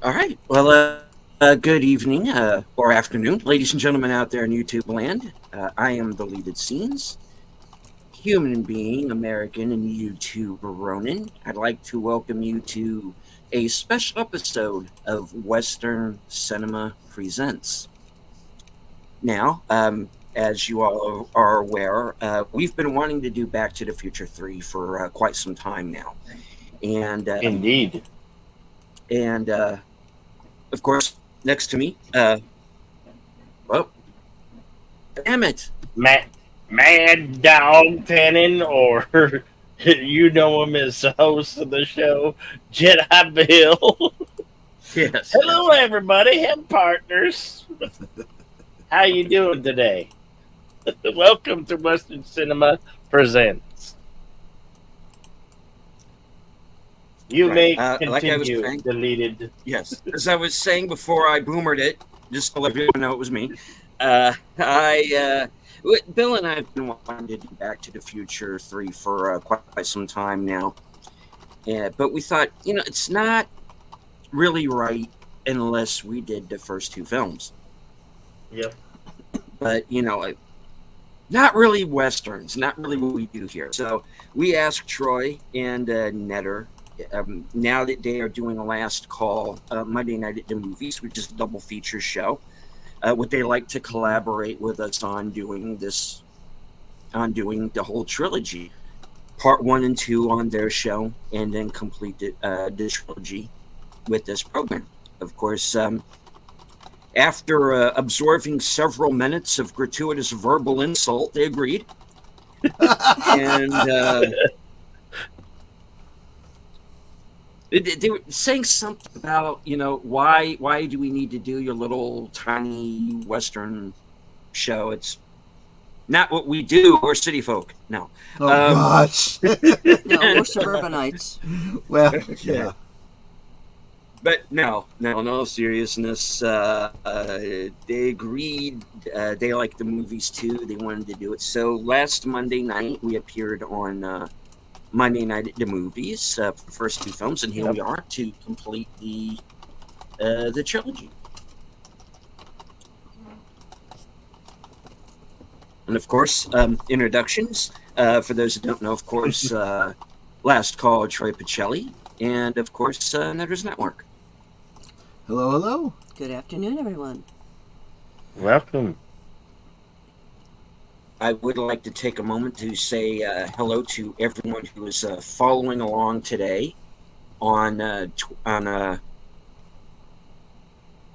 All right. Well, good evening or afternoon, ladies and gentlemen out there in YouTube land. I am the lead at scenes, human being, American, and YouTuber Ronan. I'd like to welcome you to a special episode of Western Cinema Presents. Now, as you all are aware, we've been wanting to do Back to the Future 3 for quite some time now. And Indeed. and of course, next to me, well, damn it. Mad Dog Tenon, or you know him as the host of the show, Jedi Bill. Yes. Hello, everybody, and partners. How you doing today? Welcome to Western Cinema Presents. You Right. may Like I was continue, saying, deleted. yes. As I was saying before I boomered it, just to let everyone know it was me. Bill and I have been wanting to do Back to the Future 3 for quite some time now. But we thought, it's not really right unless we did the first two films. Yep. But, not really Westerns, not really what we do here. So we asked Troy and Netter, now that they are doing a last call Monday night at the movies, which is a double feature show, would they like to collaborate with us on doing the whole trilogy, part 1 and 2 on their show, and then complete the trilogy with this program. Of course, after absorbing several minutes of gratuitous verbal insult, they agreed. And they were saying something about, why do we need to do your little tiny Western show? It's not what we do. We're city folk. No. Oh, gosh. No, we're suburbanites. Well, yeah. But no, in all seriousness, they agreed. They liked the movies too. They wanted to do it. So last Monday night, we appeared on Monday Night at the Movies for the first two films, and here we are to complete the trilogy. And of course, introductions. For those who don't know, of course, last call, Troy Pacelli, and of course, Netters Network. Hello, hello. Good afternoon, everyone. Welcome. I would like to take a moment to say hello to everyone who is following along today on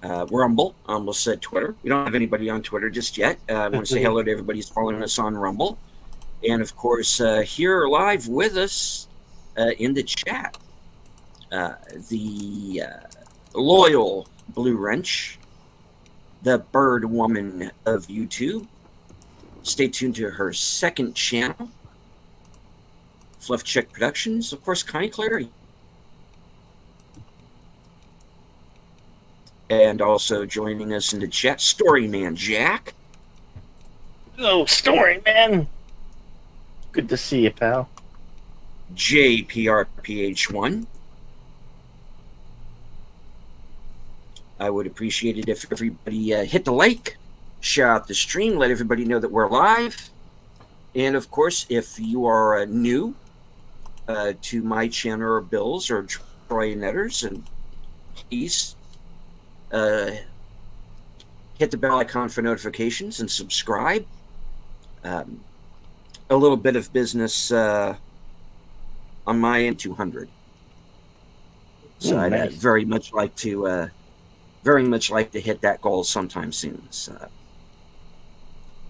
Rumble. I almost said Twitter. We don't have anybody on Twitter just yet. I want to say hello to everybody who's following us on Rumble. And, of course, here live with us in the chat, the loyal Blue Wrench, the Bird Woman of YouTube. Stay tuned to her second channel, Fluff Check Productions. Of course, Connie Clary. And also joining us in the chat, Storyman Jack. Hello, Story Man. Good to see you, pal. JPRPH1. I would appreciate it if everybody hit the like, share out the stream, let everybody know that we're live. And of course, if you are new to my channel or Bill's or Troy Netters, and please hit the bell icon for notifications and subscribe. A little bit of business on my end, 200. So I'd nice. very much like to hit that goal sometime soon. So,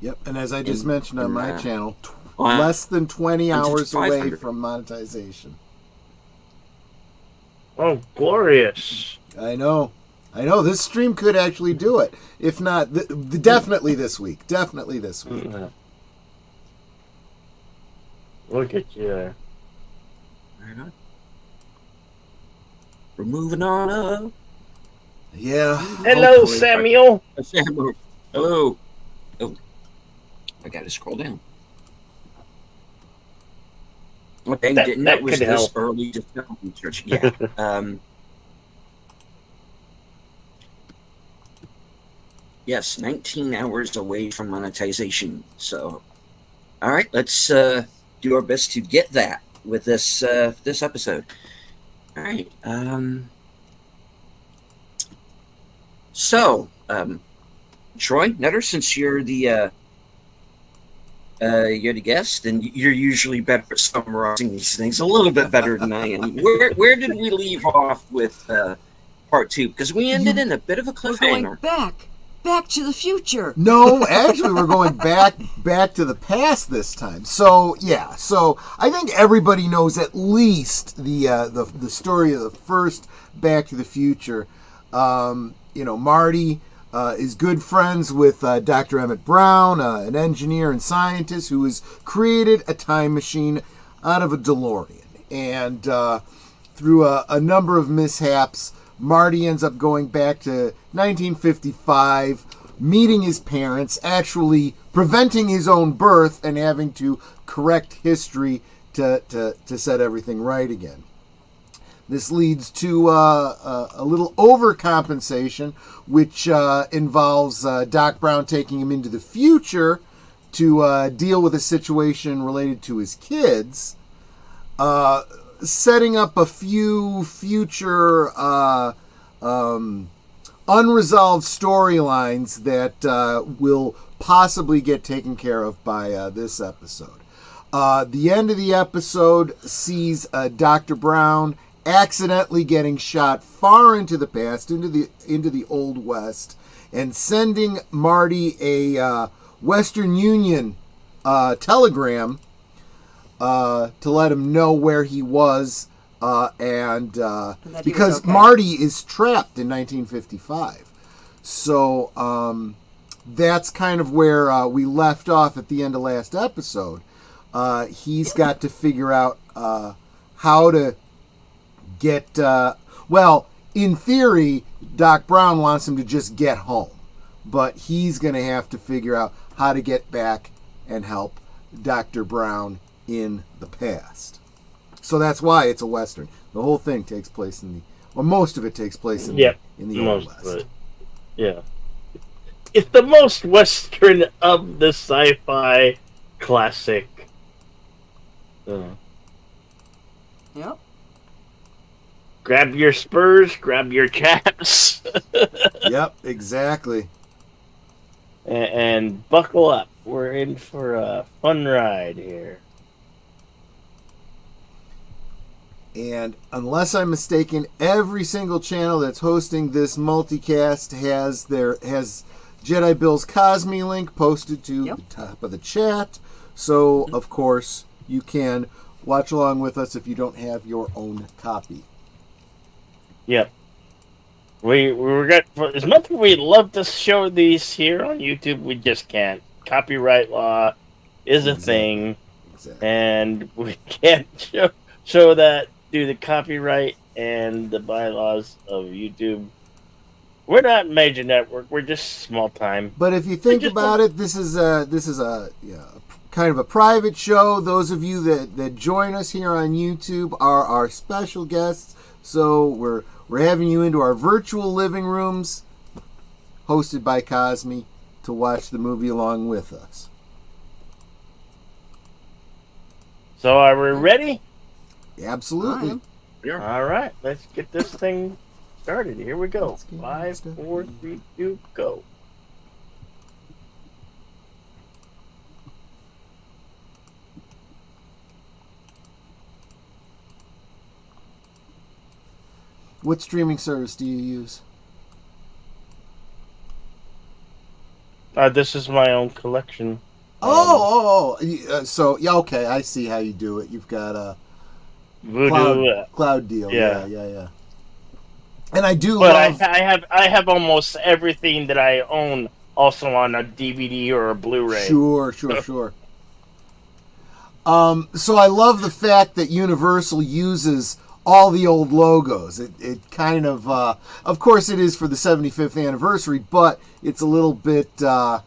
Yep, and as I just mentioned on my channel, on- less than 20 hours away 500. from monetization. Oh, glorious. I know. This stream could actually do it. If not, definitely this week. Definitely this week. Look at you there. Right on. We're moving on up. Yeah. Hello, Hopefully. Samuel. Samuel. Hello. Oh, I got to scroll down. What they didn't know that was could this help. early to film research. Yeah. Yes, 19 hours away from monetization. So, all right, let's do our best to get that with this episode. All right. So, Troy Netter, since you're the guest, and you're usually better at summarizing these things a little bit better than I am. Where did we leave off with part two? Because we ended in a bit of a We're going cliffhanger. back to the future. No, actually, we're going back to the past this time. So yeah, so I think everybody knows at least the story of the first Back to the Future. Marty is good friends with Dr. Emmett Brown, an engineer and scientist who has created a time machine out of a DeLorean, and through a number of mishaps, Marty ends up going back to 1955, meeting his parents, actually preventing his own birth and having to correct history to set everything right again. This leads to a little overcompensation, which involves Doc Brown taking him into the future to deal with a situation related to his kids, setting up a few future unresolved storylines that will possibly get taken care of by this episode. The end of the episode sees Dr. Brown accidentally getting shot far into the past, into the Old West, and sending Marty a Western Union telegram to let him know where he was, and that he because was okay. Marty is trapped in 1955. So that's kind of where we left off at the end of last episode. He's got to figure out how to get, in theory, Doc Brown wants him to just get home, but he's going to have to figure out how to get back and help Dr. Brown in the past. So that's why it's a Western. The whole thing takes place most of it takes place in the Old most West. of it. Yeah. It's the most Western of the sci-fi classic. Yep. Grab your spurs, grab your chaps, Yep, exactly. and buckle up. We're in for a fun ride here. And unless I'm mistaken, every single channel that's hosting this multicast has Jedi Bill's Cosme link posted to the top of the chat. So, of course, you can watch along with us if you don't have your own copy. Yep. We're got as much as we'd love to show these here on YouTube, we just can't. Copyright law is a thing, Exactly. and we can't show that due to copyright and the bylaws of YouTube. We're not major network. We're just small time. But if you think about it, this is a kind of a private show. Those of you that join us here on YouTube are our special guests. So we're having you into our virtual living rooms, hosted by Cosme, to watch the movie along with us. So are we ready? Absolutely. All right, let's get this thing started. Here we go. Let's get 5, started. 4, 3, 2, go. What streaming service do you use? This is my own collection. So yeah, okay, I see how you do it. You've got a Voodoo. cloud deal. Yeah. Yeah. And I do But love. I have almost everything that I own also on a DVD or a Blu-ray. Sure. So I love the fact that Universal uses all the old logos. It kind of course, it is for the 75th anniversary, but it's a little bit, little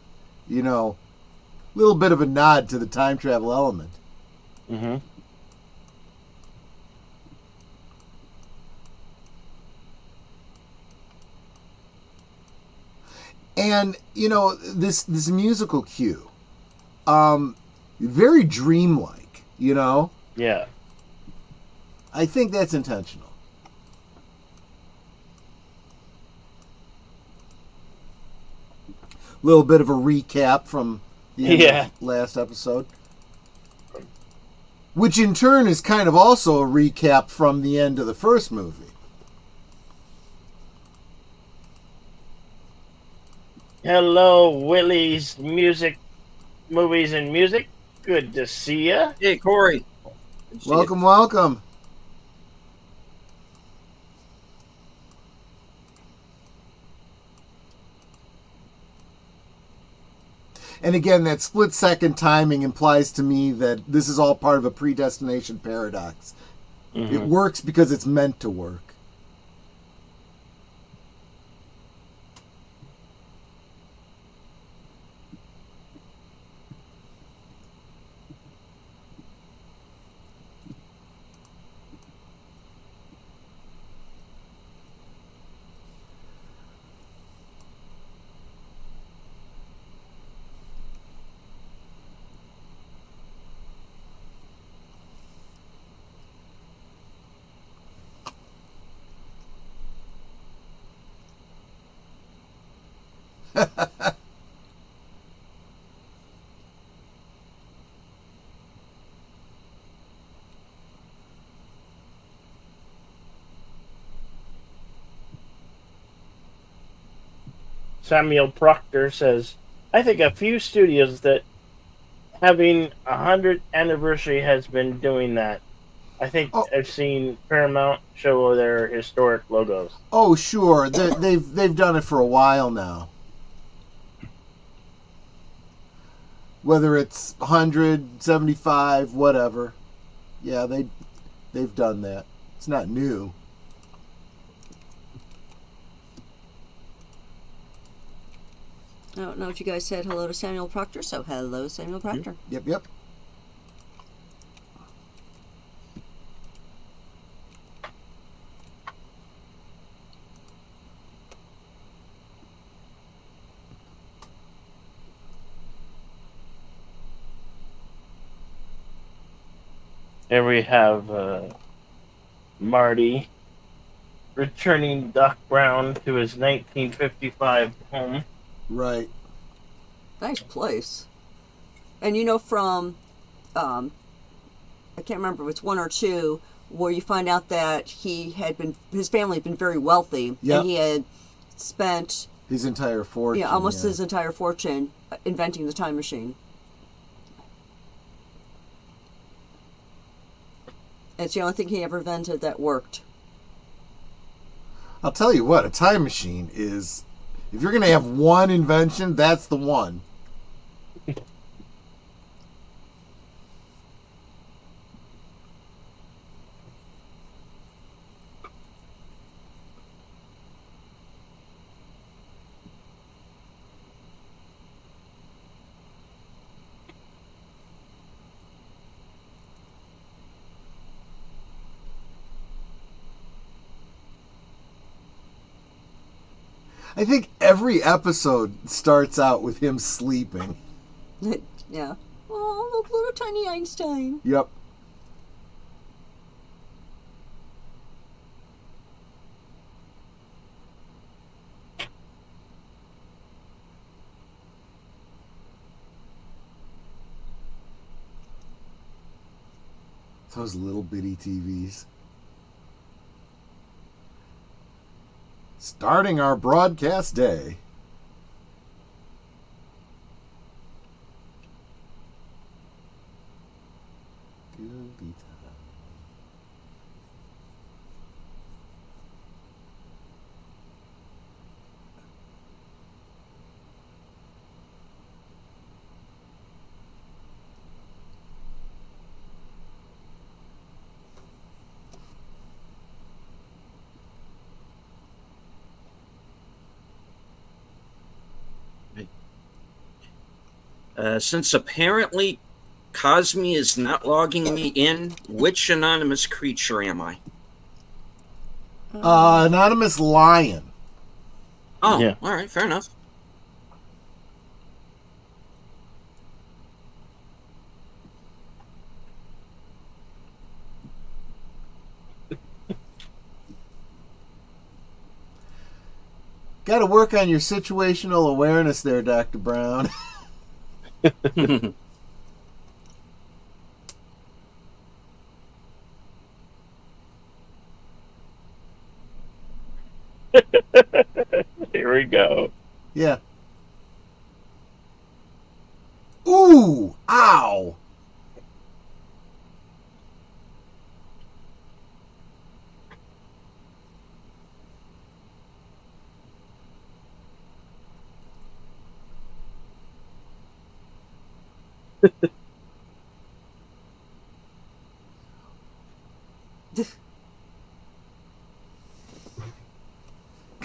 bit of a nod to the time travel element. Mm-hmm. And this musical cue, very dreamlike. Yeah. I think that's intentional. Little bit of a recap from the end of last episode, which in turn is kind of also a recap from the end of the first movie. Hello, Willie's Movies and Music. Good to see ya. Hey, Corey. Good to see you. Welcome. And again, that split-second timing implies to me that this is all part of a predestination paradox. Mm-hmm. It works because it's meant to work. Samuel Proctor says, I think a few studios that having a 100th anniversary has been doing that. I think I've seen Paramount show their historic logos. Oh, sure. They've done it for a while now. Whether it's 100, 75, whatever. Yeah, they've done that. It's not new. I don't know if you guys said hello to Samuel Proctor, so hello, Samuel Proctor. Yep. Here we have Marty returning Doc Brown to his 1955 home. Right. Nice place. And from, I can't remember if it's 1 or 2, where you find out that his family had been very wealthy. Yep. And he had spent his entire fortune. almost his entire fortune inventing the time machine. It's the only thing he ever invented that worked. I'll tell you what, a time machine is... If you're going to have one invention, that's the one. I think every episode starts out with him sleeping. Yeah. Oh, look, little tiny Einstein. Yep. Those little bitty TVs. Starting our broadcast day. Goody time. Since apparently Cosme is not logging me in, which anonymous creature am I? Anonymous Lion. Oh, Yeah. all right, fair enough. Got to work on your situational awareness there, Dr. Brown. Here we go. Yeah. Ooh! Ow!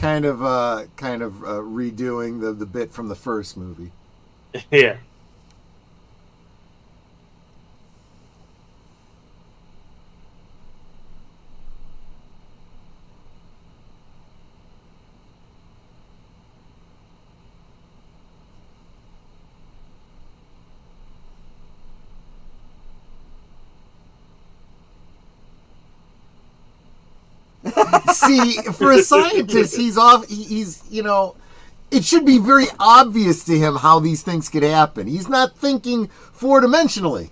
kind of redoing the bit from the first movie. Yeah. See, for a scientist, he's it should be very obvious to him how these things could happen. He's not thinking four-dimensionally.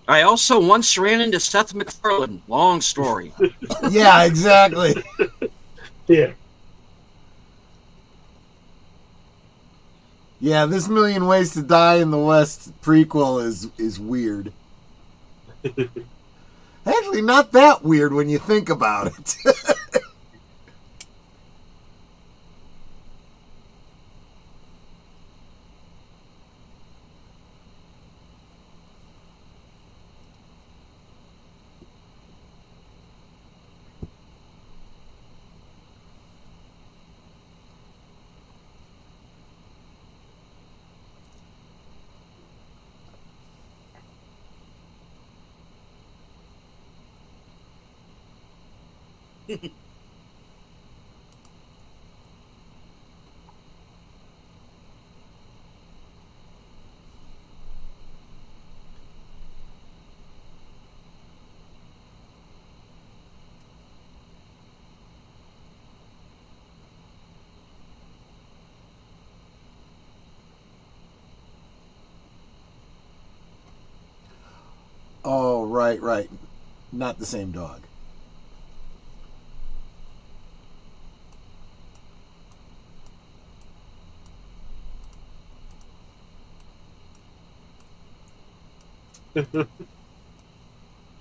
I also once ran into Seth MacFarlane. Long story. Yeah, exactly. Yeah. Yeah, this Million Ways to Die in the West prequel is weird. Actually, not that weird when you think about it. Oh, right. Not the same dog.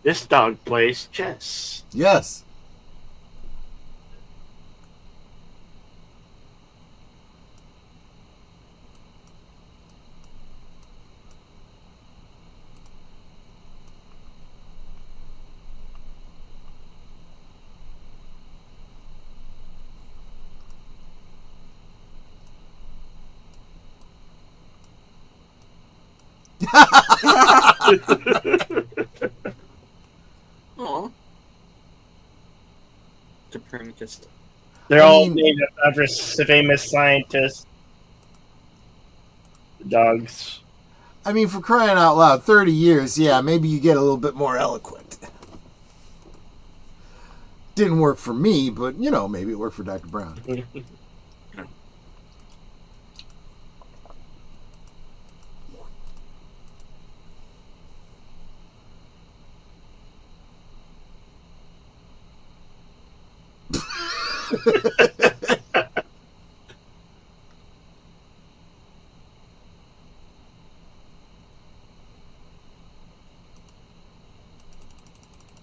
This dog plays chess. Yes. Aw. Copernicus. They're I all mean- named after famous scientists. Dogs. I mean, for crying out loud, 30 years, yeah, maybe you get a little bit more eloquent. Didn't work for me, but, maybe it worked for Dr. Brown.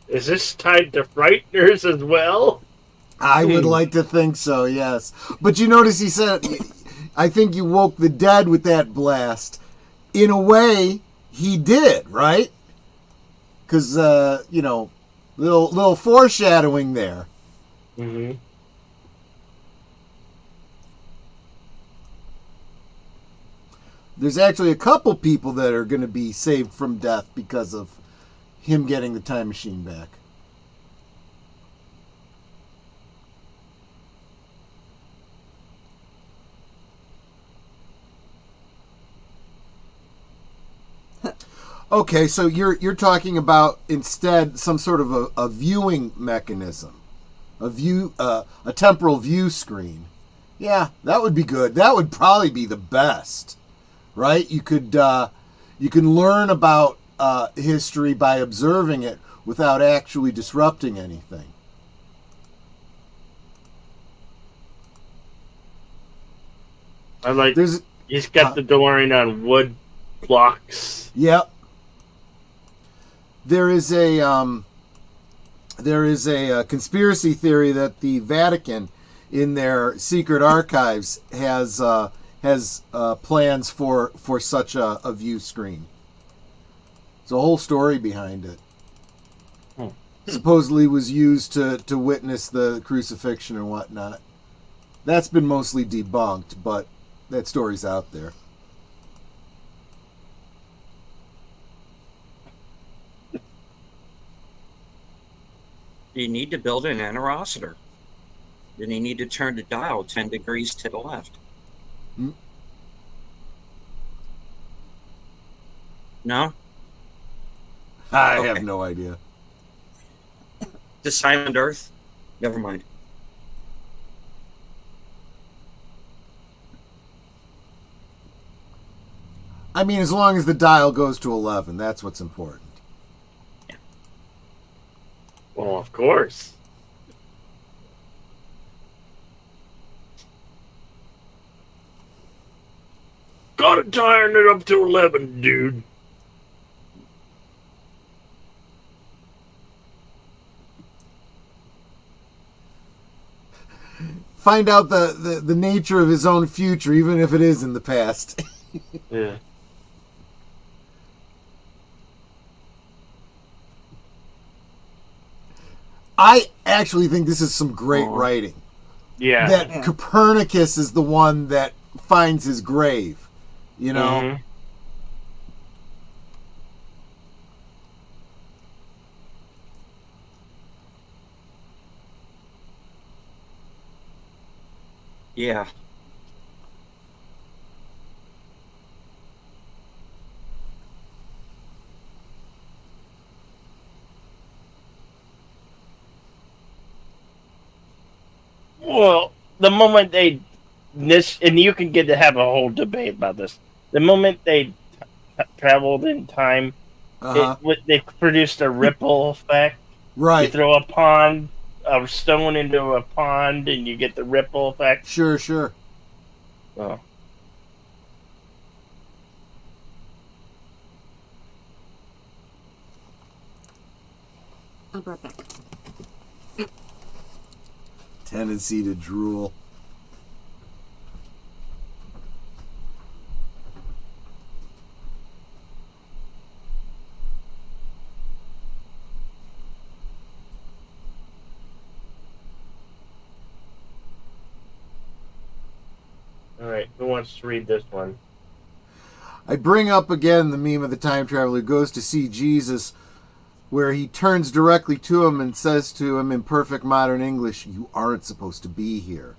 Is this tied to Frighteners as well? I would like to think so, yes. But you notice he said, I think you woke the dead with that blast. In a way, he did, right? because little foreshadowing there. Mm-hmm. There's actually a couple people that are going to be saved from death because of him getting the time machine back. Okay, so you're talking about instead some sort of a viewing mechanism, a temporal view screen. Yeah, that would be good. That would probably be the best, right? You can learn about history by observing it without actually disrupting anything. I like. There's He's got the DeLorean on wood blocks. Yep. There is a conspiracy theory that the Vatican, in their secret archives, has plans for such a view screen. There's a whole story behind it. Supposedly was used to witness the crucifixion and whatnot. That's been mostly debunked, but that story's out there. You need to build an interocitor. Then you need to turn the dial 10 degrees to the left. Hmm? No? I Okay. have no idea. The Silent Earth? Never mind. I mean, as long as the dial goes to 11, that's what's important. Well, of course. Gotta turn it up to 11, dude. Find out the nature of his own future, even if it is in the past. Yeah. I actually think this is some great writing. Yeah. That Copernicus is the one that finds his grave. You know? Mhm. Yeah. Well, the moment they and you can get to have a whole debate about this. The moment they traveled in time, Uh-huh. they produced a ripple effect. You Right. throw a stone into a pond, and you get the ripple effect. Sure. Oh. I'll be right back. Tendency to drool. All right, who wants to read this one? I bring up again the meme of the time traveler who goes to see Jesus, where he turns directly to him and says to him in perfect modern English, "You aren't supposed to be here."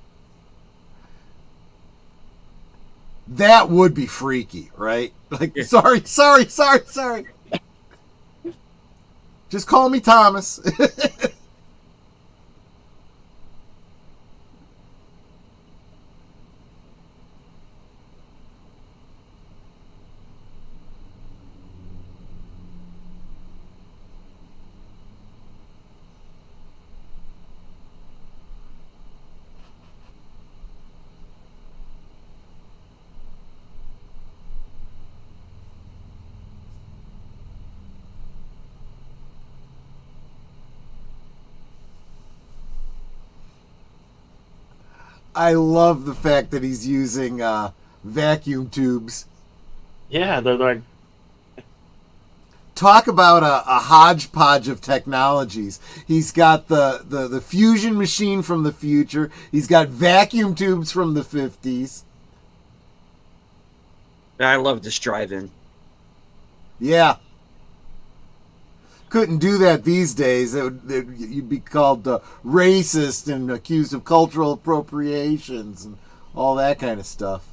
That would be freaky, right? Like, Yeah. sorry. Just call me Thomas. I love the fact that he's using vacuum tubes. Yeah, they're like talk about a hodgepodge of technologies. He's got the fusion machine from the future. He's got vacuum tubes from the 50s. I love this drive-in. Yeah. Couldn't do that these days. You'd be called racist and accused of cultural appropriations and all that kind of stuff.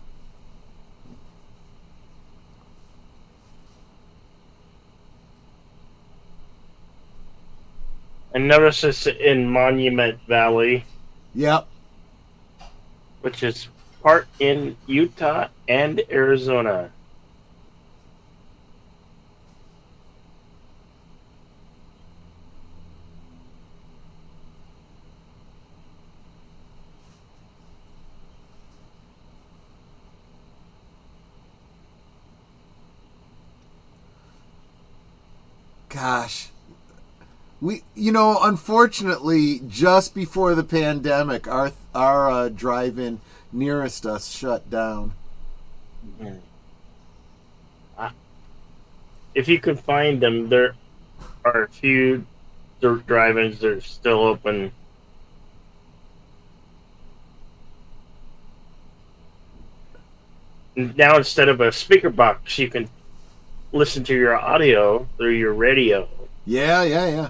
And notice this in Monument Valley, Yep. which is part in Utah and Arizona. Gosh. Unfortunately, just before the pandemic, our drive-in nearest us shut down. If you can find them, there are a few drive-ins that are still open. Now, instead of a speaker box, you can listen to your audio through your radio. Yeah.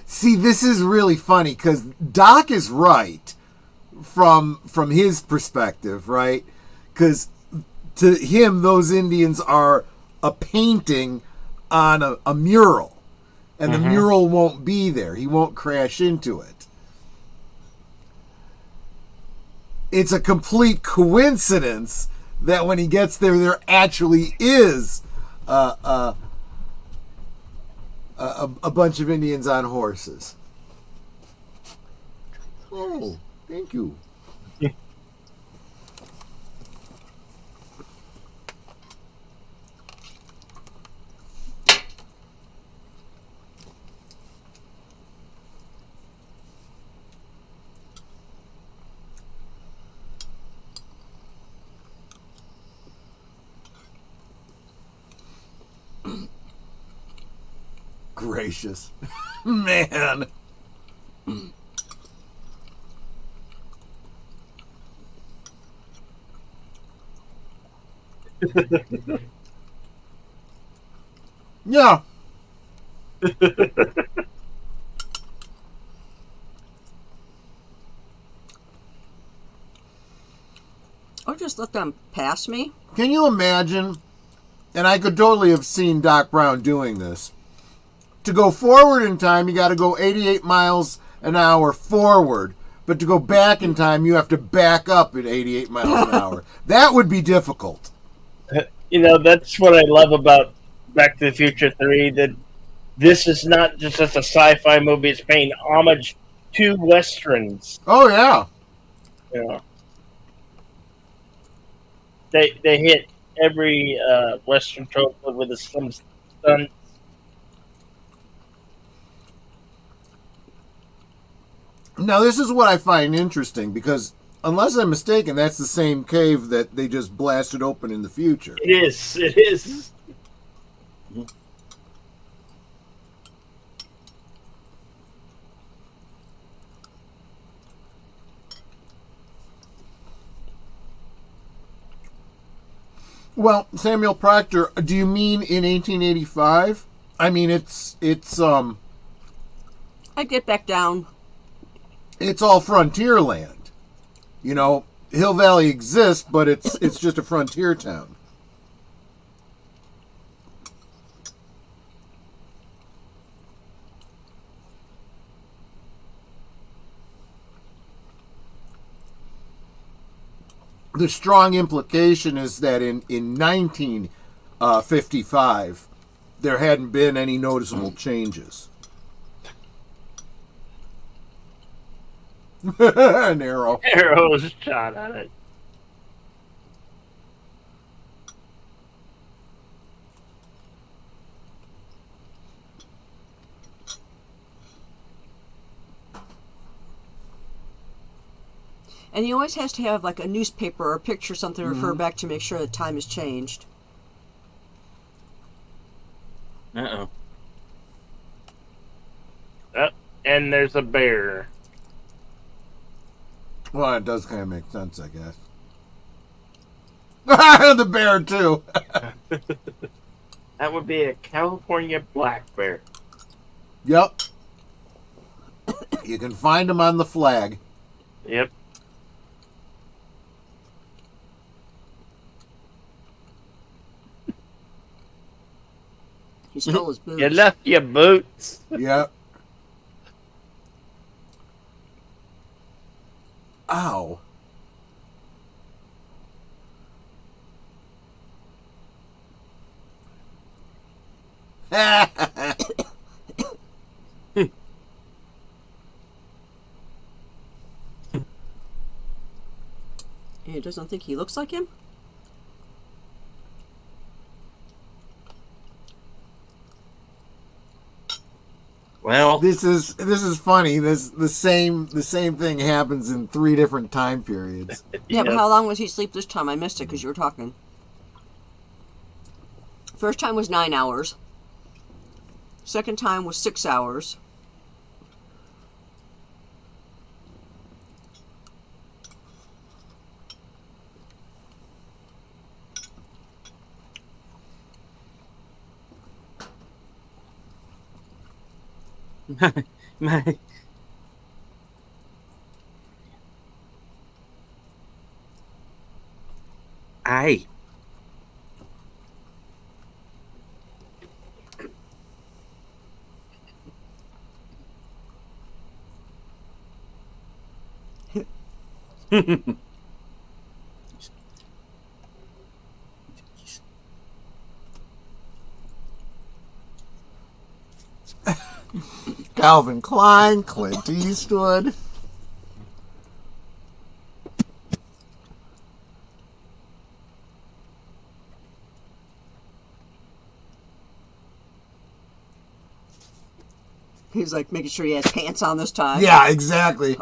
See, this is really funny because Doc is right from his perspective, right? Because to him, those Indians are a painting on a mural, and the mural won't be there. He won't crash into it. It's a complete coincidence that when he gets there actually is a bunch of Indians on horses. Oh, thank you. Gracious. Man. Yeah. Or just let them pass me. Can you imagine? And I could totally have seen Doc Brown doing this. To go forward in time, you got to go 88 miles an hour forward. But to go back in time, you have to back up at 88 miles an hour. That would be difficult. That's what I love about Back to the Future 3, that this is not just a sci-fi movie, it's paying homage to Westerns. Oh, yeah. They hit every Western trope with some stunts. Now, this is what I find interesting, because unless I'm mistaken, that's the same cave that they just blasted open in the future. It is. Well, Samuel Proctor, do you mean in 1885? I mean, it's I get back down. It's all frontier land. Hill Valley exists, but it's just a frontier town. The strong implication is that in 1955, there hadn't been any noticeable changes. An arrow. Arrows shot at it. And he always has to have like a newspaper or a picture, something to refer back to make sure the time has changed. Uh-oh. And there's a bear. Well, it does kind of make sense, I guess. The bear, too. That would be a California black bear. Yep. You can find him on the flag. Yep. He stole his boots. You left your boots. Yep. Ow. He doesn't think he looks like him? Well, This is funny. The same thing happens in 3 different time periods. Yeah, but how long was he asleep this time? I missed it because you were talking. First time was 9 hours. Second time was 6 hours. my I Calvin Klein, Clint Eastwood. He was like making sure he had pants on this time. Yeah, exactly.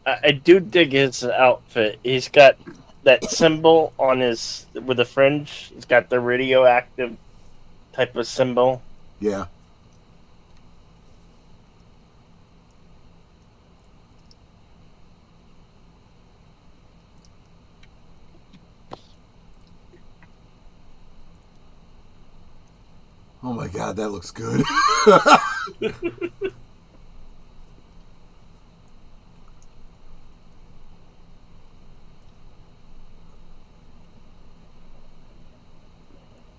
I do dig his outfit. He's got that symbol on his with the fringe. He's got the radioactive type of symbol. Yeah. Oh my God, that looks good.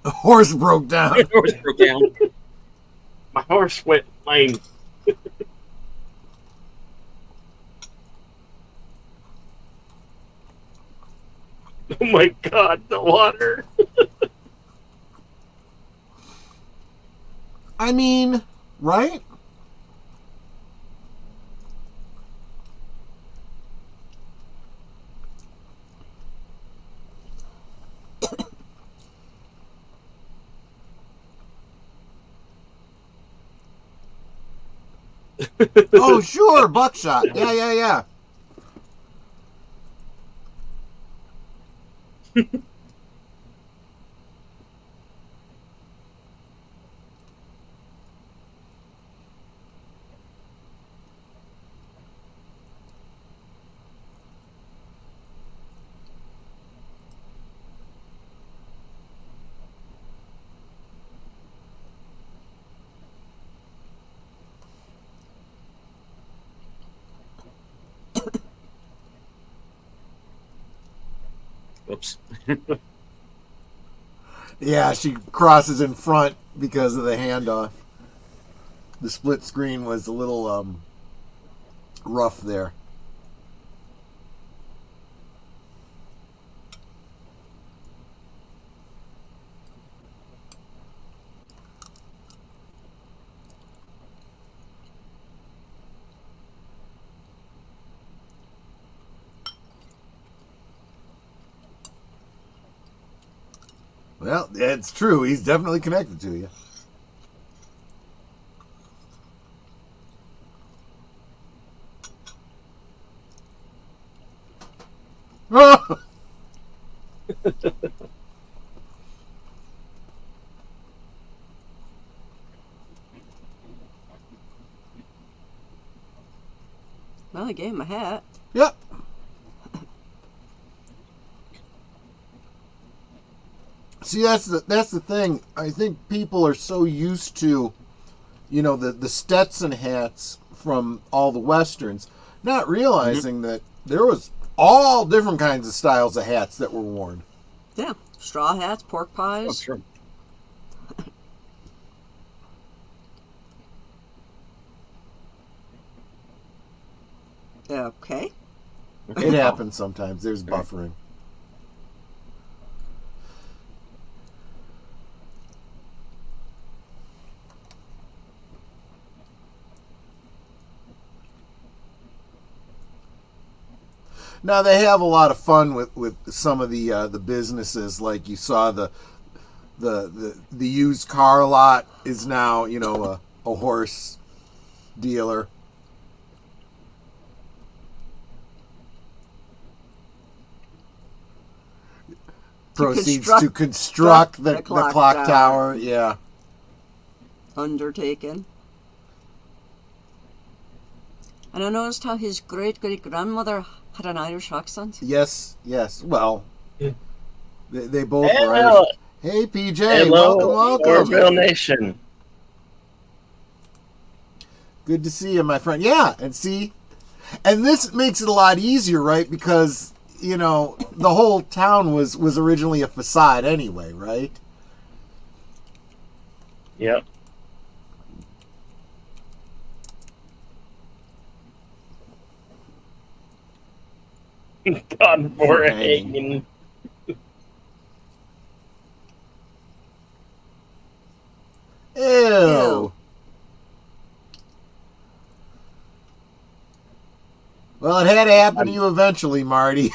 The horse broke down. the horse broke down. My horse went lame. Oh my God, the water. I mean, right? Oh, sure, buckshot. Yeah, yeah, yeah. Oops. Yeah, she crosses in front because of the handoff. The split screen was a little rough there. Well, it's true. He's definitely connected to you. Well, I gave him a hat. Yep. See, that's the thing. I think people are so used to, the Stetson hats from all the westerns, not realizing that there was all different kinds of styles of hats that were worn. Yeah, straw hats, pork pies. Oh, sure. Okay. It happens sometimes. There's buffering. Now they have a lot of fun with some of the businesses. Like you saw the used car lot is now a horse dealer. Proceeds to construct the clock tower. Yeah. Undertaken. And I noticed how his great-great-grandmother had an Irish accent. Yes. Well, they both Hello. were Irish. Hey, PJ. Hello, Welcome. Orville Nation. Good to see you, my friend. Yeah, and this makes it a lot easier, right? Because the whole town was originally a facade anyway, right? Yep. God for hanging. Ew. Well, it had to happen to you eventually, Marty.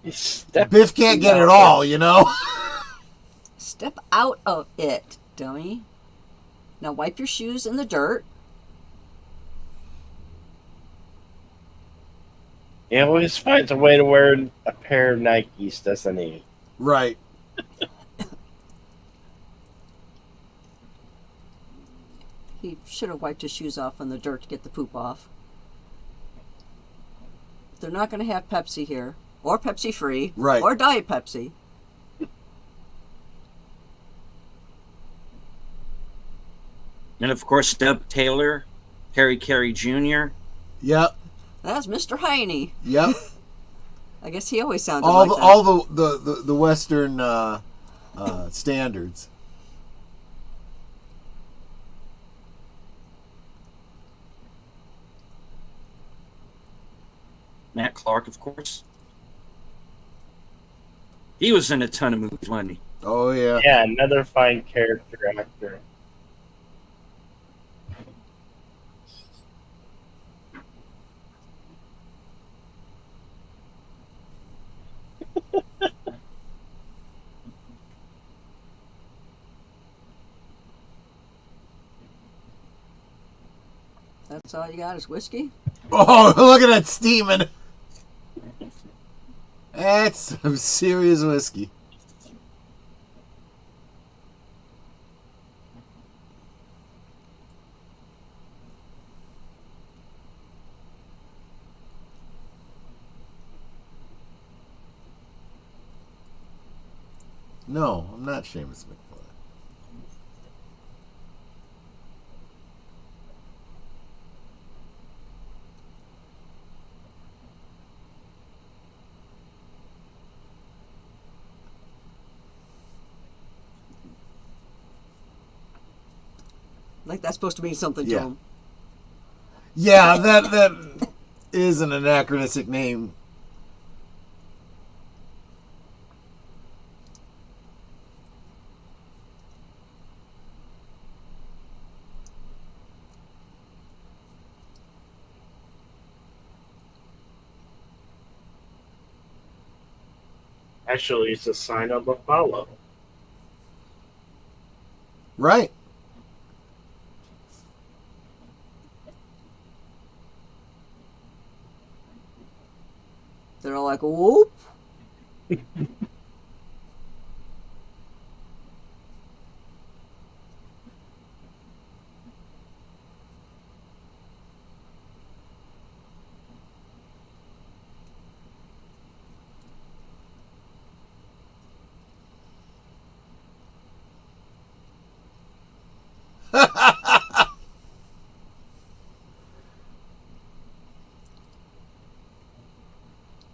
Biff can't get it all, Step out of it, dummy. Now wipe your shoes in the dirt. He always finds a way to wear a pair of Nikes, doesn't he? Right. He should have wiped his shoes off in the dirt to get the poop off. They're not going to have Pepsi here, or Pepsi free, Right. or Diet Pepsi. And of course, Stub Taylor, Harry Carey Jr. Yep. That's Mr. Heine. Yep. I guess he always sounded all like the that. all the Western standards. Matt Clark, of course. He was in a ton of movies, wasn't he? Oh yeah. Yeah, another fine character actor. That's all you got is whiskey? Oh, look at that steaming. That's some serious whiskey. No, I'm not Seamus McFly. Like that's supposed to mean something Yeah. to him. Yeah, that is an anachronistic name. Actually, it's a sign of Apollo. Right. They're they're like, whoop.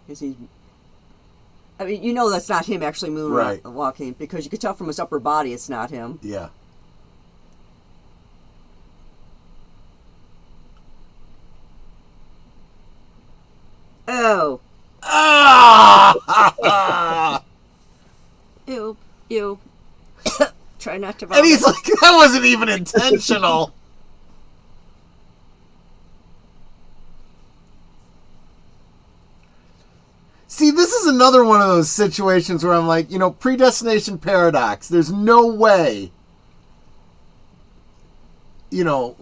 Is he? I mean, you know that's not him actually moonwalking because you could tell from his upper body it's not him. Yeah. Oh. Ah! Ew. Ew. Try not to vomit. And he's like, that wasn't even intentional. See, this is another one of those situations where I'm like, predestination paradox. There's no way,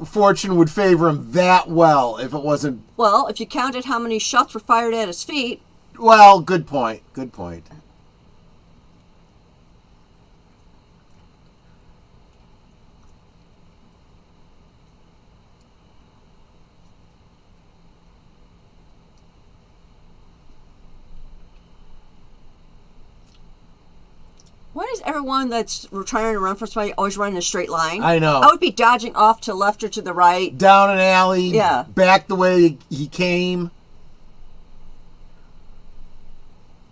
fortune would favor him that well if it wasn't. Well, if you counted how many shots were fired at his feet. Well, good point. Good point. Why is everyone that's trying to run from somebody always running in a straight line? I know. I would be dodging off to left or to the right. Down an alley. Yeah. Back the way he came.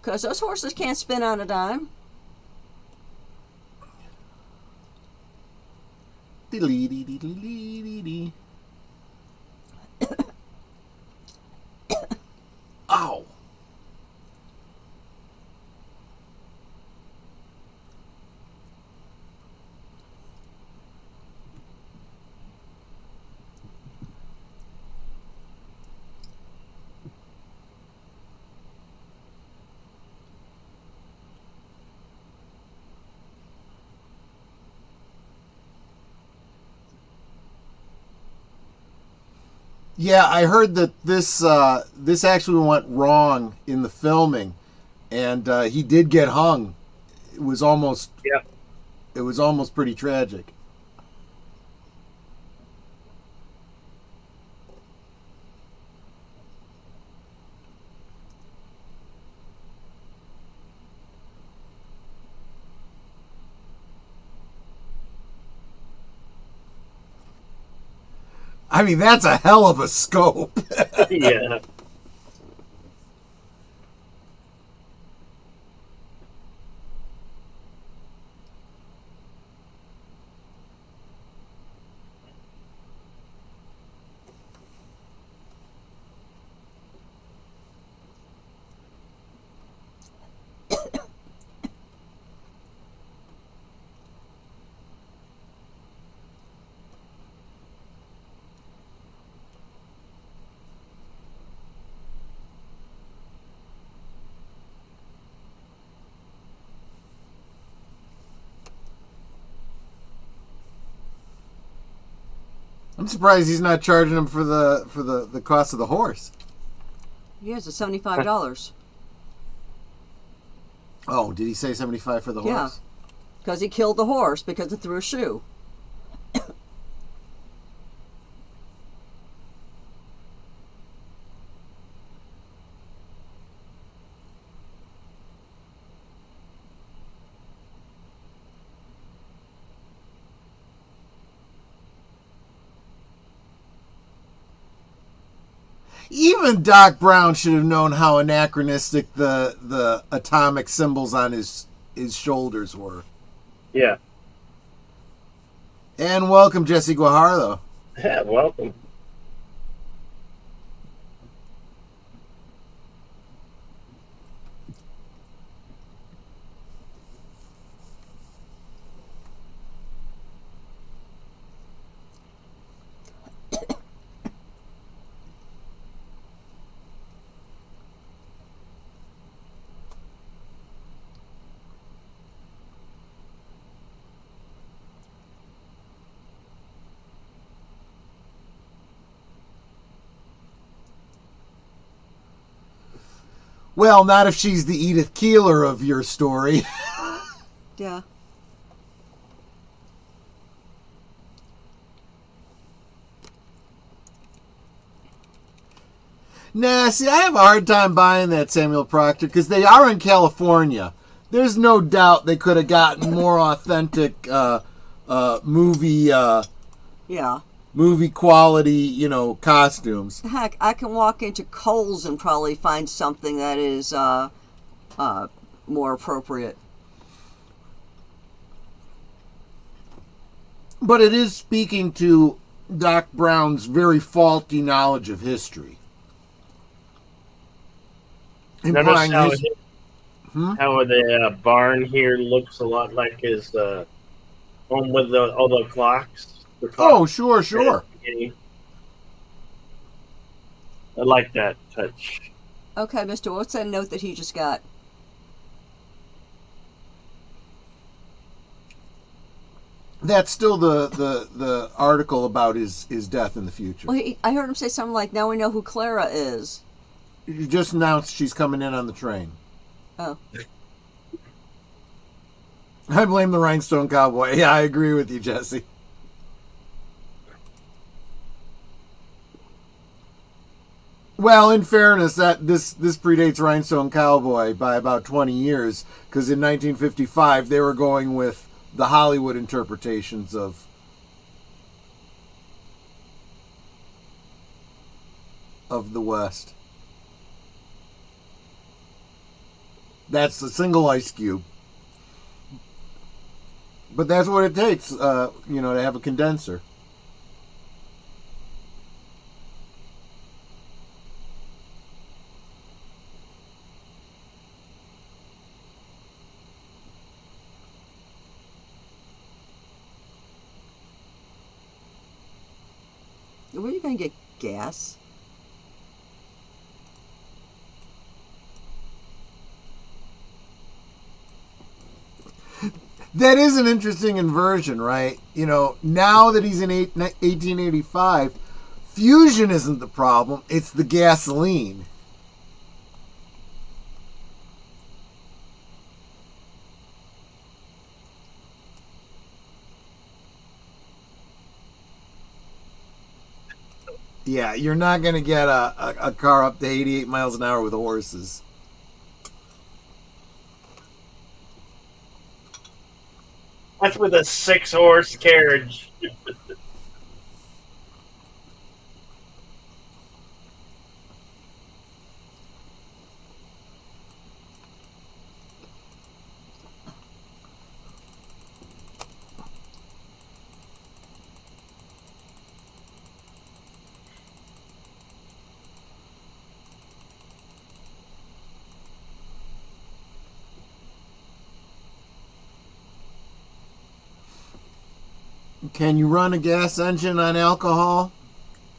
Because those horses can't spin on a dime. Ow. Yeah, I heard that this actually went wrong in the filming, and he did get hung. It was almost pretty tragic. I mean, that's a hell of a scope. Yeah. I'm surprised he's not charging him for the cost of the horse. Here's the $75. Oh, did he say 75 for the Yeah. horse? Because he killed the horse because it threw a shoe. Even Doc Brown should have known how anachronistic the atomic symbols on his shoulders were. Yeah. And welcome, Jesse Guajardo. Yeah, welcome. Well, not if she's the Edith Keeler of your story. Yeah. Nah, see, I have a hard time buying that, Samuel Proctor, because they are in California. There's no doubt they could have gotten more authentic movie Yeah. movie quality, costumes. Heck, I can walk into Kohl's and probably find something that is more appropriate. But it is speaking to Doc Brown's very faulty knowledge of history. Notice Implying how, his, how the barn here looks a lot like his home with all the clocks. The oh, clocks sure. I like that touch. Okay, Mister, what's that note that he just got? That's still the article about his death in the future. Well, I heard him say something like, "Now we know who Clara is." You just announced she's coming in on the train. Oh. I blame the Rhinestone Cowboy. Yeah, I agree with you, Jesse. Well, in fairness, that this predates Rhinestone Cowboy by about 20 years, because in 1955 they were going with the Hollywood interpretations of the West. That's a single ice cube. But that's what it takes, to have a condenser. Where are you going to get gas? That is an interesting inversion, right? Now that he's in 1885, fusion isn't the problem, it's the gasoline. Yeah, you're not going to get a car up to 88 miles an hour with horses. That's with a 6-horse carriage. Can you run a gas engine on alcohol?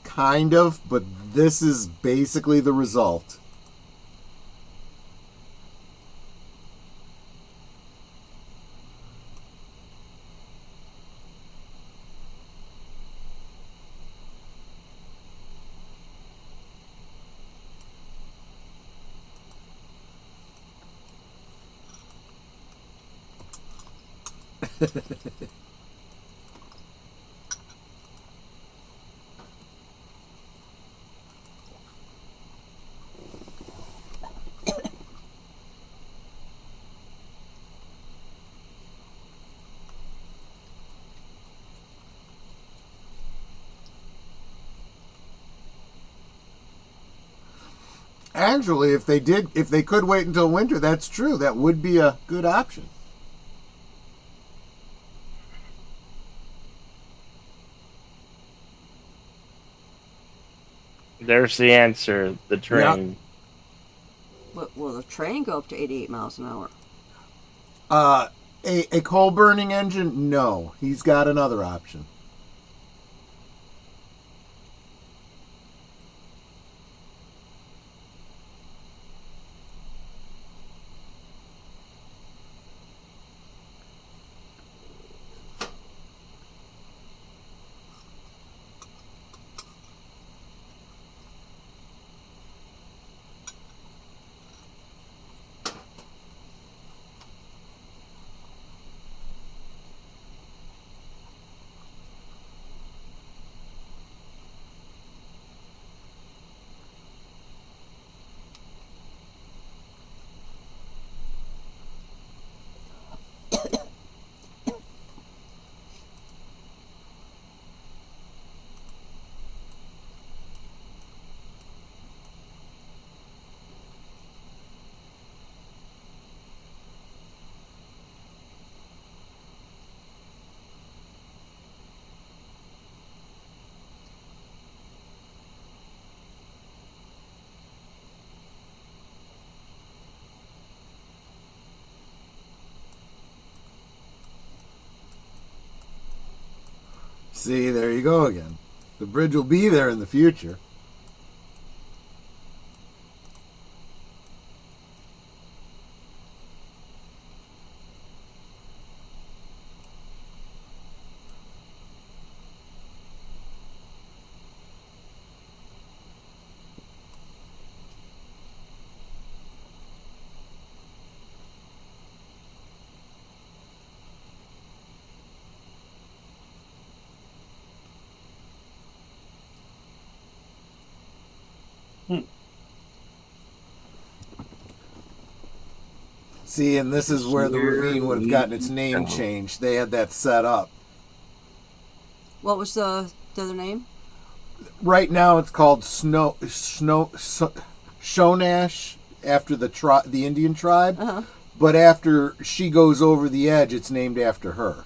Kind of, but this is basically the result. Actually, if they could wait until winter, that's true. That would be a good option. There's the answer. The train. Will the train go up to 88 miles an hour? A coal burning engine? No, he's got another option. See, there you go again. The bridge will be there in the future. See, and this is where the Here ravine would have we gotten its name go. changed. They had that set up. What was the other name? Right now, it's called Shonash after the Indian tribe. Uh-huh. But after she goes over the edge, it's named after her.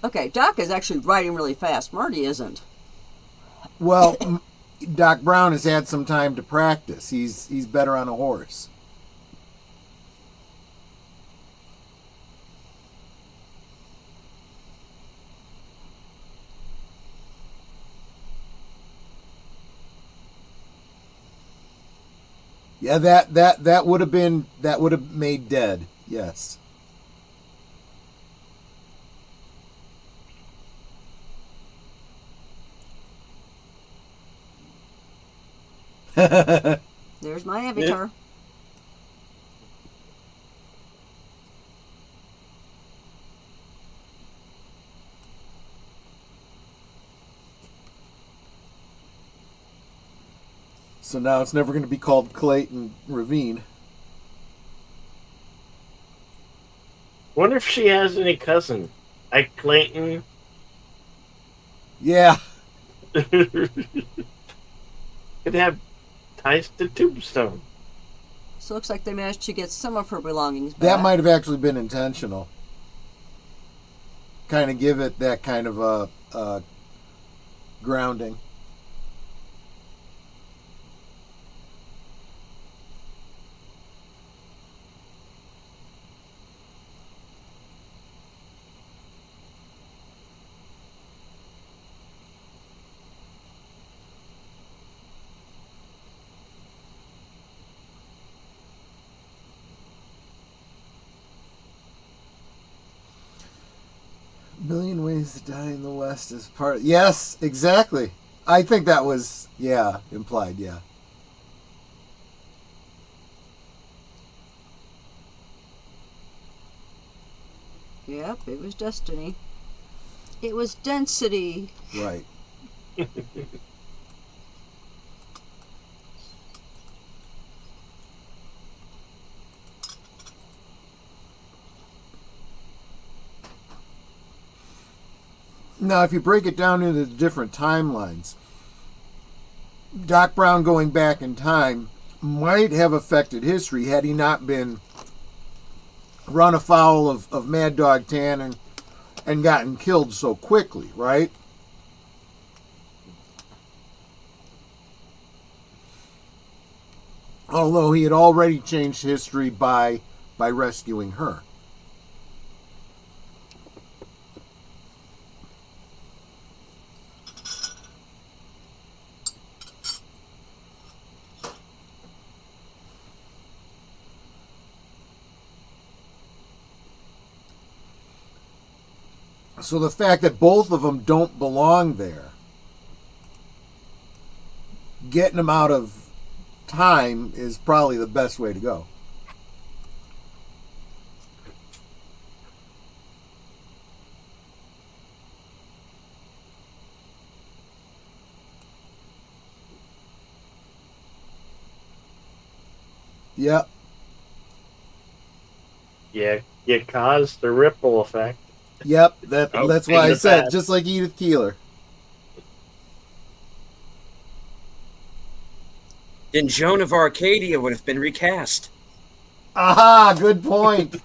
Okay, Doc is actually riding really fast. Marty isn't. Well, Doc Brown has had some time to practice. He's better on a horse. Yeah, that would have made dead. Yes. There's my avatar. So now it's never going to be called Clayton Ravine. Wonder if she has any cousin, like Clayton. Yeah. Could have ties to Tombstone. So it looks like they managed to get some of her belongings back. That might have actually been intentional. Kind of give it that kind of a grounding. Million Ways to Die in the West is part. Yes, exactly. I think that was implied. Yeah. Yep, it was destiny. It was density. Right. Now, if you break it down into the different timelines, Doc Brown going back in time might have affected history had he not been run afoul of Mad Dog Tannen and gotten killed so quickly, right? Although he had already changed history by rescuing her. So the fact that both of them don't belong there, getting them out of time is probably the best way to go. Yep. Yeah, you caused the ripple effect. Yep, Oh, that's why I in the said, past. just like Edith Keeler. Then Joan of Arcadia would have been recast. Aha, good point.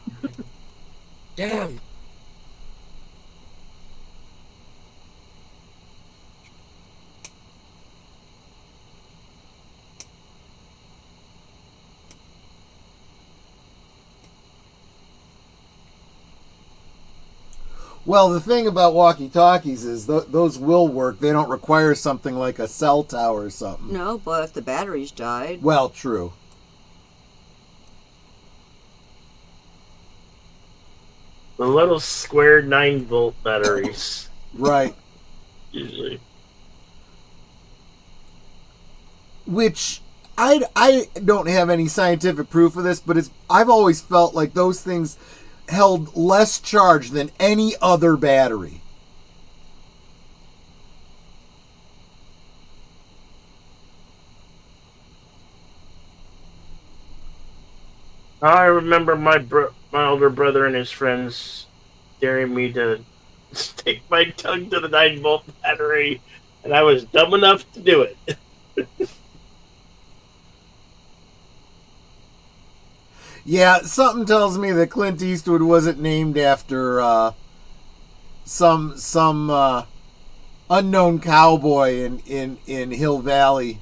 Damn. Well, the thing about walkie-talkies is those will work. They don't require something like a cell tower or something. No, but if the batteries died. Well, true. The little square 9-volt batteries, Right. usually. Which I don't have any scientific proof of this, but I've always felt like those things held less charge than any other battery. I remember my older brother and his friends daring me to stick my tongue to the 9-volt battery, and I was dumb enough to do it. Yeah, something tells me that Clint Eastwood wasn't named after some unknown cowboy in Hill Valley.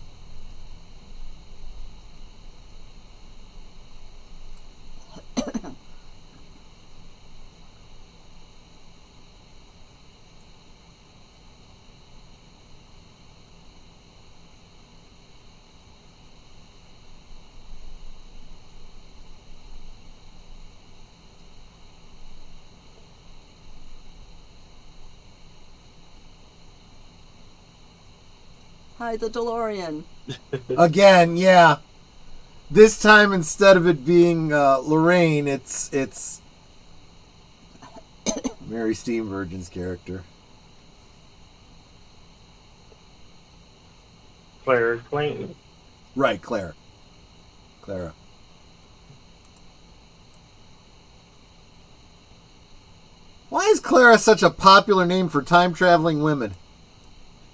Hi, the DeLorean. Again, yeah. This time, instead of it being Lorraine, it's Mary Steenburgen's character. Claire Clayton. Right, Clara. Why is Clara such a popular name for time-traveling women?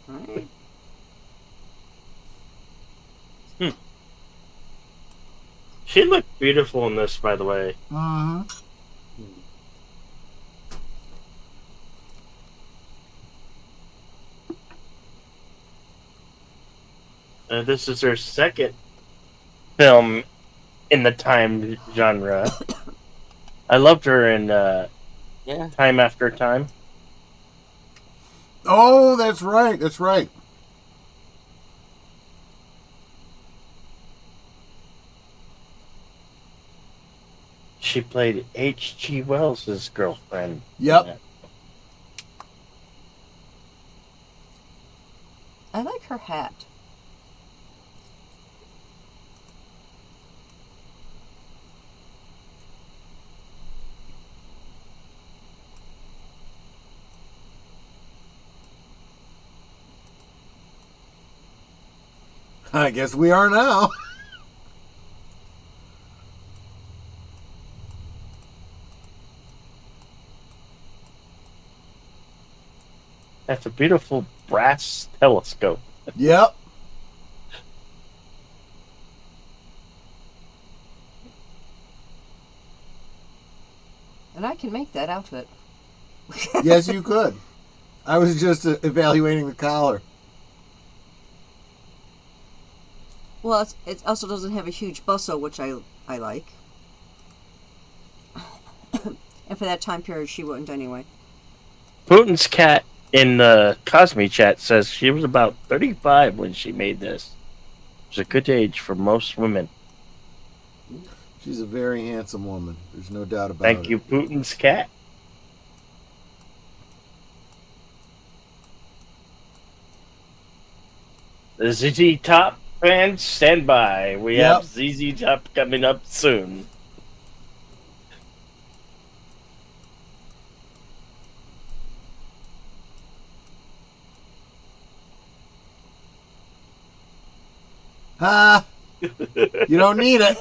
Right. She looked beautiful in this, by the way. Mm-hmm. This is her second film in the time genre. I loved her in Yeah. Time After Time. Oh, that's right. That's right. She played H.G. Wells' girlfriend. Yep. I like her hat. I guess we are now. That's a beautiful brass telescope. Yep. And I can make that outfit. Yes, you could. I was just evaluating the collar. Well, it also doesn't have a huge bustle, which I like. And for that time period, she wouldn't anyway. Putin's cat in the Cosme chat says she was about 35 when she made this. It's a good age for most women. She's a very handsome woman. There's no doubt about it. Thank you, Putin's cat. The ZZ Top fans, stand by. We have ZZ Top coming up soon. Ah, you don't need it.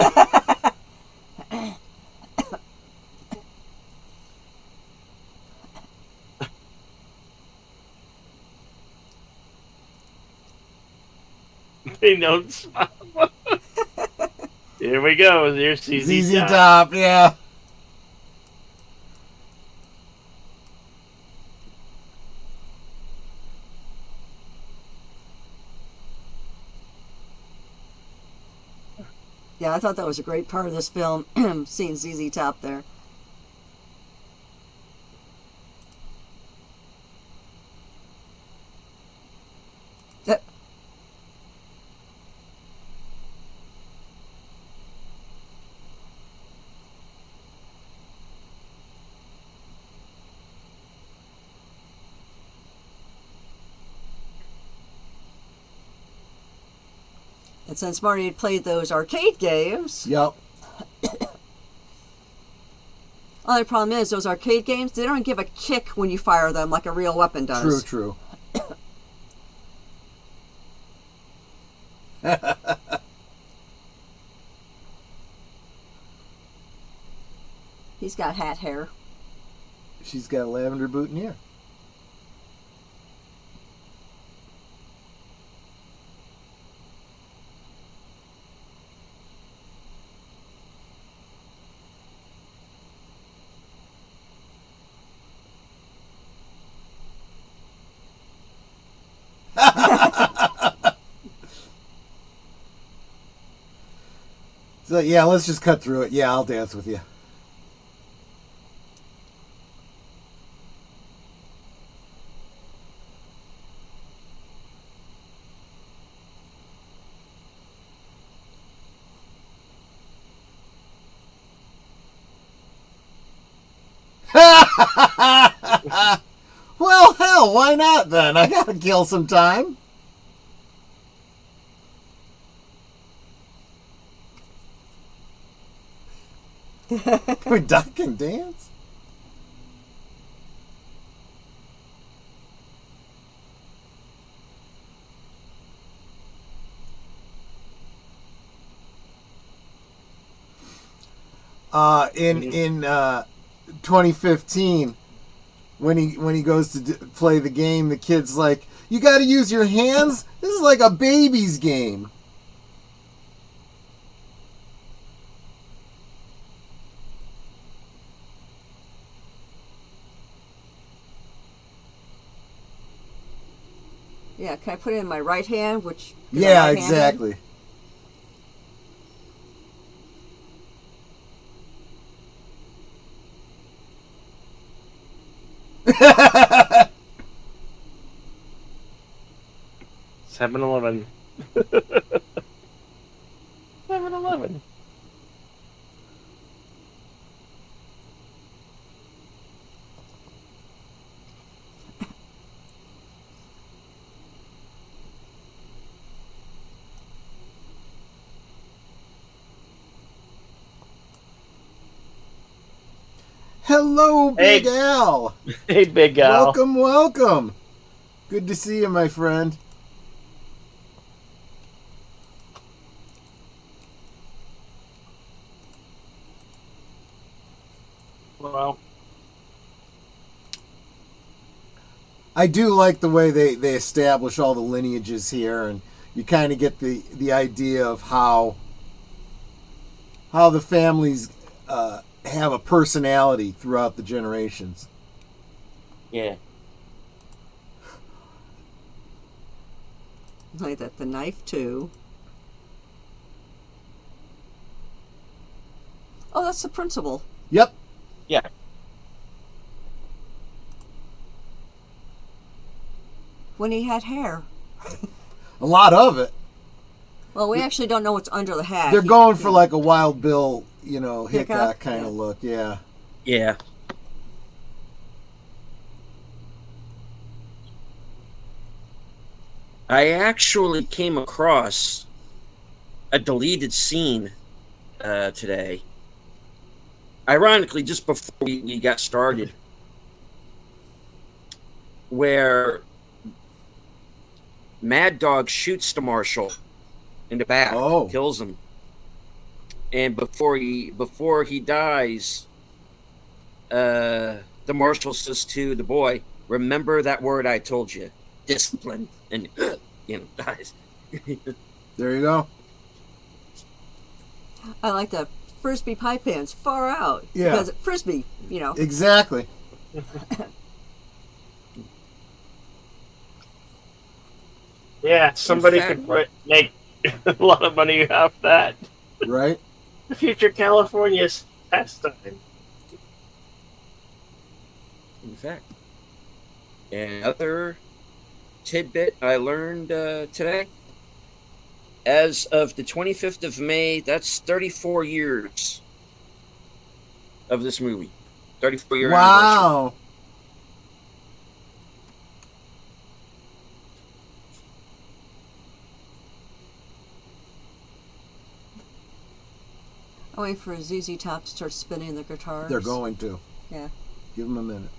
They don't smile. Here we go. Here's ZZ Top. Top, yeah. Yeah, I thought that was a great part of this film, seeing ZZ Top there. And since Marty had played those arcade games, Yep. only problem is those arcade games, they don't give a kick when you fire them like a real weapon does. True. He's got hat hair. She's got a lavender boutonniere. So yeah, let's just cut through it. Yeah, I'll dance with you. Well, hell, why not then? I gotta kill some time. We duck and dance? In 2015, when he goes to play the game, the kid's like, "You got to use your hands. This is like a baby's game." Yeah, can I put it in my right hand? Which 'cause I'm Yeah, right-handed? exactly. $7-Eleven. 7-Eleven. Hello, Big Hey. Al. Hey, Big Al. Welcome. Good to see you, my friend. Well, I do like the way they establish all the lineages here, and you kind of get the idea of how the families have a personality throughout the generations. Yeah. Like that, the knife too. Oh, that's the principal. Yep. Yeah. When he had hair. A lot of it. Well, we actually don't know what's under the hat. They're He- going he- for like a Wild Bill, Hickok Hickok? kind of Yeah. look. Yeah. Yeah. I actually came across a deleted scene today. Ironically, just before we got started, where Mad Dog shoots the marshal in the back, Oh. kills him, and before he dies, the marshal says to the boy, "Remember that word I told you, discipline," and dies. There you go. I like the frisbee pie pans far out. Yeah. Because frisbee, Exactly. yeah, somebody fact- could make a lot of money off that. Right. The future California's pastime. In fact, another tidbit I learned today. As of the 25th of May, that's 34 years of this movie. 34-year anniversary. Wow. I'm waiting for ZZ Top to start spinning the guitars. They're going to. Yeah. Give them a minute.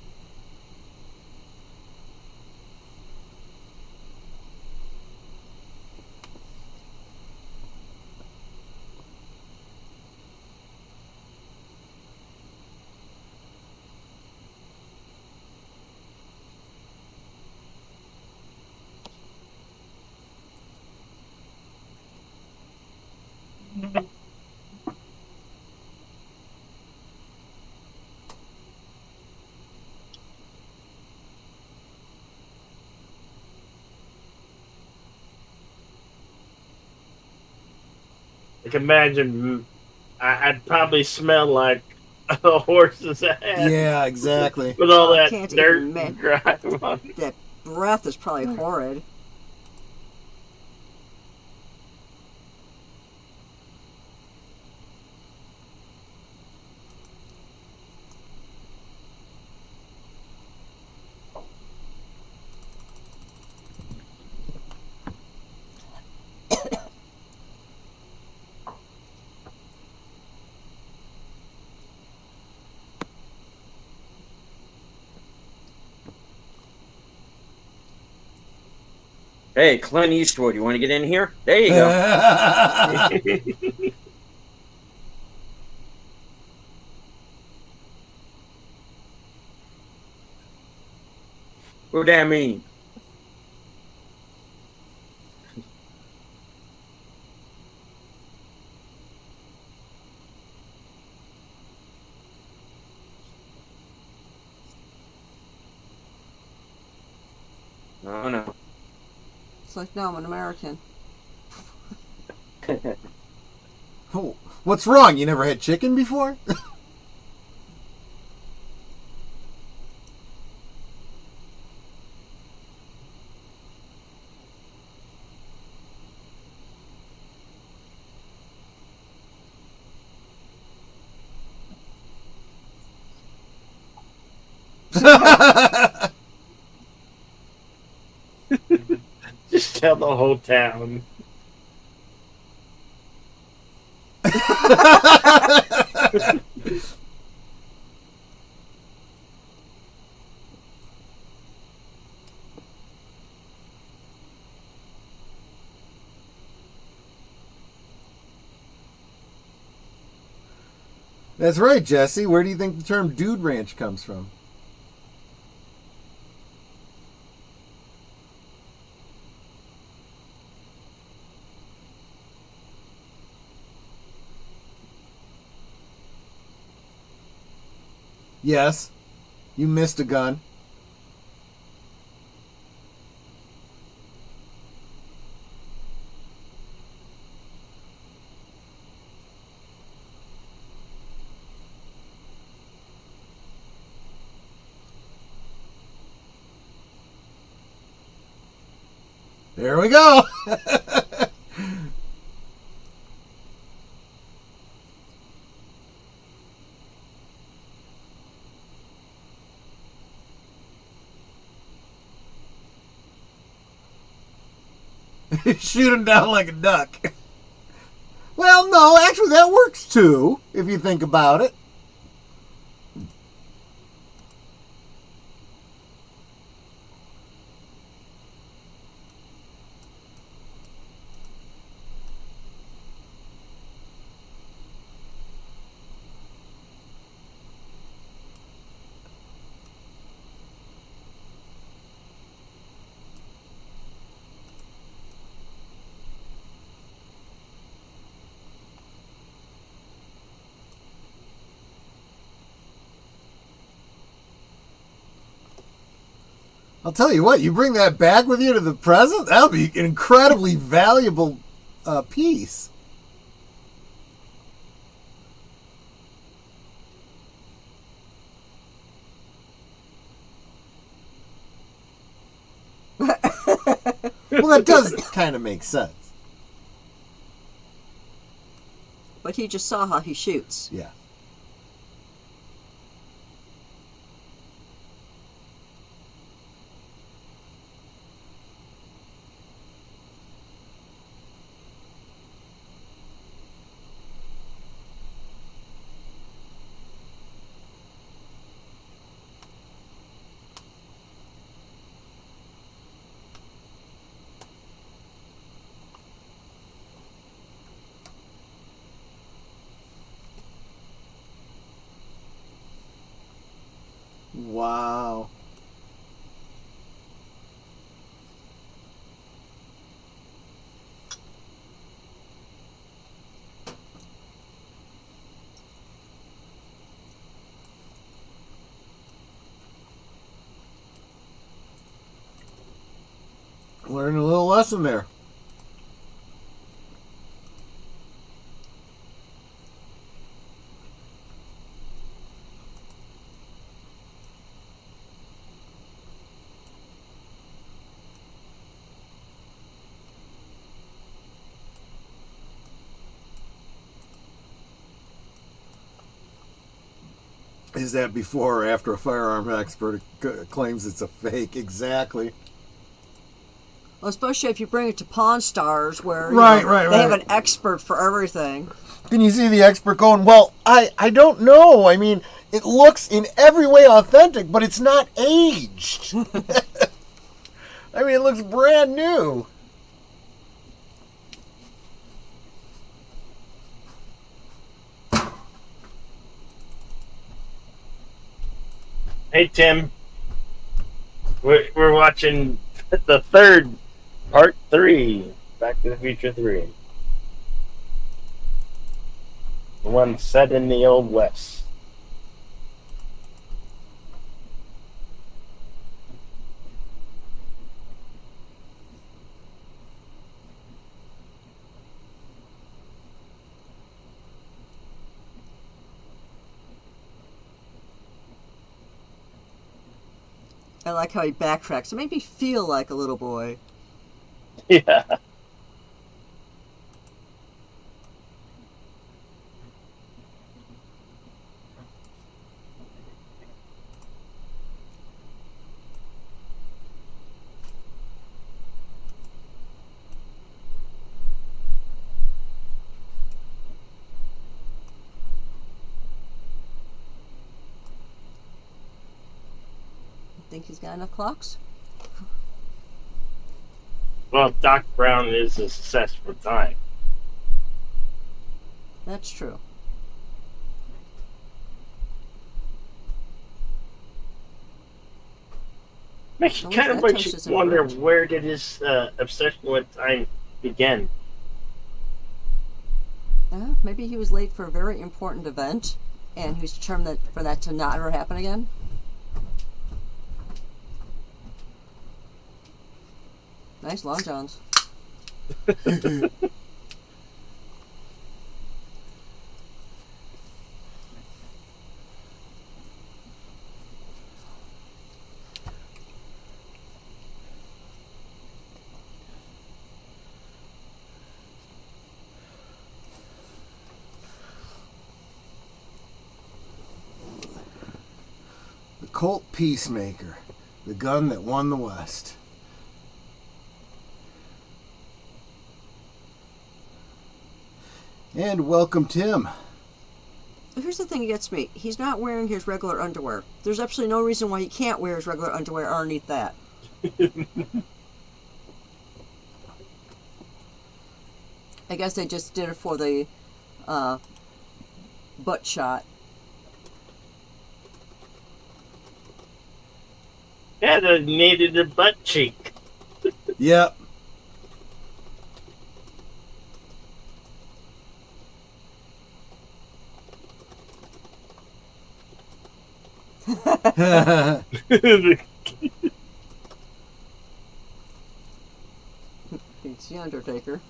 I can imagine I'd probably smell like a horse's ass Yeah, exactly. with all I that can't dirt even and grime on it. That breath is probably horrid. Hey, Clint Eastwood, you want to get in here? There you go. What that mean? Oh no. It's like, no, I'm an American. Oh, what's wrong? You never had chicken before? Just tell the whole town. That's right, Jesse. Where do you think the term Dude Ranch comes from? Yes. You missed a gun. There we go. Shoot him down like a duck. Well, no, actually that works too, if you think about it. I'll tell you what, you bring that back with you to the present, that'll be an incredibly valuable piece. Well, that does kind of make sense. But he just saw how he shoots. Yeah. lesson there. Is that before or after a firearm expert claims it's a fake? Exactly. Well, especially if you bring it to Pawn Stars, where Right. they have an expert for everything. Can you see the expert going, well, I don't know. I mean, it looks in every way authentic, but it's not aged. I mean, it looks brand new. Hey Tim, we're watching the third part 3, Back to the Future 3. The one set in the Old West. I like how he backtracks. It made me feel like a little boy. Yeah. Think he's got enough clocks? Well, Doc Brown is a success for time. That's true. Makes you At kind least of that makes toast you isn't wonder burnt. where did his obsession with time begin. Maybe he was late for a very important event, and he was determined for that to not ever happen again. Nice long johns. The Colt Peacemaker, the gun that won the West. And welcome, Tim. Here's the thing that gets me. He's not wearing his regular underwear. There's absolutely no reason why he can't wear his regular underwear underneath that. I guess they just did it for the butt shot. Yeah, they needed a butt cheek. Yep. It's the Undertaker.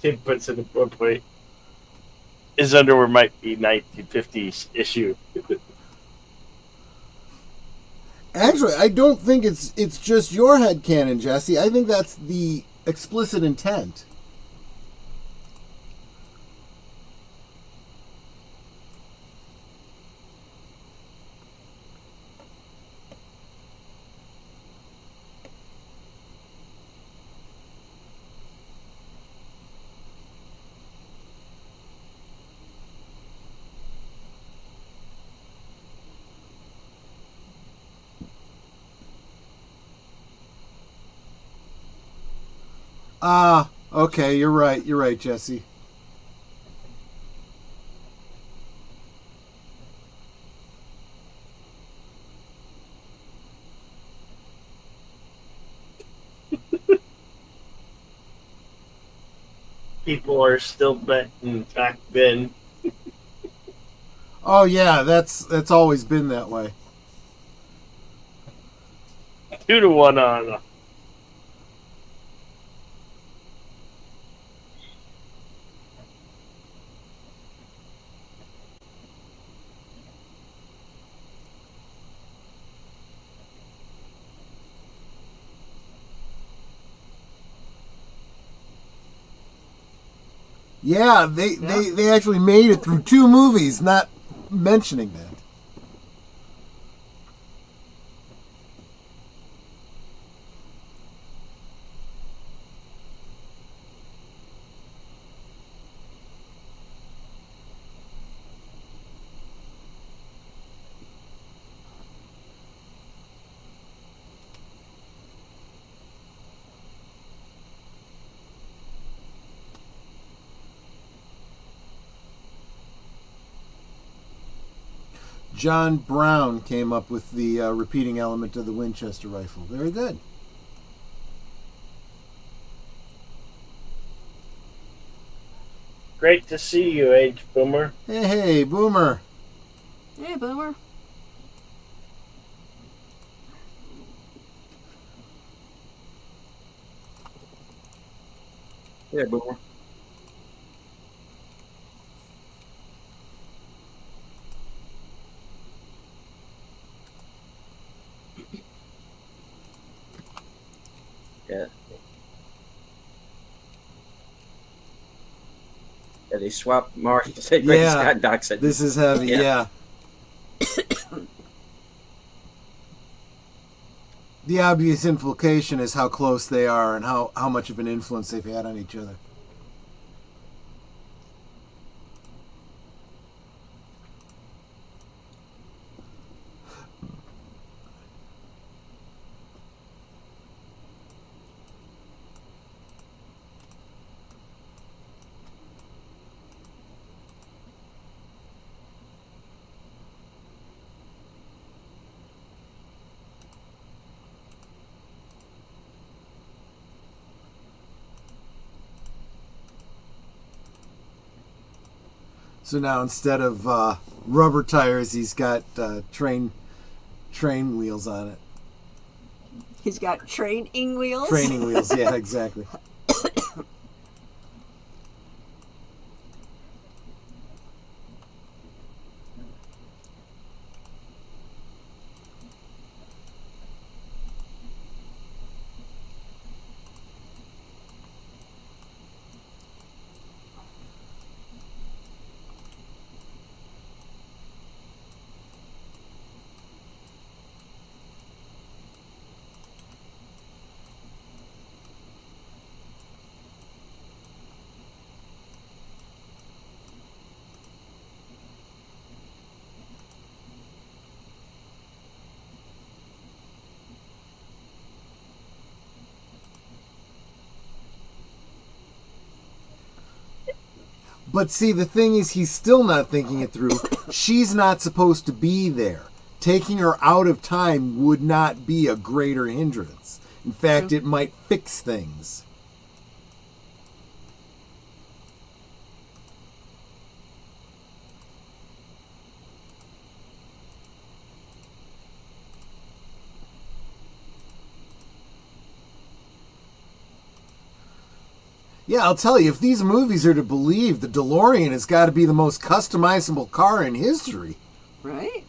Tim puts it appropriately. His underwear might be 1950s issue. Actually, I don't think it's just your headcanon, Jesse. I think that's the explicit intent. Ah, okay, you're right. You're right, Jesse. People are still betting back then. Oh yeah, that's always been that way. 2-1 on. Yeah, they actually made it through 2 movies, not mentioning that. John Brown came up with the repeating element of the Winchester rifle. Very good. Great to see you, Age Boomer. Hey, Boomer. Hey, Boomer. Yeah, Boomer. Yeah. Yeah, they swapped Mark. Said Ray Yeah, Scott. Doc said this is heavy. Yeah. Yeah. The obvious implication is how close they are and how much of an influence they've had on each other. So now instead of rubber tires, he's got train wheels on it. He's got training wheels. Training wheels, yeah, exactly. But see, the thing is, he's still not thinking it through. She's not supposed to be there. Taking her out of time would not be a greater hindrance. In fact, it might fix things. Yeah, I'll tell you, if these movies are to believe, the DeLorean has got to be the most customizable car in history. Right?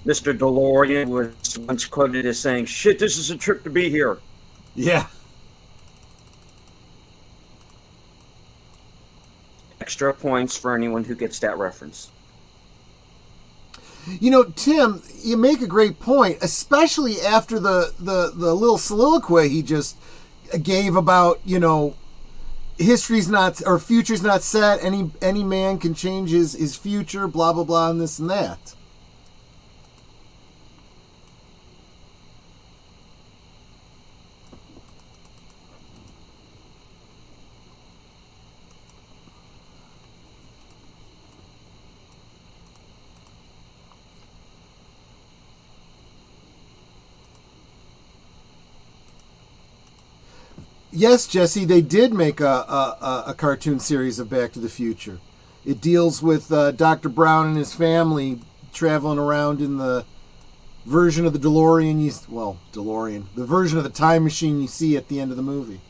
Mr. DeLorean was once quoted as saying, "Shit, this is a trip to be here." Yeah. Extra points for anyone who gets that reference. You know, Tim, you make a great point, especially after the little soliloquy he just gave about, history's not, or future's not set, any man can change his future, blah, blah, blah, and this and that. Yes, Jesse, they did make a cartoon series of Back to the Future. It deals with Dr. Brown and his family traveling around in the version of the DeLorean the version of the time machine you see at the end of the movie.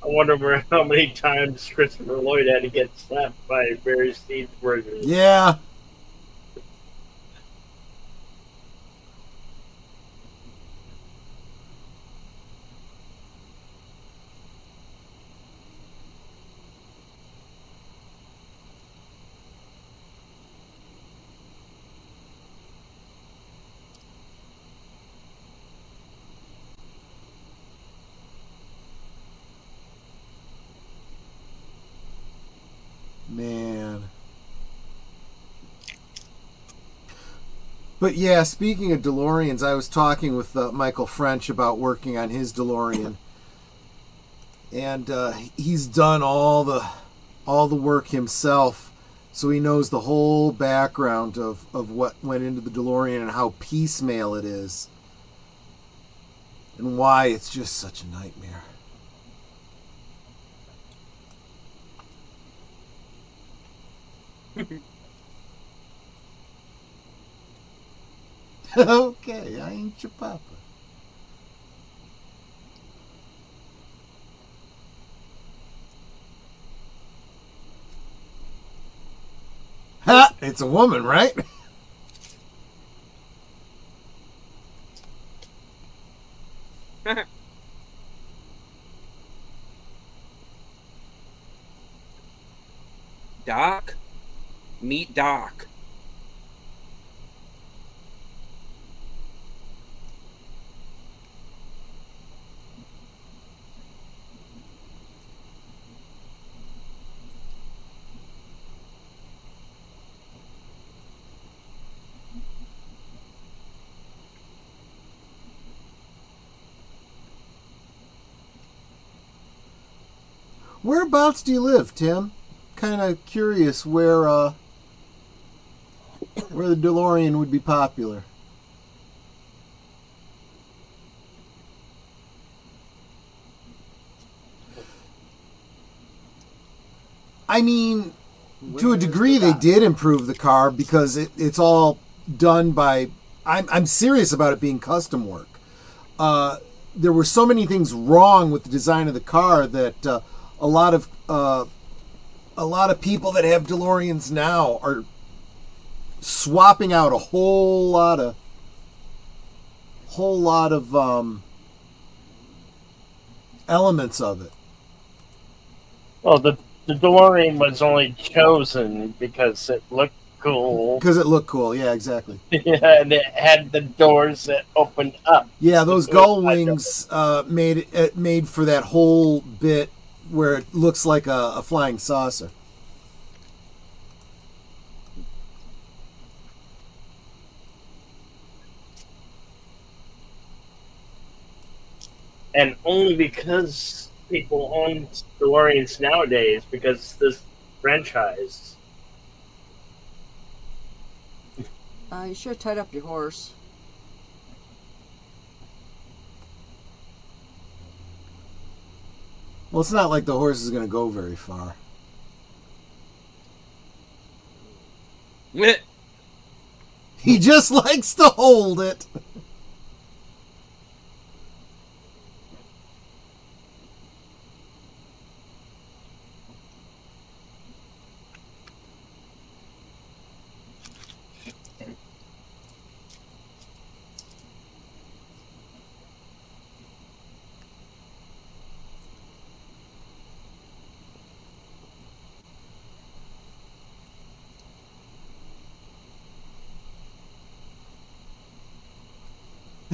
I wonder how many times Christopher Lloyd had to get slapped by Barry Steve's version. Yeah. Man. But yeah, speaking of DeLoreans, I was talking with Michael French about working on his DeLorean, and he's done all the work himself, so he knows the whole background of what went into the DeLorean and how piecemeal it is, and why it's just such a nightmare. Okay, I ain't your papa. Ha! It's a woman, right? Doc? Meet Doc. Whereabouts do you live, Tim? Kind of curious where the DeLorean would be popular. I mean, to a degree, they did improve the car because it's all done by. I'm serious about it being custom work. There were so many things wrong with the design of the car that a lot of people that have DeLoreans now are swapping out a whole lot of elements of it. Well, the DeLorean was only chosen because it looked cool. Because it looked cool, yeah, exactly. Yeah, and it had the doors that opened up. Yeah, those gull wings made for that whole bit where it looks like a flying saucer. And only because people own DeLoreans nowadays, because this franchise. You should have tied up your horse. Well, it's not like the horse is going to go very far. He just likes to hold it.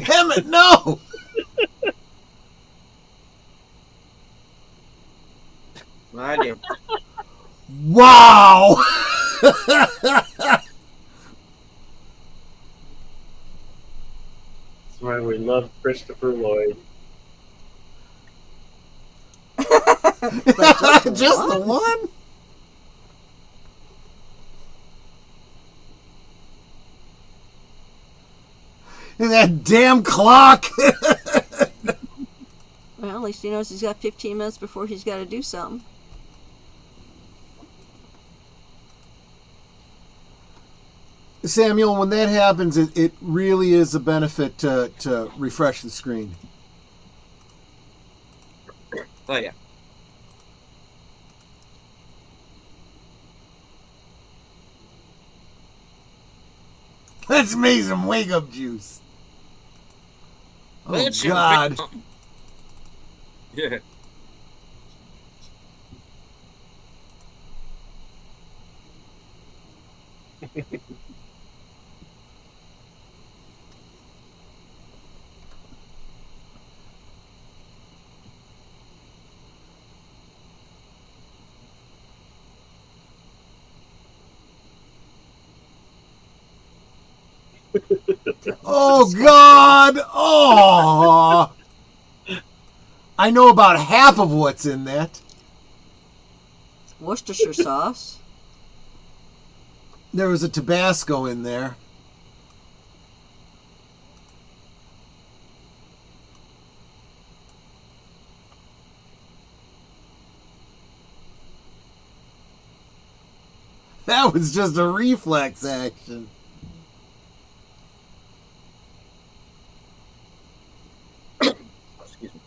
Emmett, no! I do. Wow! That's why we love Christopher Lloyd. But Just the one? And that damn clock! Well, at least he knows he's got 15 minutes before he's got to do something. Samuel, when that happens, it really is a benefit to refresh the screen. Oh yeah. Let's make some wake up juice. Oh, Let's God. Yeah. Oh, God. Oh. I know about half of what's in that. Worcestershire sauce. There was a Tabasco in there. That was just a reflex action. Excuse me.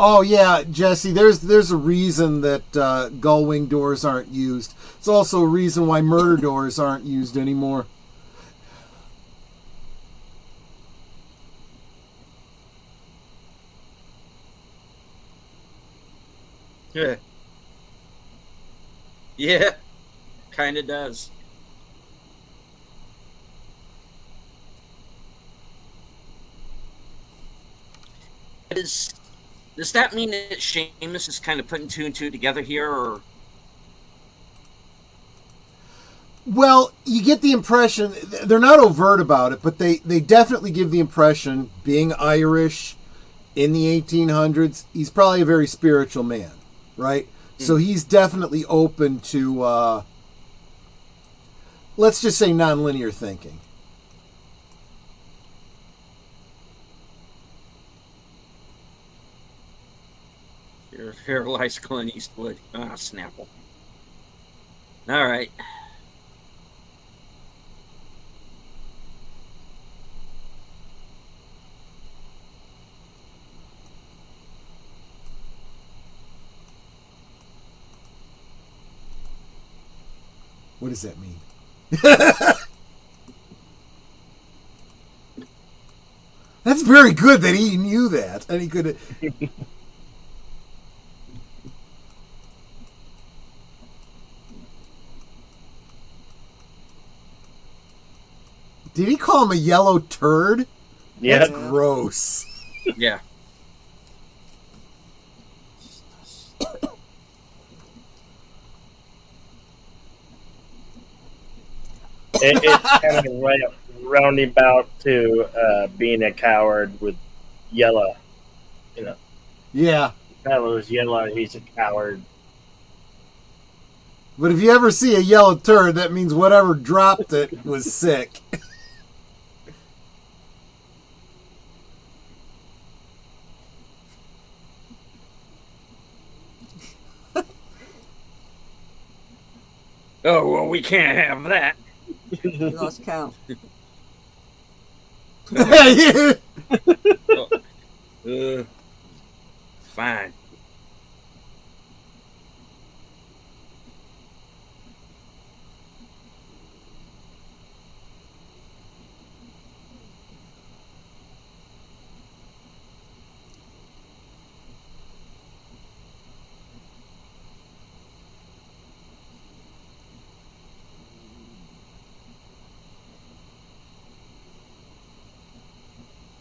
Oh yeah, Jesse. There's a reason that gull wing doors aren't used. It's also a reason why murder doors aren't used anymore. Yeah. Yeah. Kind of does. Does that mean that Seamus is kind of putting two and two together here, or? Well, you get the impression they're not overt about it, but they definitely give the impression, being Irish in the 1800s, he's probably a very spiritual man, right? So he's definitely open to, let's just say, nonlinear thinking. Here lies Clint Eastwood. Ah, Snapple. All right. What does that mean? That's very good that he knew that, and he could. Did he call him a yellow turd? Yeah. That's gross. Yeah. It's kind of right roundabout to being a coward with Yella. You know, Yeah. Fellow's Yella, he's a coward. But if you ever see a yellow turd, that means whatever dropped it was sick. Oh well, we can't have that. He lost count. Fine.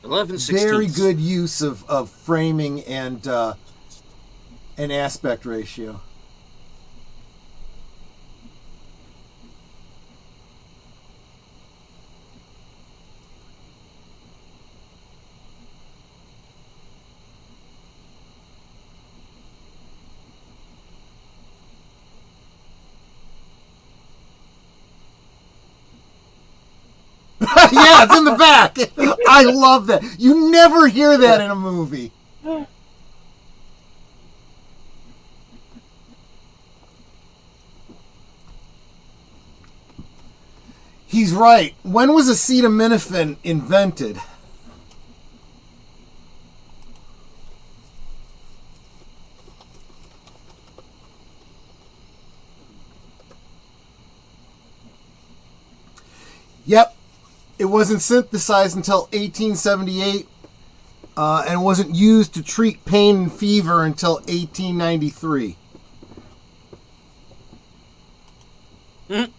11/16. Very good use of framing and aspect ratio. Yeah, it's in the back. I love that. You never hear that in a movie. He's right. When was acetaminophen invented? Yep. It wasn't synthesized until 1878, and it wasn't used to treat pain and fever until 1893. Mhm.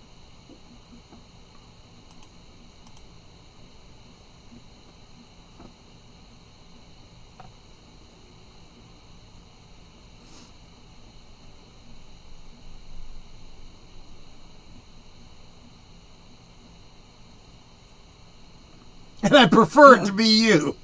And I prefer it to be you.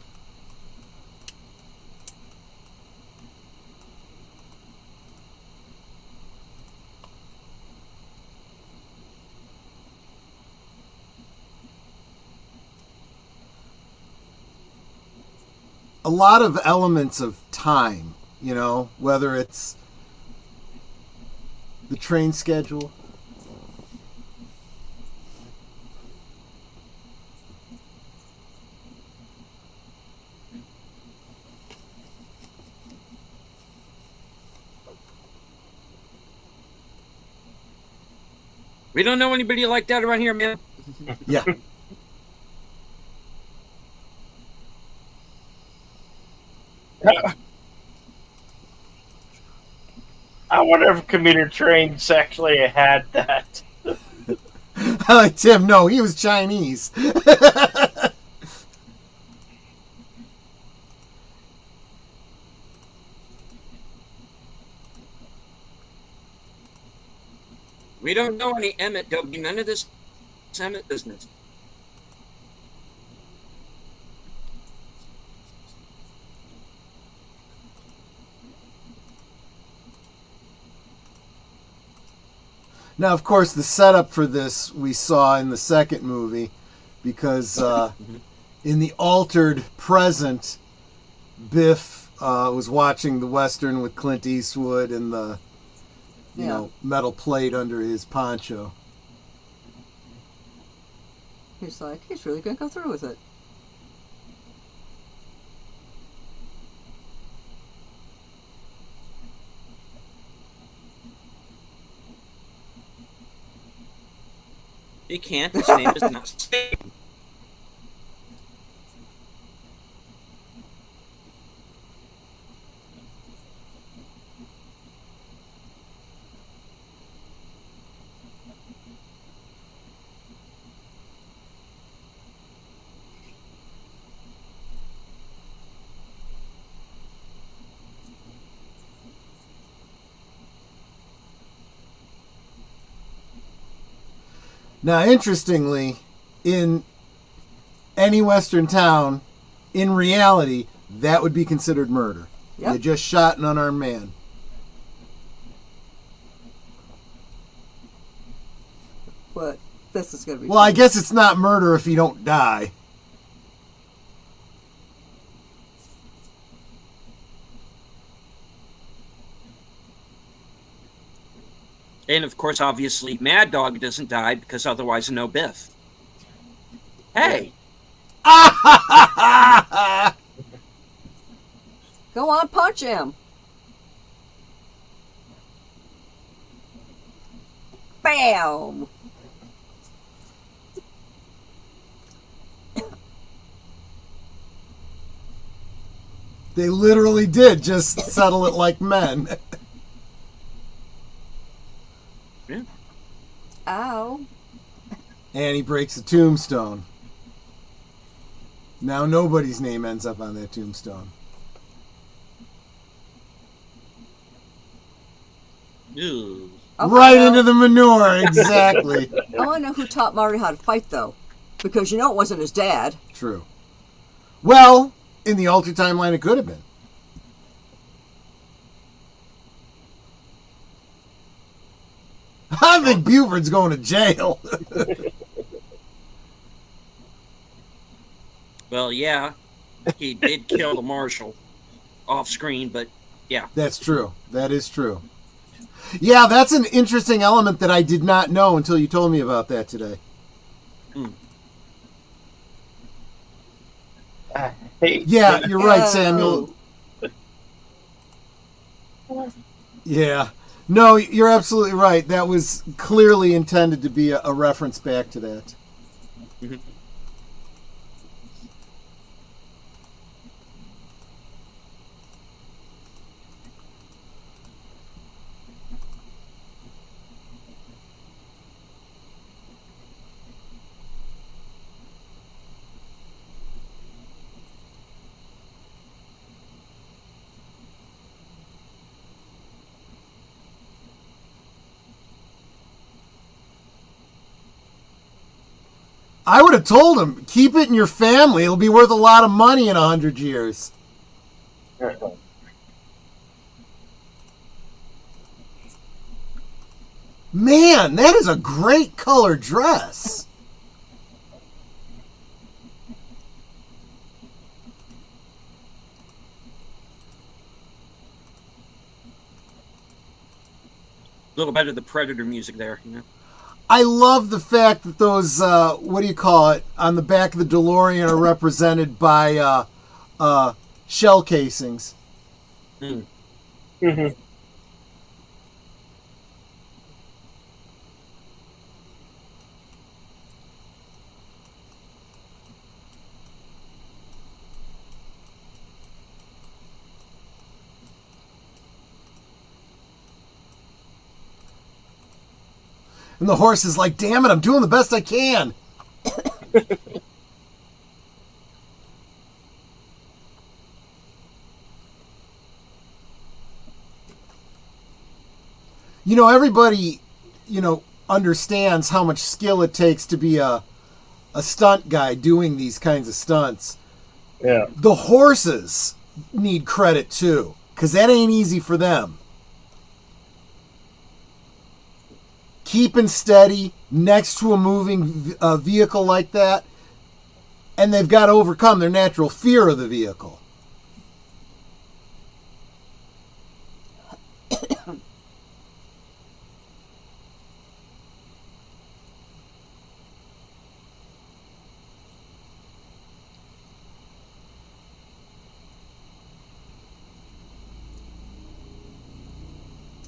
A lot of elements of time, whether it's the train schedule. We don't know anybody like that around here, man. Yeah. I wonder if commuter trains actually had that. I like Tim. No, he was Chinese. We don't know any Emmett. There'll be none of this Emmett business. Now, of course, the setup for this we saw in the second movie, because in the altered present, Biff was watching the Western with Clint Eastwood and the metal plate under his poncho. He's like, he's really going to go through with it. He can't. His name is not Satan. Now, interestingly, in any Western town, in reality, that would be considered murder. Yep. You just shot an unarmed man. But this is going to be Well, I guess it's not murder if you don't die. And of course, obviously, Mad Dog doesn't die because otherwise, no Biff. Hey, Go on, punch him. Bam! They literally did just settle it like men. yeah. Ow. And he breaks a tombstone. Now nobody's name ends up on that tombstone. Ew. Okay, Right now, into the manure, exactly. I want to know who taught Marty how to fight, though. Because you know it wasn't his dad. True. Well, in the altered timeline, it could have been. I think Buford's going to jail. Well, yeah, he did kill the marshal off screen, but yeah. That's true. That is true. Yeah, that's an interesting element that I did not know until you told me about that today. Hey, Yeah, you're right, Oh. Samuel. Yeah. No, you're absolutely right. That was clearly intended to be a reference back to that. Mhm. I would have told him, keep it in your family. It'll be worth a lot of money in 100 years. Man, that is a great color dress. A little better the Predator music there, you know. I love the fact that those, what do you call it, on the back of the DeLorean are represented by shell casings. Mhm. And the horse is like, damn it, I'm doing the best I can. You know, everybody, understands how much skill it takes to be a stunt guy doing these kinds of stunts. Yeah. The horses need credit too, because that ain't easy for them. Keeping steady next to a moving vehicle like that, and they've got to overcome their natural fear of the vehicle.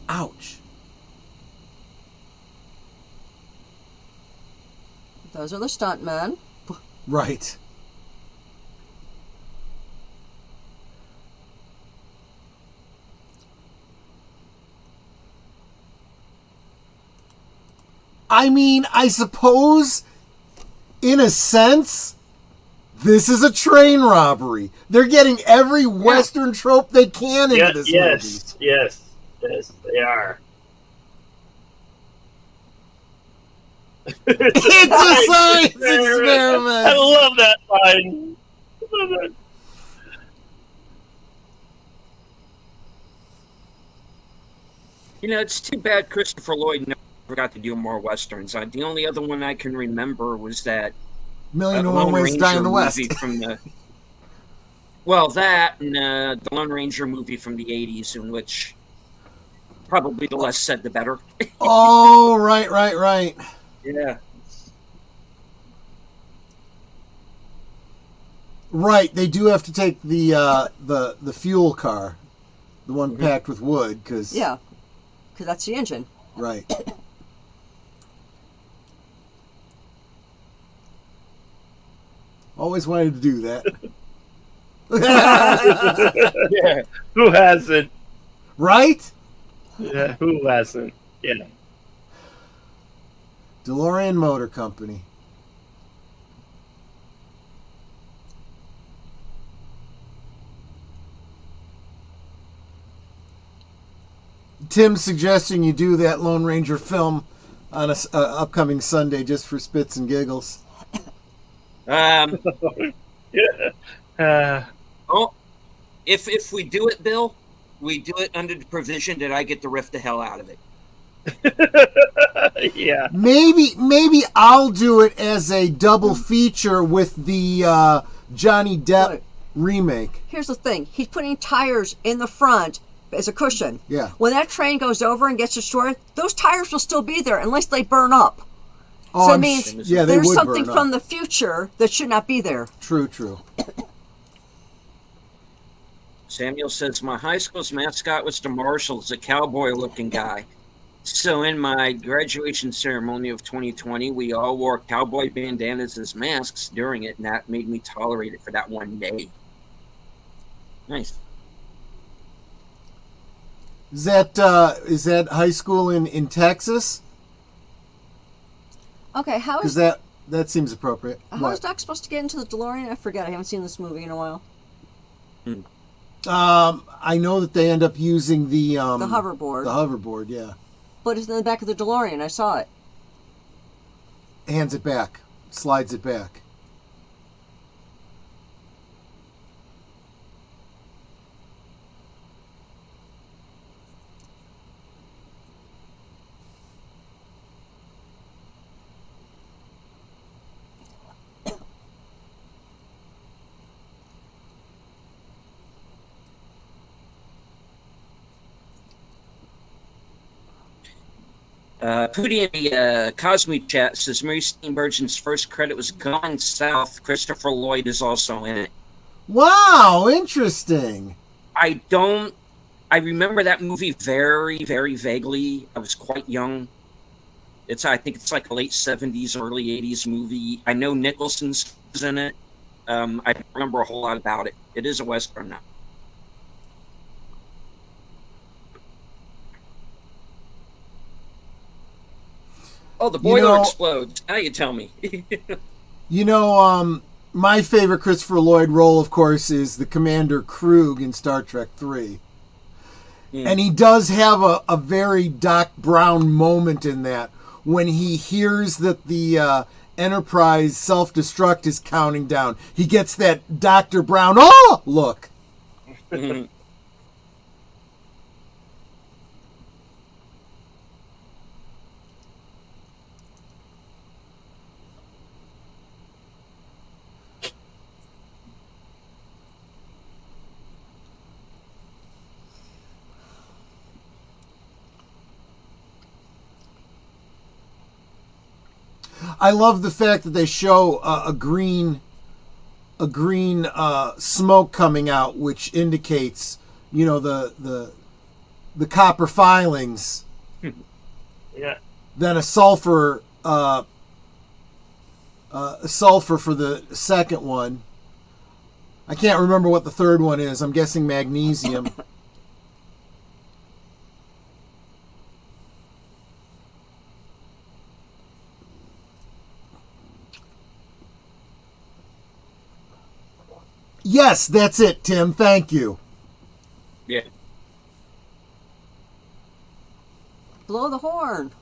Ouch. Those are the stuntmen. Right. I mean, I suppose, in a sense, this is a train robbery. They're getting every Western trope they can into this movie. Yes, they are. It's a science experiment. I love that line. You know, it's too bad Christopher Lloyd never got to do more westerns. The only other one I can remember was that Million and One Ways to Die in the West. movie from the. Well, that and the Lone Ranger movie from the '80s, in which probably the less said, the better. Oh, right. Yeah. Right, they do have to take the fuel car, the one Mm-hmm. packed with wood, because Yeah, because that's the engine. right. Always wanted to do that. Yeah. Who hasn't? Right? Yeah, who hasn't? Yeah. DeLorean Motor Company. Tim's suggesting you do that Lone Ranger film on a upcoming Sunday just for spits and giggles. Oh, if we do it, Bill, we do it under the provision that I get to riff the hell out of it. Yeah. Maybe I'll do it as a double feature with the Johnny Depp Right. remake. Here's the thing. He's putting tires in the front as a cushion. Yeah. When that train goes over and gets destroyed, those tires will still be there unless they burn up. Oh, So it I'm means yeah, they there's would something burn from up. the future that should not be there. True. Samuel says, my high school's mascot was the Marshalls, a cowboy-looking guy. So in my graduation ceremony of 2020, we all wore cowboy bandanas as masks during it, and that made me tolerate it for that one day. Nice. Is that high school in Texas? Okay, how Because is that seems appropriate. how is Doc supposed to get into the DeLorean? I forget. I haven't seen this movie in a while. I know that they end up using the hoverboard. The hoverboard, yeah. But it's in the back of the DeLorean. I saw it. Hands it back, slides it back. Pootie in the Cosme chat says Mary Steenburgen's first credit was Gone South. Christopher Lloyd is also in it. Wow, interesting. I remember that movie very, very vaguely. I was quite young. I think it's like a late 70s, early 80s movie. I know Nicholson's in it. I don't remember a whole lot about it. It is a Western now. Oh, the boiler explodes. Now you tell me. My favorite Christopher Lloyd role, of course, is the Commander Krug in Star Trek 3. And he does have a very Doc Brown moment in that when he hears that the Enterprise self-destruct is counting down. He gets that Dr. Brown, look. I love the fact that they show a green smoke coming out, which indicates, the copper filings. Yeah. Then a sulfur for the second one. I can't remember what the third one is. I'm guessing magnesium. Yes, that's it, Tim. Thank you. Yeah. Blow the horn.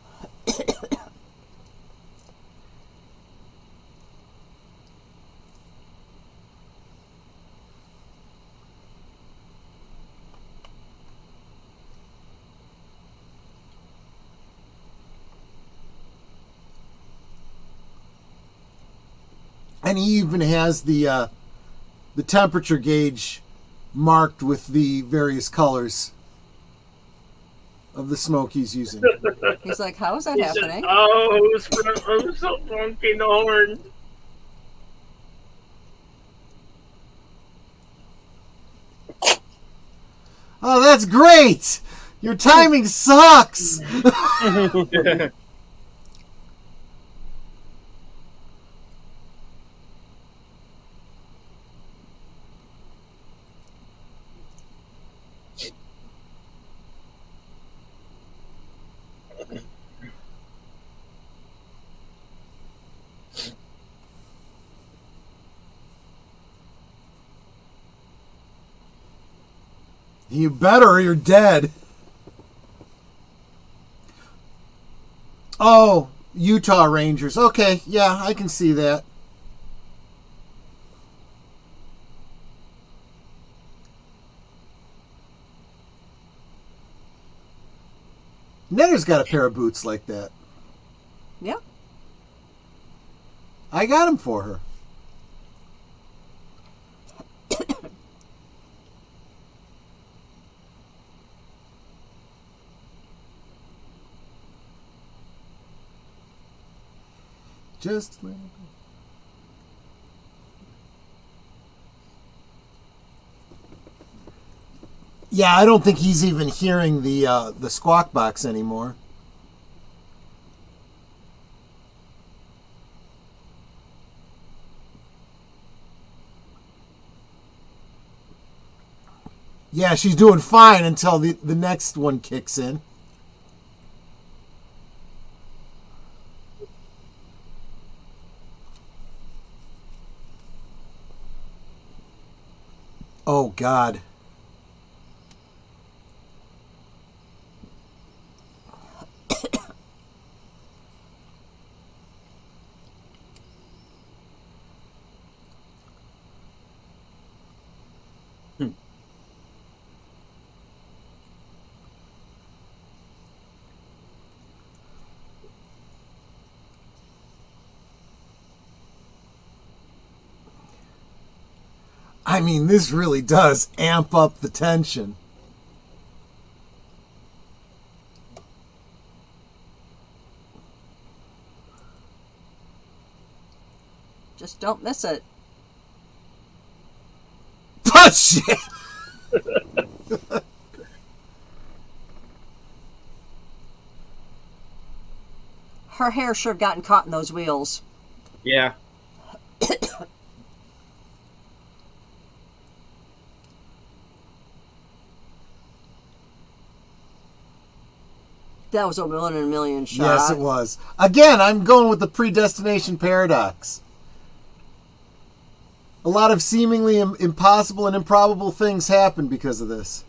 And he even has the temperature gauge marked with the various colors of the smoke he's using. He's like, how is that He happening? Said, who's so funky horn? Oh, that's great! Your timing sucks! You better or you're dead. Oh, Utah Rangers. Okay, yeah, I can see that. Netter's got a pair of boots like that. Yeah. I got them for her. Just yeah, I don't think he's even hearing the squawk box anymore. Yeah, she's doing fine until the next one kicks in. Oh, God. I mean, this really does amp up the tension. Just don't miss it. Oh, shit! Her hair should have gotten caught in those wheels. Yeah. That was a 1 in a million shot. Yes, it was. Again, I'm going with the predestination paradox. A lot of seemingly impossible and improbable things happen because of this.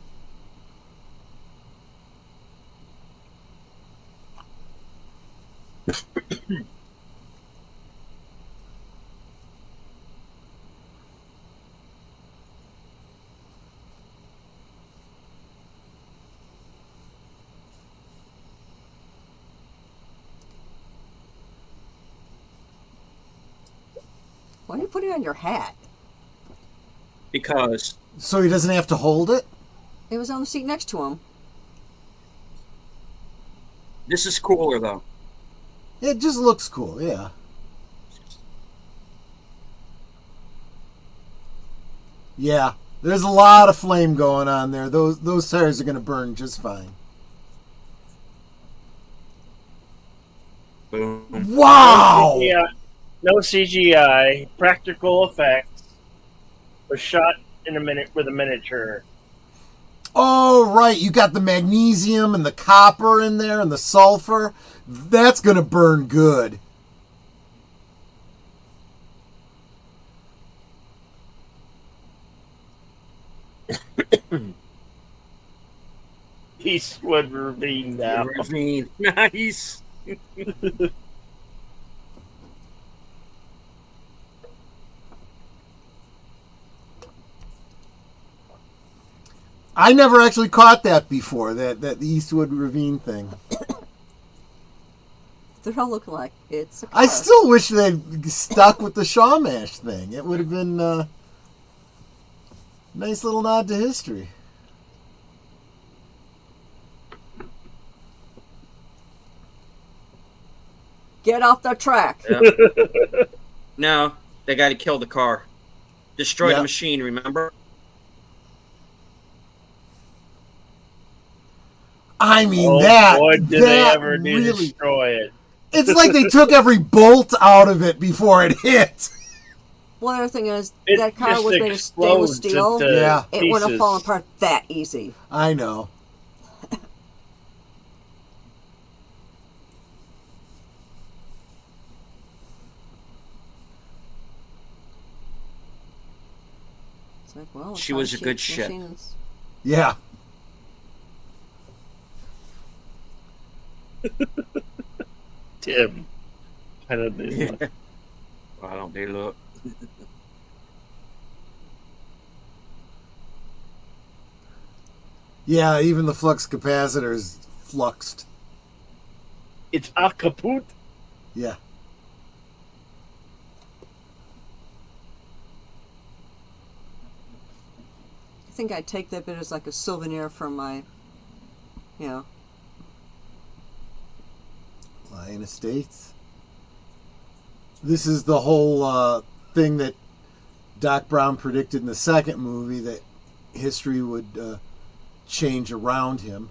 Why do you put it on your hat? Because So he doesn't have to hold it? It was on the seat next to him. this is cooler, though. It just looks cool, yeah. Yeah, there's a lot of flame going on there. Those tires are going to burn just fine. Boom. Wow! No CGI, practical effects. Was shot in a minute with a miniature. Oh, right. You got the magnesium and the copper in there and the sulfur. That's going to burn good. Eastwood Ravine now. Ravine. Nice. I never actually caught that before, that Eastwood Ravine thing. They're all looking like it's a car. I still wish they'd stuck with the Shawmash thing. It would have been a nice little nod to history. Get off the track. Yep. No, they got to kill the car. Destroy Yep. the machine, remember? I mean, Oh that boy, did they that ever really... destroy it. It's like they took every bolt out of it before it hit. One other thing is, It that car just was made of stainless explodes steel. into Yeah. It wouldn't have pieces. fallen apart that easy. I know. It's like, well, She was a good ship. machines. Yeah. Tim. How did they look? Why don't they look? Yeah, even the flux capacitor is fluxed. It's a kaput. Yeah. I think I'd take that bit as like a souvenir from my, you know. Lion Estates. This is the whole thing that Doc Brown predicted in the second movie, that history would change around him.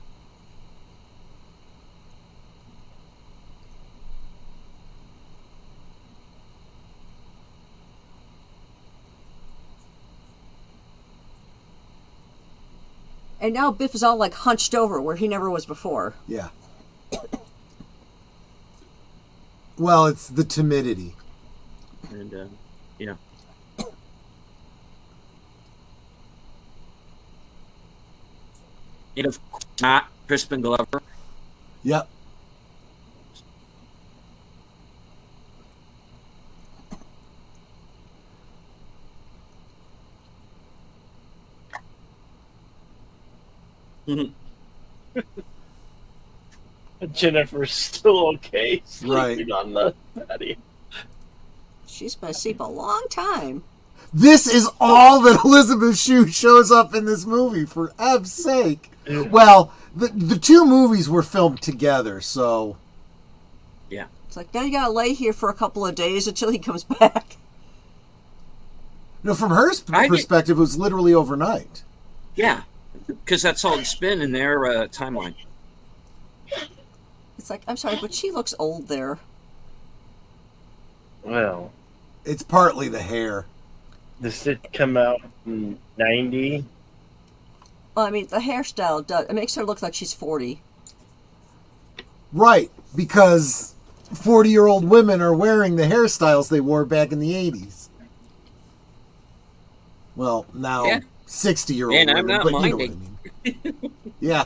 And now Biff is all like hunched over where he never was before. Yeah. Well, it's the timidity. And yeah. And of course not Crispin Glover. Yep. Jennifer's still okay sleeping Right. on the patio. She's been asleep a long time. This is all that Elizabeth Shue shows up in this movie, for F's sake. Well, the two movies were filmed together, so... Yeah. It's like, now you gotta lay here for a couple of days until he comes back. No, from her perspective, it was literally overnight. Yeah. Because that's all it's been in their timeline. It's like, I'm sorry, but she looks old there. Well, It's partly the hair. this did come out in 90. Well, I mean, the hairstyle does, it makes her look like she's 40. Right, because 40-year-old women are wearing the hairstyles they wore back in the 80s. Well, now Yeah. 60-year-old And women, I'm not but you know what I minding. mean. Yeah.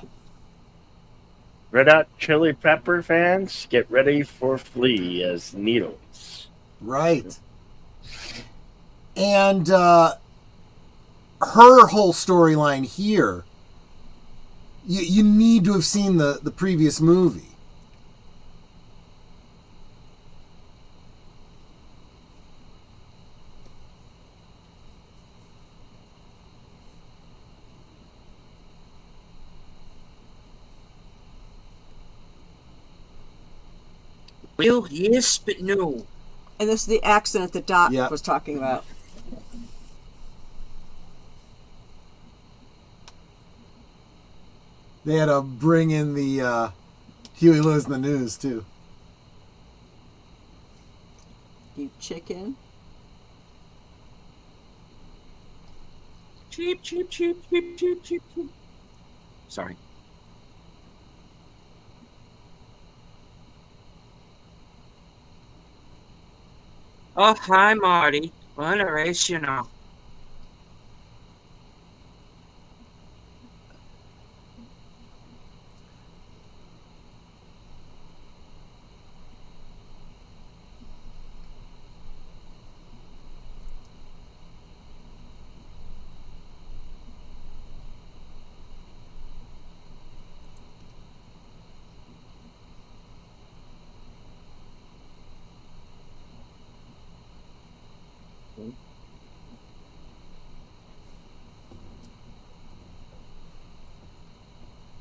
Red Hot Chili Pepper fans, get ready for Flea as Needles. Right. And her whole storyline here, you need to have seen the previous movie. Well, yes, but no. And this is the accident that Doc Yeah. was talking about. They had to bring in the Huey Lewis in the News, too. You chicken. Cheap, cheap, cheap, cheap, cheap, cheap, cheap. Sorry. Oh, hi, Marty. What a race, you know.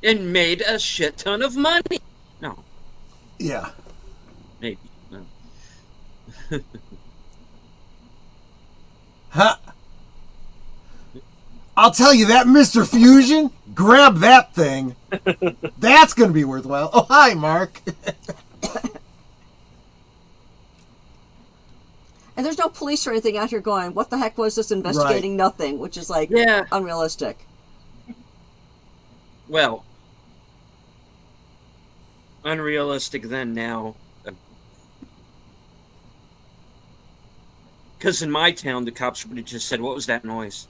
And made a shit ton of money. No, Yeah. maybe. No. Huh. I'll tell you, that Mr. Fusion, grab that thing. That's going to be worthwhile. Oh, hi, Mark. And there's no police or anything out here going, what the heck was this investigating nothing? Which is like Yeah. unrealistic. Well, unrealistic then now. Because in my town, the cops would have just said, "What was that noise?"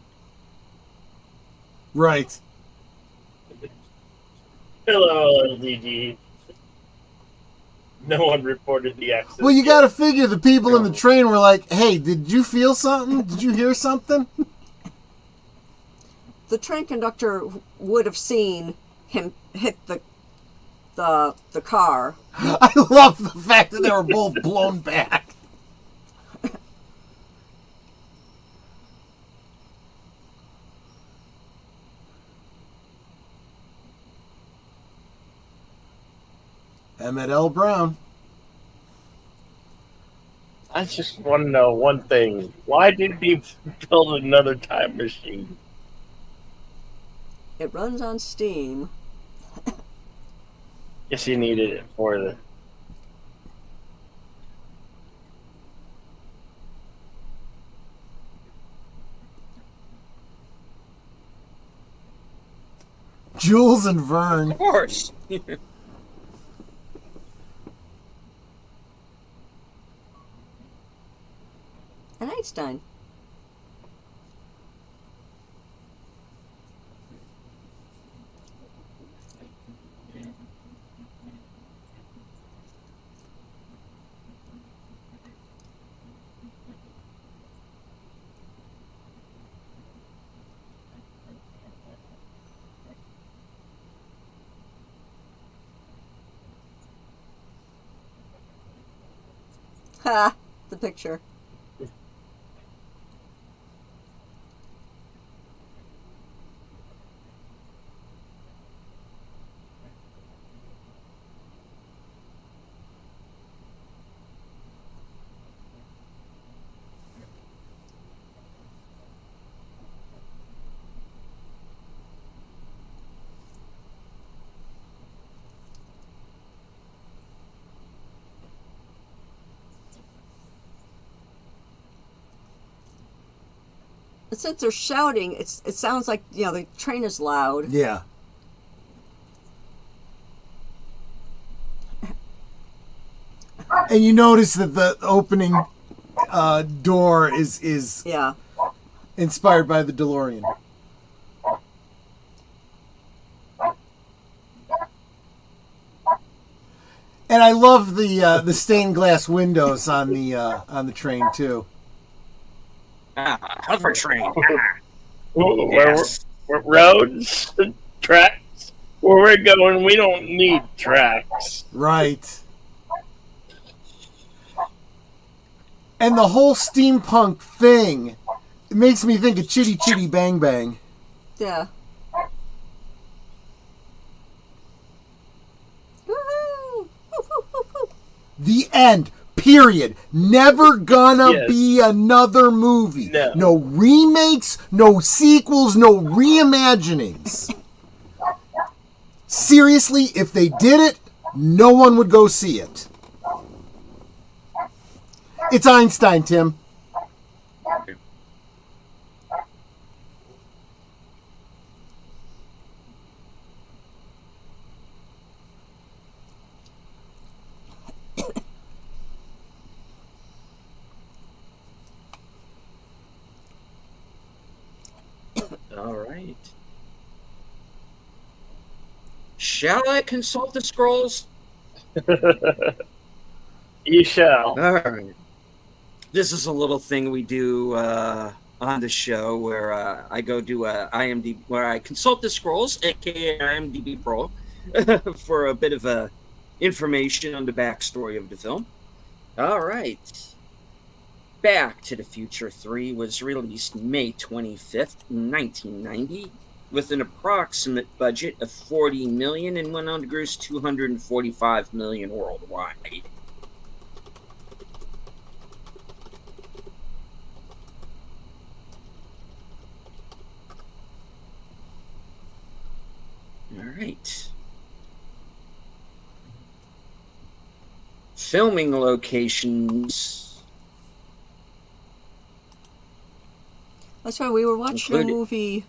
Right. Hello, LDG. No one reported the accident. Well, you yet. got to figure the people in the train were like, "Hey, did you feel something? Did you hear something?" The train conductor would have seen him hit the car. I love the fact that they were both blown back. Emmett L. Brown. I just want to know one thing. Why did he build another time machine? It runs on steam. Guess he needed it for the... Jules and Vern. Of course. And Einstein. Ha! The picture. But since they're shouting, it sounds like, the train is loud. Yeah. And you notice that the opening door is Yeah. inspired by the DeLorean. And I love the stained glass windows on the train too. Hover train. Where roads, tracks, where we're going, we don't need tracks. Right. And the whole steampunk thing, it makes me think of Chitty Chitty Bang Bang. Yeah. Woohoo! The end. Period. Never gonna Yes. be another movie. No. No remakes, no sequels, no reimaginings. Seriously, if they did it, no one would go see it. It's Einstein, Tim. All right. Shall I consult the scrolls? You shall. All right. This is a little thing we do on the show where I go do a IMDb, where I consult the scrolls, aka IMDb Pro, for a bit of information on the backstory of the film. All right. Back to the Future 3 was released May 25th, 1990, with an approximate budget of $40 million and went on to gross $245 million worldwide. All right. Filming locations. That's right. We were watching a Included- movie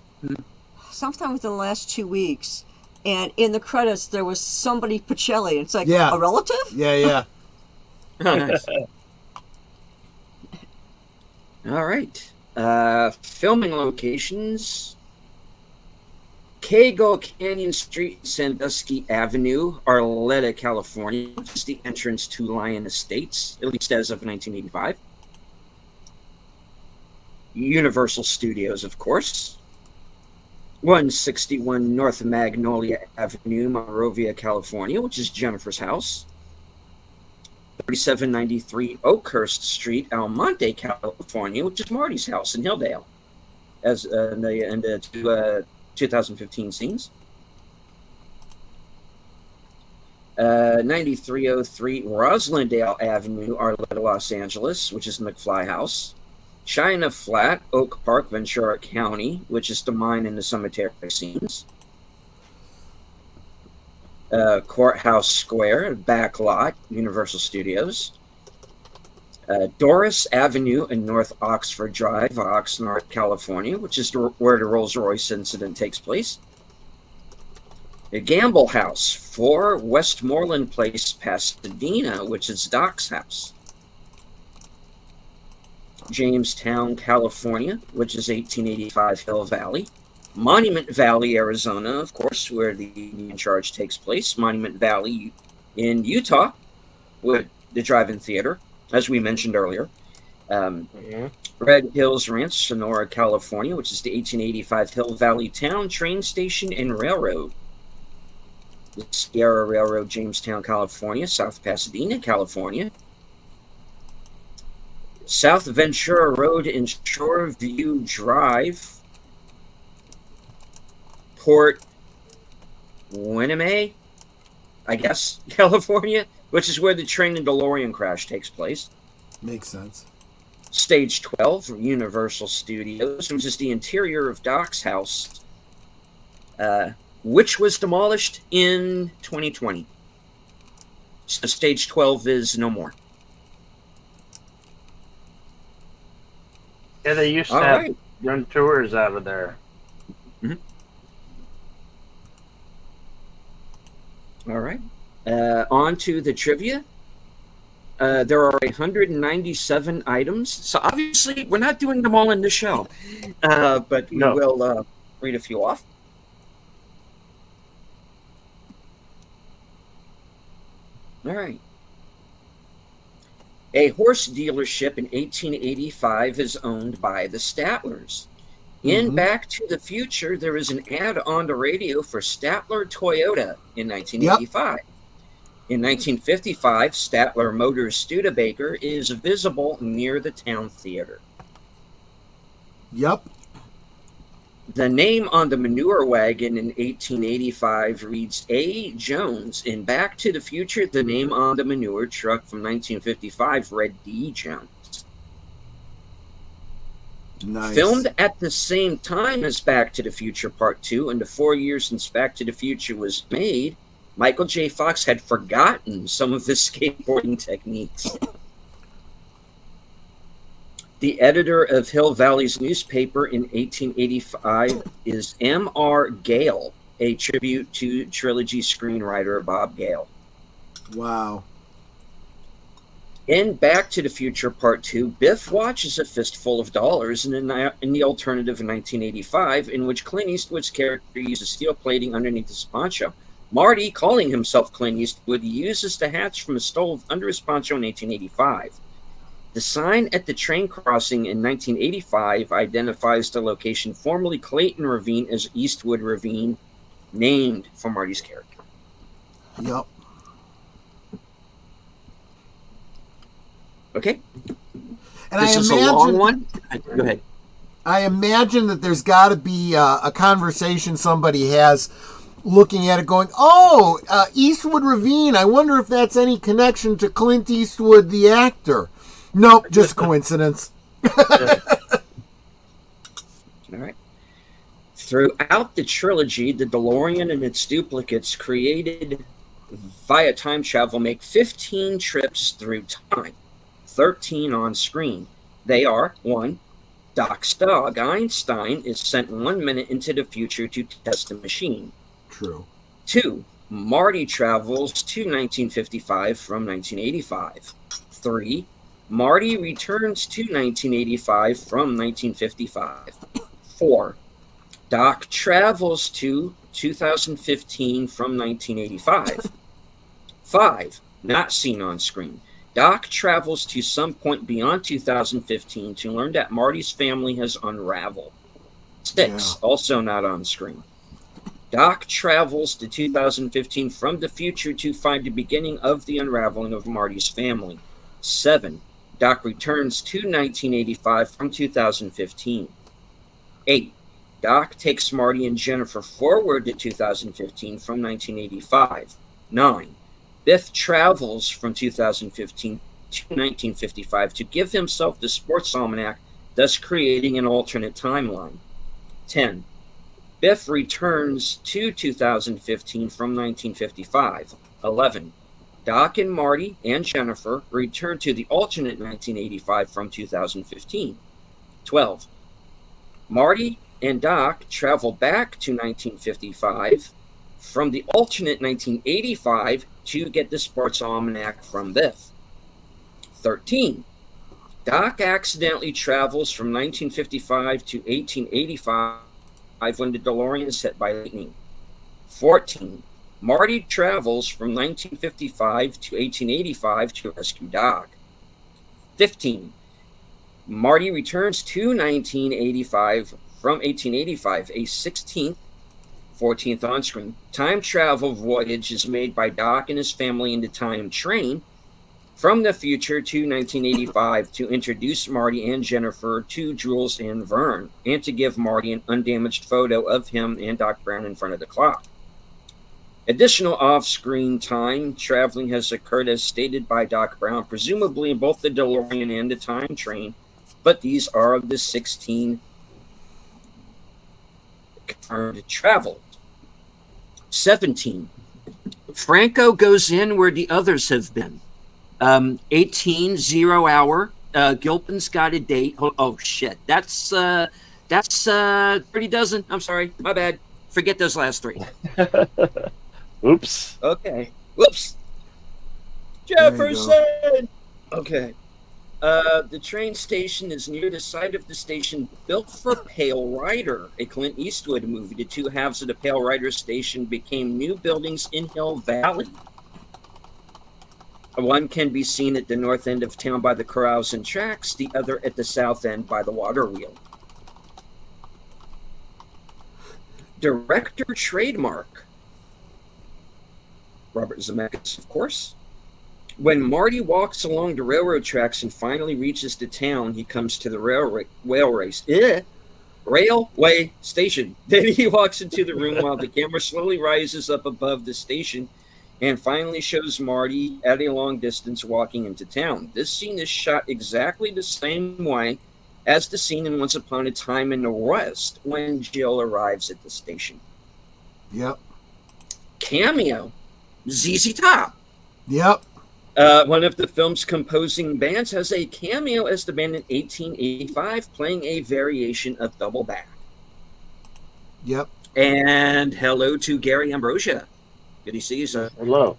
sometime within the last 2 weeks, and in the credits there was somebody Pacelli. It's like Yeah. a relative. Yeah, yeah. Oh, nice. All right. Filming locations. Cagle Canyon Street, Sandusky Avenue, Arleta, California, which is the entrance to Lion Estates, at least as of 1985. Universal Studios, of course. 161 North Magnolia Avenue, Monrovia, California, which is Jennifer's house. 3793 Oakhurst Street, Almonte, California, which is Marty's house in Hilldale, as in the 2015 scenes. 9303 Roslindale Avenue, Arleta, Los Angeles, which is McFly House. China Flat, Oak Park, Ventura County, which is the mine and the cemetery scenes. Courthouse Square, Back Lot, Universal Studios. Doris Avenue and North Oxford Drive, Oxnard, California, which is where the Rolls-Royce incident takes place. The Gamble House, 4 Westmoreland Place, Pasadena, which is Doc's house. Jamestown, California, which is 1885 Hill Valley. Monument Valley, Arizona, of course, where the Indian Charge takes place. Monument Valley in Utah, with the drive-in theater, as we mentioned earlier. Red Hills Ranch, Sonora, California, which is the 1885 Hill Valley Town Train Station and Railroad. The Sierra Railroad, Jamestown, California. South Pasadena, California. South Ventura Road and Shoreview Drive, Port Winnemay, I guess, California, which is where the train and DeLorean crash takes place. Makes sense. Stage 12, Universal Studios, which is the interior of Doc's house, which was demolished in 2020. So Stage 12 is no more. Yeah, they used to All have right. run tours out of there. All right. On to the trivia. There are 197 items. So obviously, we're not doing them all in the show. But we will read a few off. All right. A horse dealership in 1885 is owned by the Statlers. In Back to the Future, there is an ad on the radio for Statler Toyota in 1985. Yep. In 1955, Statler Motors Studebaker is visible near the town theater. Yep. The name on the manure wagon in 1885 reads A. Jones. In Back to the Future, the name on the manure truck from 1955 read D. Jones. Nice. Filmed at the same time as Back to the Future Part 2, and the 4 years since Back to the Future was made, Michael J. Fox had forgotten some of his skateboarding techniques. The editor of Hill Valley's newspaper in 1885 is M.R. Gale, a tribute to trilogy screenwriter Bob Gale. Wow. In Back to the Future Part 2, Biff watches A Fistful of Dollars in the alternative in 1985, in which Clint Eastwood's character uses steel plating underneath his poncho. Marty, calling himself Clint Eastwood, uses the hatch from a stove under his poncho in 1885. The sign at the train crossing in 1985 identifies the location formerly Clayton Ravine as Eastwood Ravine, named for Marty's character. Yep. Okay. And this is a long one. Go ahead. I imagine that there's got to be a conversation somebody has looking at it going, Eastwood Ravine, I wonder if that's any connection to Clint Eastwood, the actor. Nope, just coincidence. All right. Throughout the trilogy, the DeLorean and its duplicates created via time travel make 15 trips through time, 13 on screen. They are: 1, Doc's dog, Einstein, is sent 1 minute into the future to test a machine. True. 2, Marty travels to 1955 from 1985. 3, Marty returns to 1985 from 1955. 4, Doc travels to 2015 from 1985. 5. Not seen on screen. Doc travels to some point beyond 2015 to learn that Marty's family has unraveled. 6. Also not on screen. Doc travels to 2015 from the future to find the beginning of the unraveling of Marty's family. 7. Doc returns to 1985 from 2015. 8. Doc takes Marty and Jennifer forward to 2015 from 1985. 9. Biff travels from 2015 to 1955 to give himself the sports almanac, thus creating an alternate timeline. 10. Biff returns to 2015 from 1955. 11. Doc and Marty and Jennifer return to the alternate 1985 from 2015. 12. Marty and Doc travel back to 1955 from the alternate 1985 to get the sports almanac from Biff. 13. Doc accidentally travels from 1955 to 1885 when the DeLorean is hit by lightning. 14. Marty travels from 1955 to 1885 to rescue Doc. 15. Marty returns to 1985 from 1885. A 16th, 14th on-screen time travel voyage is made by Doc and his family in the time train from the future to 1985 to introduce Marty and Jennifer to Jules and Vern, and to give Marty an undamaged photo of him and Doc Brown in front of the clock. Additional off-screen time traveling has occurred as stated by Doc Brown, presumably in both the DeLorean and the time train, but these are the 16 confirmed travel. 17. Franco goes in where the others have been. 18, 0 hour. Gilpin's got a date. Oh shit. That's 30 dozen. I'm sorry. My bad. Forget those last 3. Oops. Okay. Whoops. Jefferson. Okay. The train station is near the site of the station built for Pale Rider, a Clint Eastwood movie. The two halves of the Pale Rider station became new buildings in Hill Valley. One can be seen at the north end of town by the corrals and tracks, the other at the south end by the water wheel. Director trademark. Robert Zemeckis, of course. When Marty walks along the railroad tracks and finally reaches the town, he comes to the railway station. Then he walks into the room while the camera slowly rises up above the station and finally shows Marty at a long distance walking into town. This scene is shot exactly the same way as the scene in Once Upon a Time in the West when Jill arrives at the station. Yep. Cameo, ZZ Top. Yep. One of the film's composing bands has a cameo as the band in 1885 playing a variation of Double Back. Yep. And hello to Gary Ambrosia. Good to see you, sir. Hello.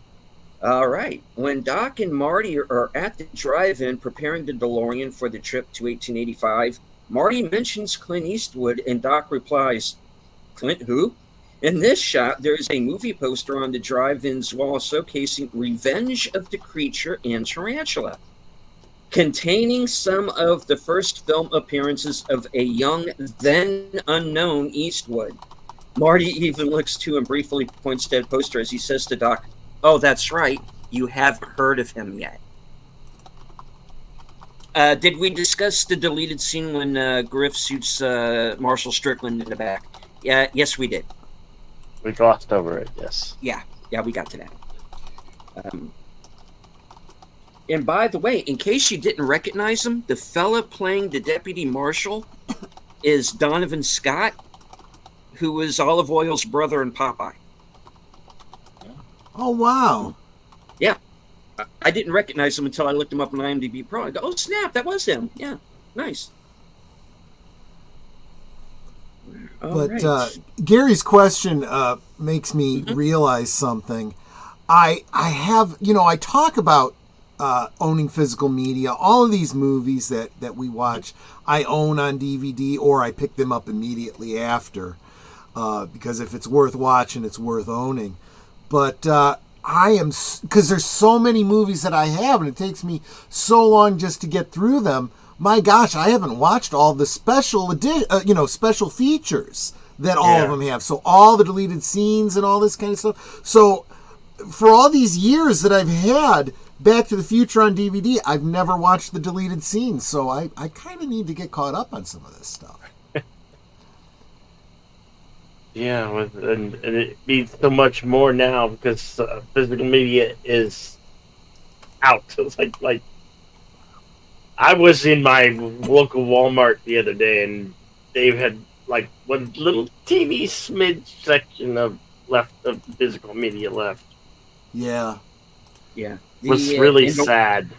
All right. When Doc and Marty are at the drive-in preparing the DeLorean for the trip to 1885, Marty mentions Clint Eastwood and Doc replies, "Clint who?" In this shot, there is a movie poster on the drive-in's wall showcasing Revenge of the Creature and Tarantula, containing some of the first film appearances of a young, then unknown Eastwood. Marty even looks to and briefly points to that poster as he says to Doc, "Oh, that's right. You haven't heard of him yet." Did we discuss the deleted scene when Griff shoots Marshall Strickland in the back? Yes, we did. We glossed over it, yes. Yeah, we got to that. And by the way, in case you didn't recognize him, the fella playing the deputy marshal is Donovan Scott, who was Olive Oil's brother in Popeye. Oh, wow. Yeah. I didn't recognize him until I looked him up on IMDb Pro. I go, oh, snap, that was him. Yeah, nice. All But right. Gary's question makes me realize something. I have, I talk about owning physical media. All of these movies that we watch, I own on DVD or I pick them up immediately after. because if it's worth watching, it's worth owning. But I am, because there's so many movies that I have, and it takes me so long just to get through them. My gosh, I haven't watched all the special special features that all of them have. So all the deleted scenes and all this kind of stuff. So for all these years that I've had Back to the Future on DVD, I've never watched the deleted scenes. So I kind of need to get caught up on some of this stuff. Yeah, and it means so much more now because physical media is out. It's like I was in my local Walmart the other day, and they had like one little teeny smidge section of physical media left. Yeah. Yeah. It was really sad.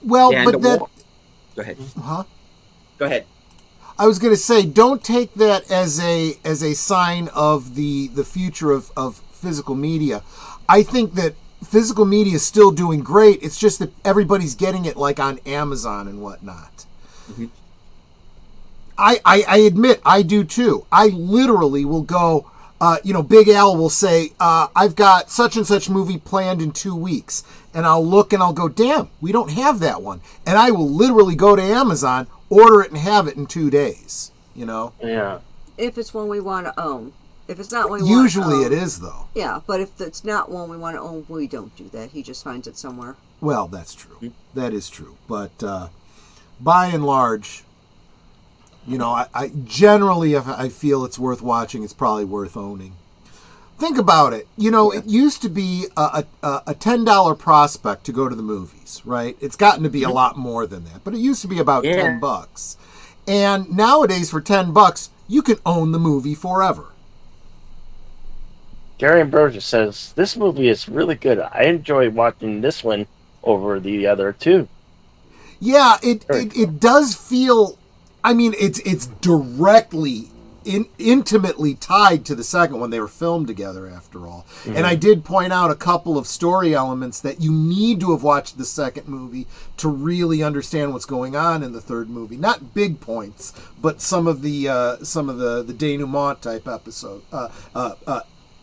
Well, Yeah, but that... Go ahead. Huh? Go ahead. I was going to say, don't take that as a sign of the future of physical media. I think that physical media is still doing great. It's just that everybody's getting it like on Amazon and whatnot. Mm-hmm. I admit, I do too. I literally will go, Big Al will say, I've got such and such movie planned in 2 weeks. And I'll look and I'll go, damn, we don't have that one. And I will literally go to Amazon, order it, and have it in 2 days. Yeah. If it's one we want to own. If it's not one we Usually want to own, it is, though. Yeah, but if it's not one we want to own, we don't do that. He just finds it somewhere. Well, that's true. That is true. But by and large, I generally, if I feel it's worth watching, it's probably worth owning. Think about it. It used to be a $10 prospect to go to the movies, right? It's gotten to be a lot more than that, but it used to be about $10. And nowadays, for $10, you can own the movie forever. Gary Burgess says this movie is really good. I enjoy watching this one over the other two. Yeah, it does feel. I mean, it's directly intimately tied to the second one. They were filmed together, after all. Mm-hmm. And I did point out a couple of story elements that you need to have watched the second movie to really understand what's going on in the third movie. Not big points, but some of the denouement type episode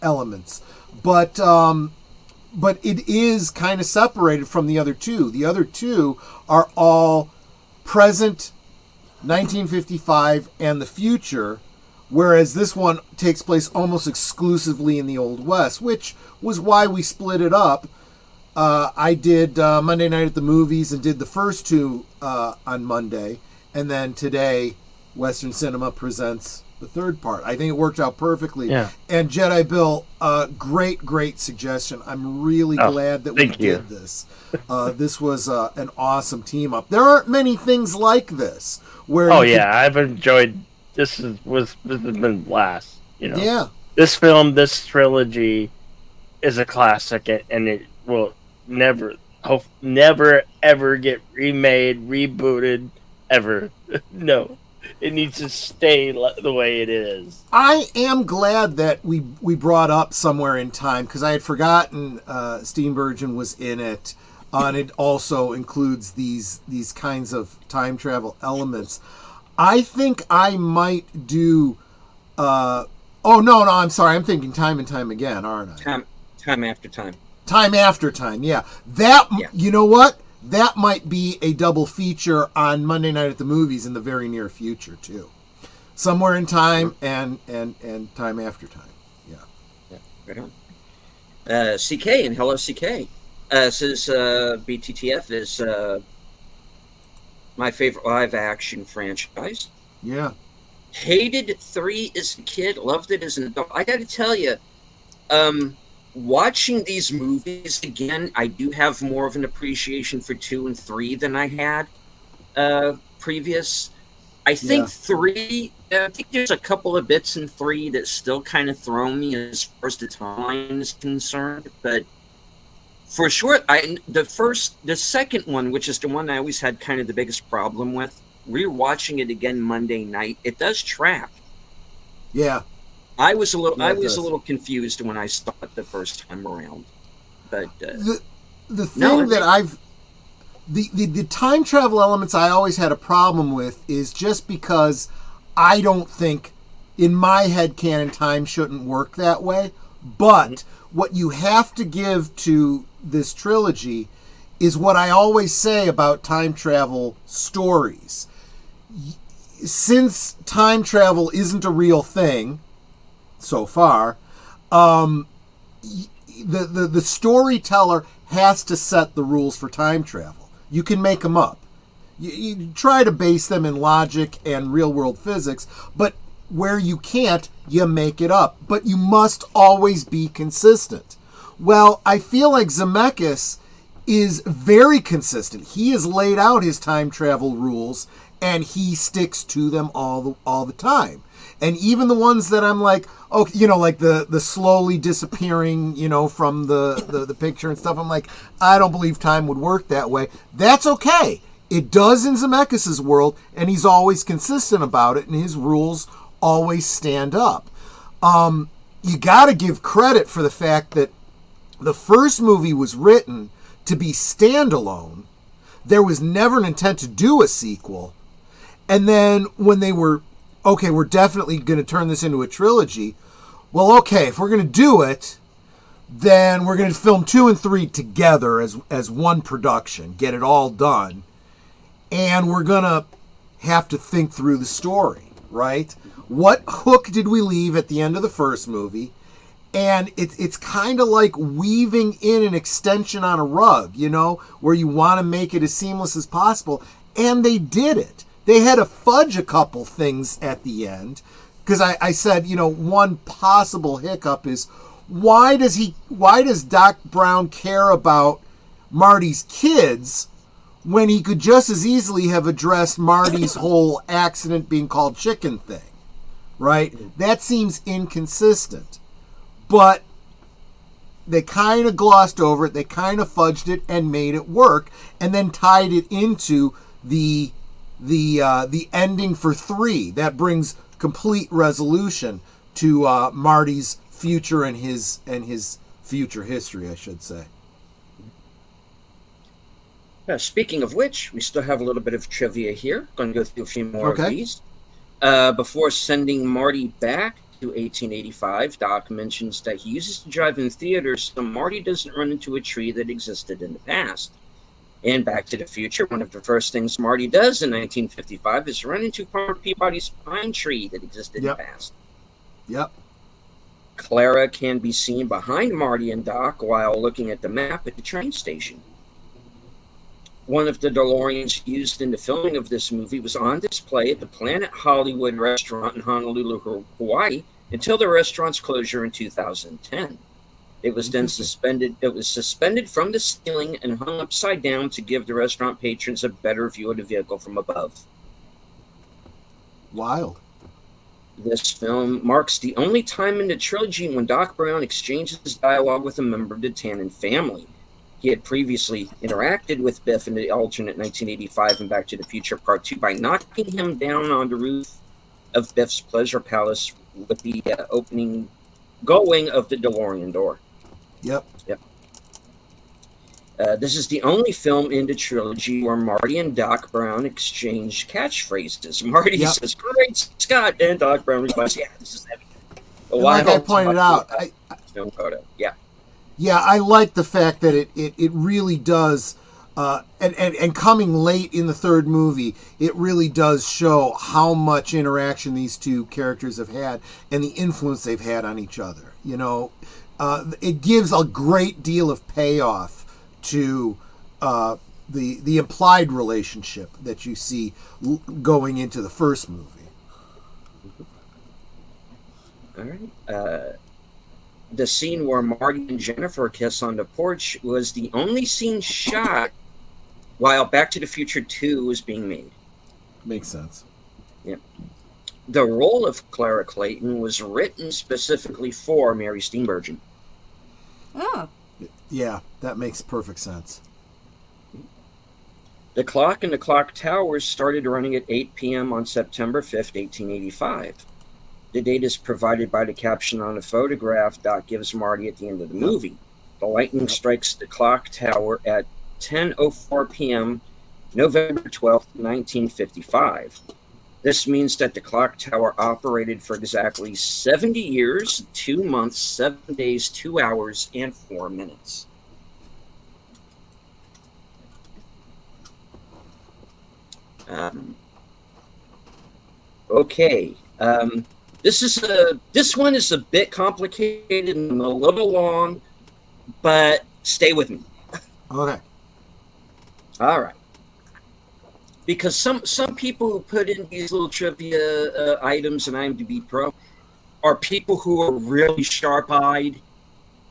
elements. But it is kind of separated from the other two. The other two are all present, 1955, and the future, whereas this one takes place almost exclusively in the Old West, which was why we split it up. I did Monday Night at the Movies and did the first two on Monday, and then today Western Cinema presents the third part. I think it worked out perfectly. Yeah. And Jedi Bill, great suggestion. I'm really glad that we did this. This was an awesome team up. There aren't many things like this. Where I've enjoyed this. Has been blast. Yeah. This film, this trilogy, is a classic, and it will never ever get remade, rebooted, ever. No. It needs to stay the way it is. I am glad that we brought up Somewhere in Time, because I had forgotten Steenburgen was in it. And it also includes these kinds of time travel elements. I think I might do... I'm sorry. I'm thinking Time and Time Again, aren't I? Time After Time. Time After Time, yeah. You know what? That might be a double feature on Monday Night at the Movies in the very near future, too. Somewhere in Time and Time After Time. Yeah. Right on. CK and Hello CK says BTTF is my favorite live action franchise. Yeah. Hated 3 as a kid, loved it as an adult. I got to tell you, watching these movies again, I do have more of an appreciation for 2 and 3 than I had previous. I think 3, I think there's a couple of bits in 3 that still kind of throw me as far as the timeline is concerned. But for sure, the second one, which is the one I always had kind of the biggest problem with, rewatching it again Monday night, it does track. Yeah. I was a little confused when I saw it the first time around, but the thing the time travel elements I always had a problem with is just because I don't think in my head canon, time shouldn't work that way. But what you have to give to this trilogy is what I always say about time travel stories. Since time travel isn't a real thing so far, the storyteller has to set the rules for time travel. You can make them up. You try to base them in logic and real world physics, but where you can't, you make it up. But you must always be consistent. Well, I feel like Zemeckis is very consistent. He has laid out his time travel rules, and he sticks to them all the time. And even the ones that I'm like, okay, you know, like the slowly disappearing, you know, from the picture and stuff, I'm like, I don't believe time would work that way. That's okay. It does in Zemeckis' world, and he's always consistent about it, and his rules always stand up. You got to give credit for the fact that the first movie was written to be standalone. There was never an intent to do a sequel. And then when they were, okay, we're definitely going to turn this into a trilogy. Well, okay, if we're going to do it, then we're going to film 2 and 3 together as one production, get it all done. And we're going to have to think through the story, right? What hook did we leave at the end of the first movie? And it's kind of like weaving in an extension on a rug, you know, where you want to make it as seamless as possible. And they did it. They had to fudge a couple things at the end. Because I said, you know, one possible hiccup is, why does Doc Brown care about Marty's kids when he could just as easily have addressed Marty's whole accident being called chicken thing, right? That seems inconsistent. But they kind of glossed over it, they kind of fudged it and made it work, and then tied it into the ending for 3. That brings complete resolution to Marty's future and his future history, I should say. Speaking of which, we still have a little bit of trivia here. Going to go through a few more Okay. of these. Before sending Marty back to 1885, Doc mentions that he uses to drive in theaters so Marty doesn't run into a tree that existed in the past. In Back to the Future, one of the first things Marty does in 1955 is run into Parker Peabody's pine tree that existed Yep. in the past. Yep. Clara can be seen behind Marty and Doc while looking at the map at the train station. One of the DeLoreans used in the filming of this movie was on display at the Planet Hollywood restaurant in Honolulu, Hawaii, until the restaurant's closure in 2010. It was then suspended. It was suspended from the ceiling and hung upside down to give the restaurant patrons a better view of the vehicle from above. Wild. This film marks the only time in the trilogy when Doc Brown exchanges dialogue with a member of the Tannen family. He had previously interacted with Biff in the alternate 1985 and Back to the Future Part 2 by knocking him down on the roof of Biff's Pleasure Palace with the going of the DeLorean door. Yep. This is the only film in the trilogy where Marty and Doc Brown exchange catchphrases. Marty Yep. says, "Great Scott," and Doc Brown replies, "Yeah, this is heavy." And like I pointed out, Stone Coda. Yeah. Yeah, I like the fact that it really does, and coming late in the third movie, it really does show how much interaction these two characters have had and the influence they've had on each other. You know, it gives a great deal of payoff to the implied relationship that you see going into the first movie. All right. The scene where Marty and Jennifer kiss on the porch was the only scene shot while Back to the Future 2 was being made. Makes sense. Yeah. The role of Clara Clayton was written specifically for Mary Steenburgen. Oh. Yeah, that makes perfect sense. The clock in the clock towers started running at 8 p.m. on September 5th, 1885. The date is provided by the caption on a photograph Doc gives Marty at the end of the movie. The lightning strikes the clock tower at 10:04 p.m., November 12th, 1955. This means that the clock tower operated for exactly 70 years, 2 months, 7 days, 2 hours, and 4 minutes. Okay. This one is a bit complicated and a little long, but stay with me. Okay. All right. Because some people who put in these little trivia items in IMDb Pro are people who are really sharp-eyed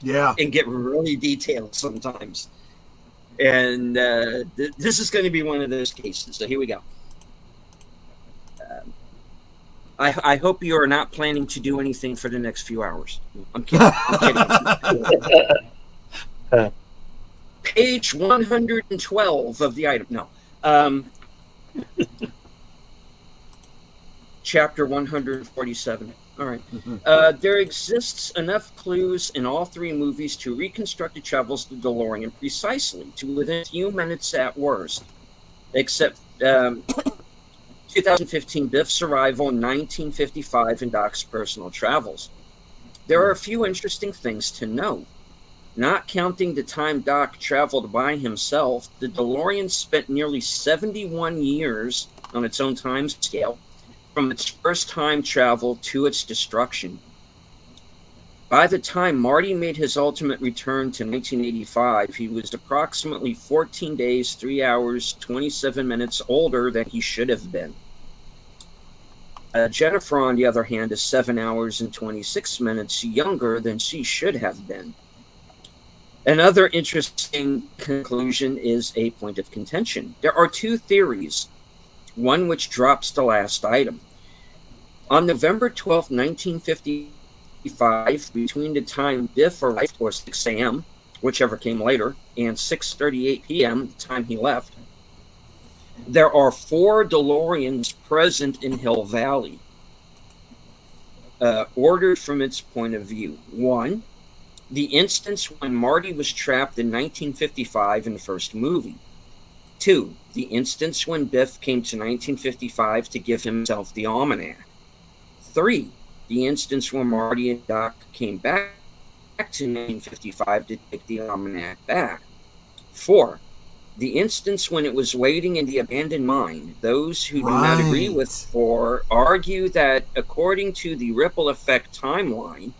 Yeah. and get really detailed sometimes. And this is going to be one of those cases. So here we go. I hope you are not planning to do anything for the next few hours. I'm kidding. Page 112 of the item. No. Chapter 147. All right. There exists enough clues in all three movies to reconstruct the travels of the DeLorean precisely to within a few minutes at worst, except 2015 Biff's arrival in 1955 and Doc's personal travels. There are a few interesting things to note. Not counting the time Doc traveled by himself, the DeLorean spent nearly 71 years on its own time scale from its first time travel to its destruction. By the time Marty made his ultimate return to 1985, he was approximately 14 days, 3 hours, 27 minutes older than he should have been. Jennifer, on the other hand, is 7 hours and 26 minutes younger than she should have been. Another interesting conclusion is a point of contention. There are two theories, one which drops the last item. On November 12, 1955, between the time Biff arrived, or 6 a.m., whichever came later, and 6:38 p.m., the time he left, there are 4 DeLoreans present in Hill Valley, ordered from its point of view. 1, the instance when Marty was trapped in 1955 in the first movie. 2, the instance when Biff came to 1955 to give himself the almanac. 3, the instance when Marty and Doc came back to 1955 to take the almanac back. 4, the instance when it was waiting in the abandoned mine. Those who do not agree with 4 argue that according to the ripple effect timeline,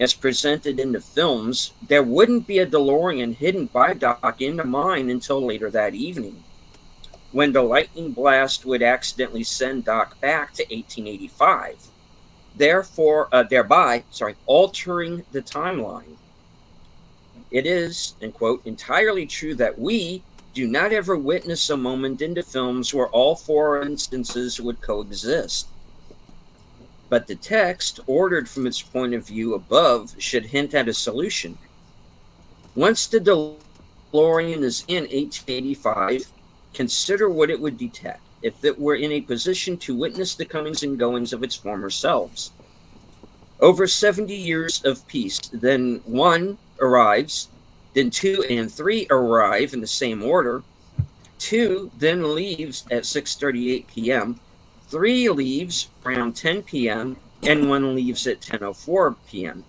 as presented in the films, there wouldn't be a DeLorean hidden by Doc in the mine until later that evening, when the lightning blast would accidentally send Doc back to 1885, thereby altering the timeline. It is, end quote, entirely true that we do not ever witness a moment in the films where all 4 instances would coexist. But the text, ordered from its point of view above, should hint at a solution. Once the DeLorean is in 1885, consider what it would detect if it were in a position to witness the comings and goings of its former selves. Over 70 years of peace, then 1 arrives, then 2 and 3 arrive in the same order. 2 then leaves at 6:38 p.m., 3 leaves around 10 p.m., and 1 leaves at 10:04 p.m.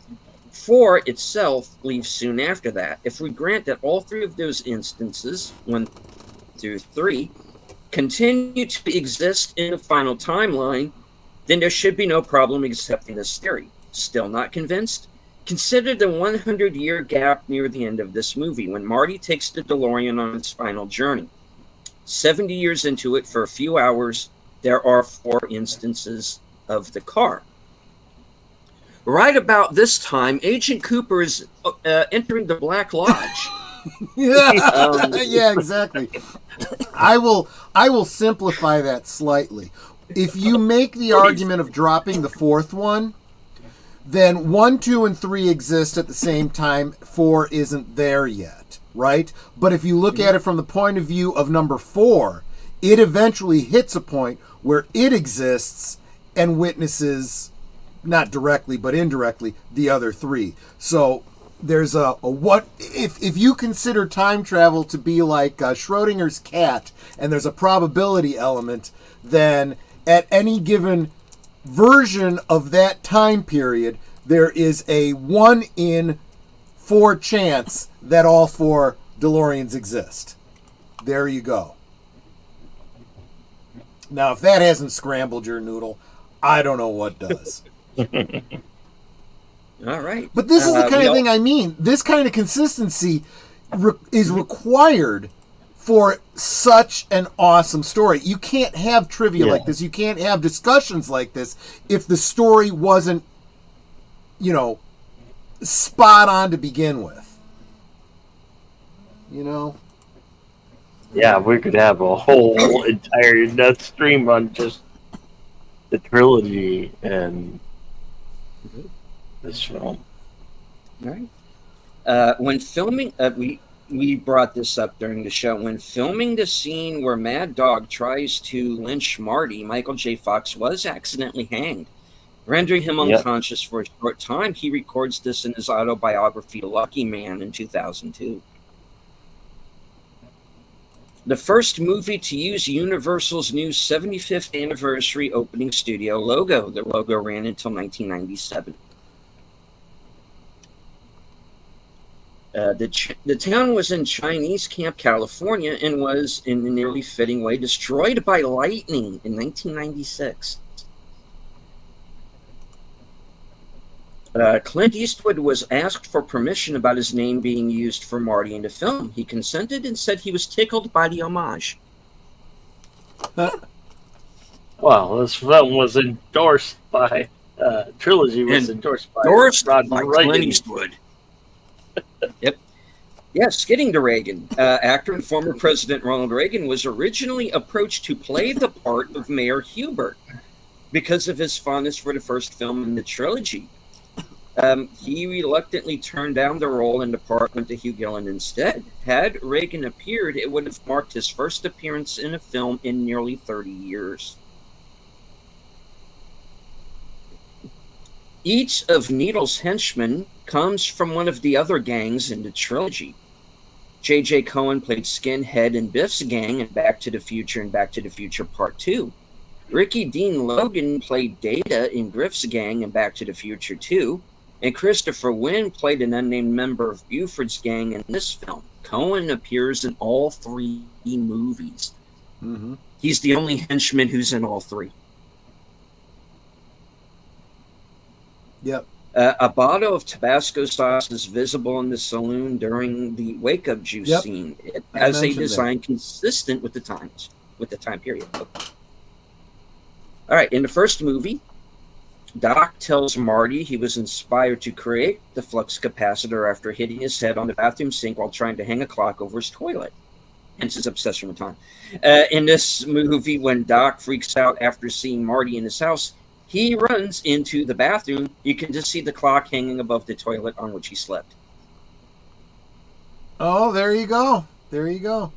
4 itself leaves soon after that. If we grant that all 3 of those instances, 1 through 3, continue to exist in the final timeline, then there should be no problem accepting this theory. Still not convinced? Consider the 100-year gap near the end of this movie when Marty takes the DeLorean on its final journey. 70 years into it, for a few hours, there are 4 instances of the car. Right about this time, Agent Cooper is entering the Black Lodge. Yeah, exactly. I will simplify that slightly. If you make the argument of dropping the 4th one, then 1, 2, and 3 exist at the same time. 4 isn't there yet, right? But if you look at it from the point of view of number 4, it eventually hits a point where it exists and witnesses, not directly but indirectly, the other 3. So there's a what if you consider time travel to be like Schrodinger's cat, and there's a probability element, then at any given version of that time period, there is a 1 in 4 chance that all 4 DeLoreans exist. There you go. Now, if that hasn't scrambled your noodle, I don't know what does. All right. But this is the kind of thing I mean. This kind of consistency is required for such an awesome story. You can't have trivia like this. You can't have discussions like this if the story wasn't, spot on to begin with. Yeah, we could have a whole entire nut stream on just the trilogy and this film. All right. When filming, we brought this up during the show. When filming the scene where Mad Dog tries to lynch Marty, Michael J. Fox was accidentally hanged, rendering him unconscious for a short time. He records this in his autobiography, Lucky Man, in 2002. The first movie to use Universal's new 75th anniversary opening studio logo. The logo ran until 1997. The town was in Chinese Camp, California, and was, in a nearly fitting way, destroyed by lightning in 1996. Clint Eastwood was asked for permission about his name being used for Marty in the film. He consented and said he was tickled by the homage. Well, this film was endorsed by trilogy was endorsed by Clint Eastwood. Yep. Yes, getting to Reagan. Actor and former President Ronald Reagan was originally approached to play the part of Mayor Hubert because of his fondness for the first film in the trilogy. He reluctantly turned down the role and the part went to Hugh Gillen instead. Had Reagan appeared, it would have marked his first appearance in a film in nearly 30 years. Each of Needle's henchmen comes from one of the other gangs in the trilogy. J.J. Cohen played Skinhead in Biff's gang in Back to the Future and Back to the Future Part 2. Ricky Dean Logan played Data in Griff's gang in Back to the Future 2. And Christopher Wynn played an unnamed member of Buford's gang in this film. Cohen appears in all 3 movies. Mm-hmm. He's the only henchman who's in all 3. Yep. A bottle of Tabasco sauce is visible in the saloon during the wake-up juice scene. It has a design consistent with the time period. Okay. All right, in the first movie, Doc tells Marty he was inspired to create the flux capacitor after hitting his head on the bathroom sink while trying to hang a clock over his toilet. Hence his obsession with time. In this movie, when Doc freaks out after seeing Marty in his house, he runs into the bathroom. You can just see the clock hanging above the toilet on which he slept. Oh, there you go. There you go.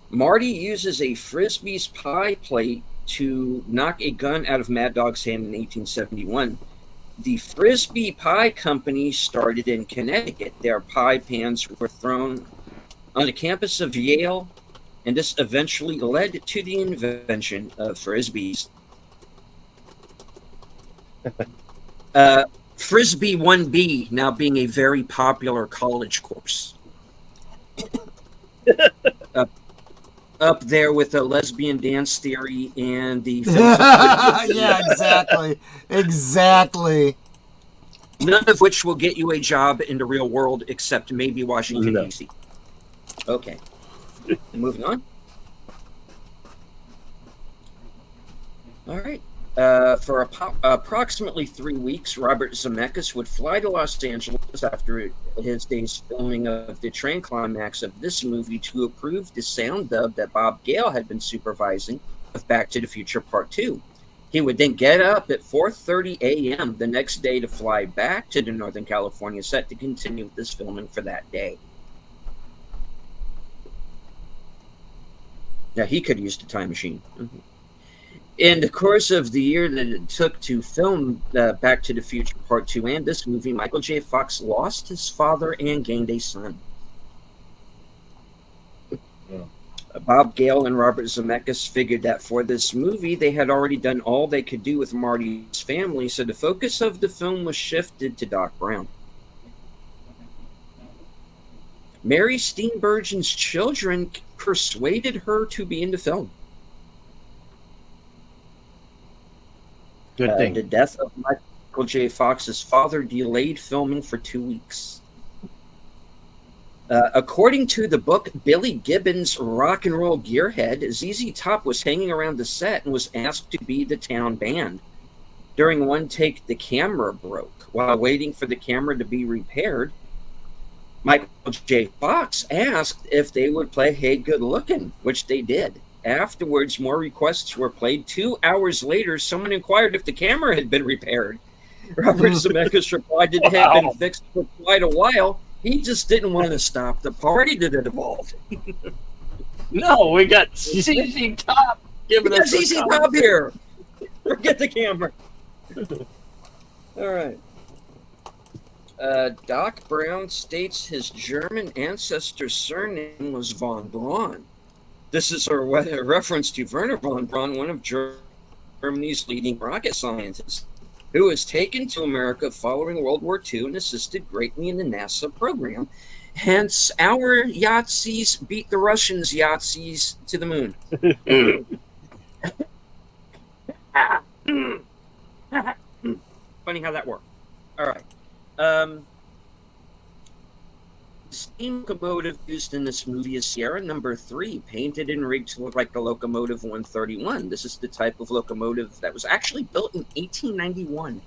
Marty uses a Frisbee's pie plate to knock a gun out of Mad Dog's hand in 1871. The Frisbee Pie Company started in Connecticut. Their pie pans were thrown on the campus of Yale, and this eventually led to the invention of Frisbees. Frisbee 1B now being a very popular college course. Up there with the lesbian dance theory and the... Yeah, exactly. Exactly. None of which will get you a job in the real world except maybe Washington, D.C. Okay. Moving on. All right. For approximately 3 weeks, Robert Zemeckis would fly to Los Angeles after his days filming of the train climax of this movie to approve the sound dub that Bob Gale had been supervising of Back to the Future Part 2. He would then get up at 4:30 a.m. the next day to fly back to the Northern California set to continue this filming for that day. Now, he could have used a time machine. Mm-hmm. In the course of the year that it took to film Back to the Future Part 2 and this movie, Michael J. Fox lost his father and gained a son. Bob Gale and Robert Zemeckis figured that for this movie, they had already done all they could do with Marty's family, so the focus of the film was shifted to Doc Brown. Mary Steenburgen's children persuaded her to be in the film. Good thing. The death of Michael J. Fox's father delayed filming for 2 weeks. According to the book Billy Gibbons' Rock and Roll Gearhead, ZZ Top was hanging around the set and was asked to be the town band. During one take, the camera broke. While waiting for the camera to be repaired, Michael J. Fox asked if they would play Hey Good Lookin', which they did. Afterwards, more requests were played. 2 hours later, someone inquired if the camera had been repaired. Robert Zemeckis replied it had been fixed for quite a while. He just didn't want to stop the party that had evolved. No, we got ZZ Top giving We got us ZZ Top here. Forget the camera. All right. Doc Brown states his German ancestor's surname was von Braun. This is a reference to Werner von Braun, one of Germany's leading rocket scientists, who was taken to America following World War II and assisted greatly in the NASA program. Hence, our Yahtzees beat the Russians' Yahtzees to the moon. Funny how that worked. All right. The steam locomotive used in this movie is Sierra Number 3, painted and rigged to look like the Locomotive 131. This is the type of locomotive that was actually built in 1891.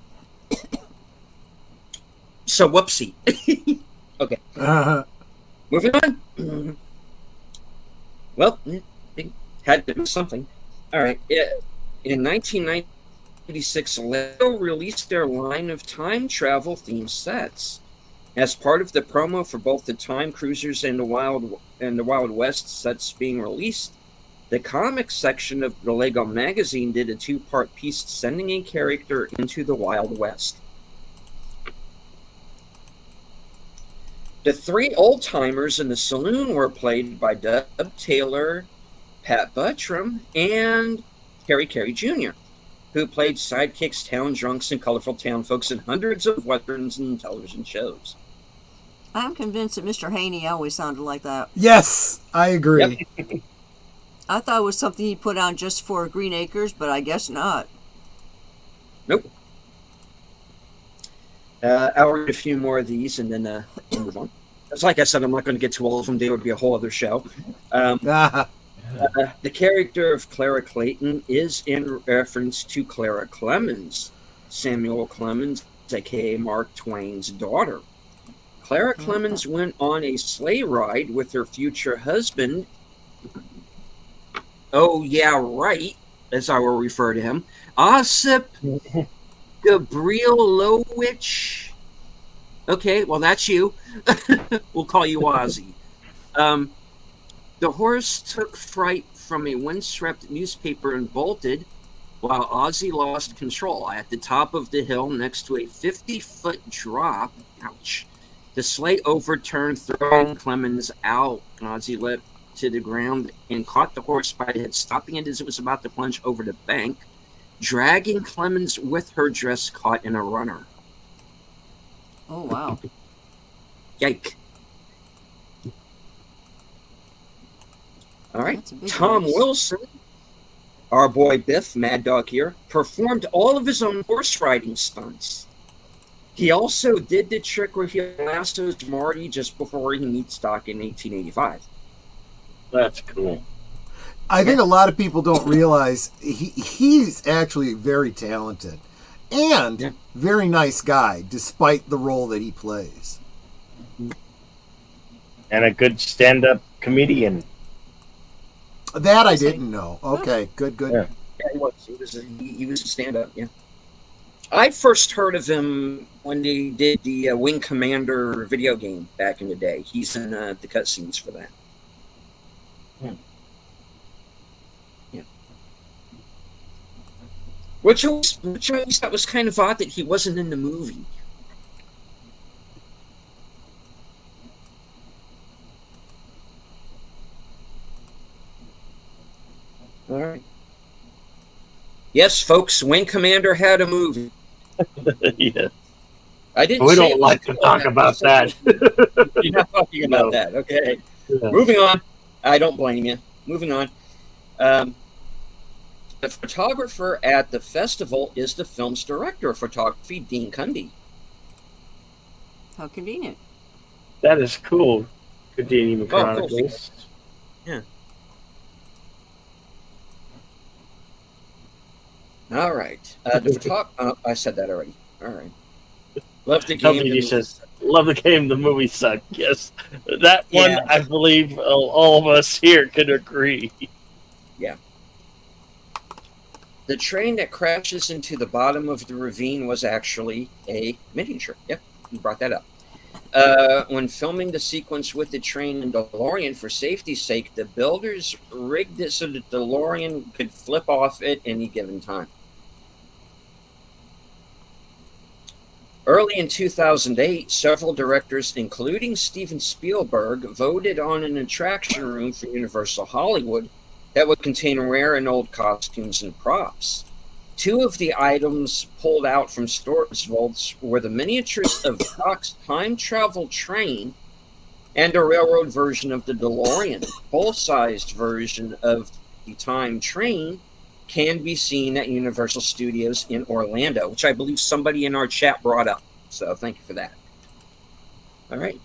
So, whoopsie. Okay. Moving on. Well, they had to do something. All right. In 1996, Lego released their line of time travel themed sets. As part of the promo for both the Time Cruisers and the Wild West sets being released, the comics section of the Lego magazine did a 2-part piece sending a character into the Wild West. The 3 old-timers in the saloon were played by Dub Taylor, Pat Buttram, and Harry Carey Jr., who played sidekicks, town drunks, and colorful town folks in hundreds of westerns and television shows. I'm convinced that Mr. Haney always sounded like that. Yes, I agree. Yep. I thought it was something he put on just for Green Acres, but I guess not. Nope. I'll read a few more of these and then we'll move on. It's like I said, I'm not going to get to all of them. They would be a whole other show. The character of Clara Clayton is in reference to Clara Clemens, Samuel Clemens, aka Mark Twain's daughter. Clara Clemens went on a sleigh ride with her future husband. Oh, yeah, right, as I will refer to him. Osip Gabrielowicz. Okay, well, that's you. We'll call you Ozzy. The horse took fright from a windswept newspaper and bolted, while Ozzy lost control. At the top of the hill next to a 50-foot drop, ouch, the sleigh overturned, throwing Clemens out. Ozzy leapt to the ground and caught the horse by the head, stopping it as it was about to plunge over the bank, dragging Clemens with her dress caught in a runner. Oh, wow. Yike. All right. That's a big Tom horse. Wilson, our boy Biff, Mad Dog here, performed all of his own horse riding stunts. He also did the trick where he lassos Marty just before he meets Doc in 1885. That's cool. I think a lot of people don't realize he's actually very talented and very nice guy, despite the role that he plays. And a good stand-up comedian. That I didn't know. Okay, good. Yeah. Yeah, he was a stand-up, yeah. I first heard of him when they did the Wing Commander video game back in the day. He's in the cutscenes for that. Yeah. Which I always thought was kind of odd that he wasn't in the movie. All right. Yes, folks, Wing Commander had a movie. Yeah. I didn't. We say don't it like was to talk about that. You're not talking about No. that. Okay. Yeah. Moving on. I don't blame you. Moving on. The photographer at the festival is the film's director of photography, Dean Cundy. How convenient. That is cool. Continuing Oh, cool. Chronicles. Yeah. All right. I said that already. All right. Love the game. Somebody says, love the game, the movie sucked. Yes. That one, Yeah. I believe all of us here could agree. The train that crashes into the bottom of the ravine was actually a miniature. Yep, you brought that up. When filming the sequence with the train and DeLorean for safety's sake, the builders rigged it so the DeLorean could flip off at any given time. Early in 2008, several directors, including Steven Spielberg, voted on an attraction room for Universal Hollywood that would contain rare and old costumes and props. Two of the items pulled out from storage vaults were the miniatures of Doc's time travel train and a railroad version of the DeLorean. Full-sized version of the time train can be seen at Universal Studios in Orlando, which I believe somebody in our chat brought up. So thank you for that. All right.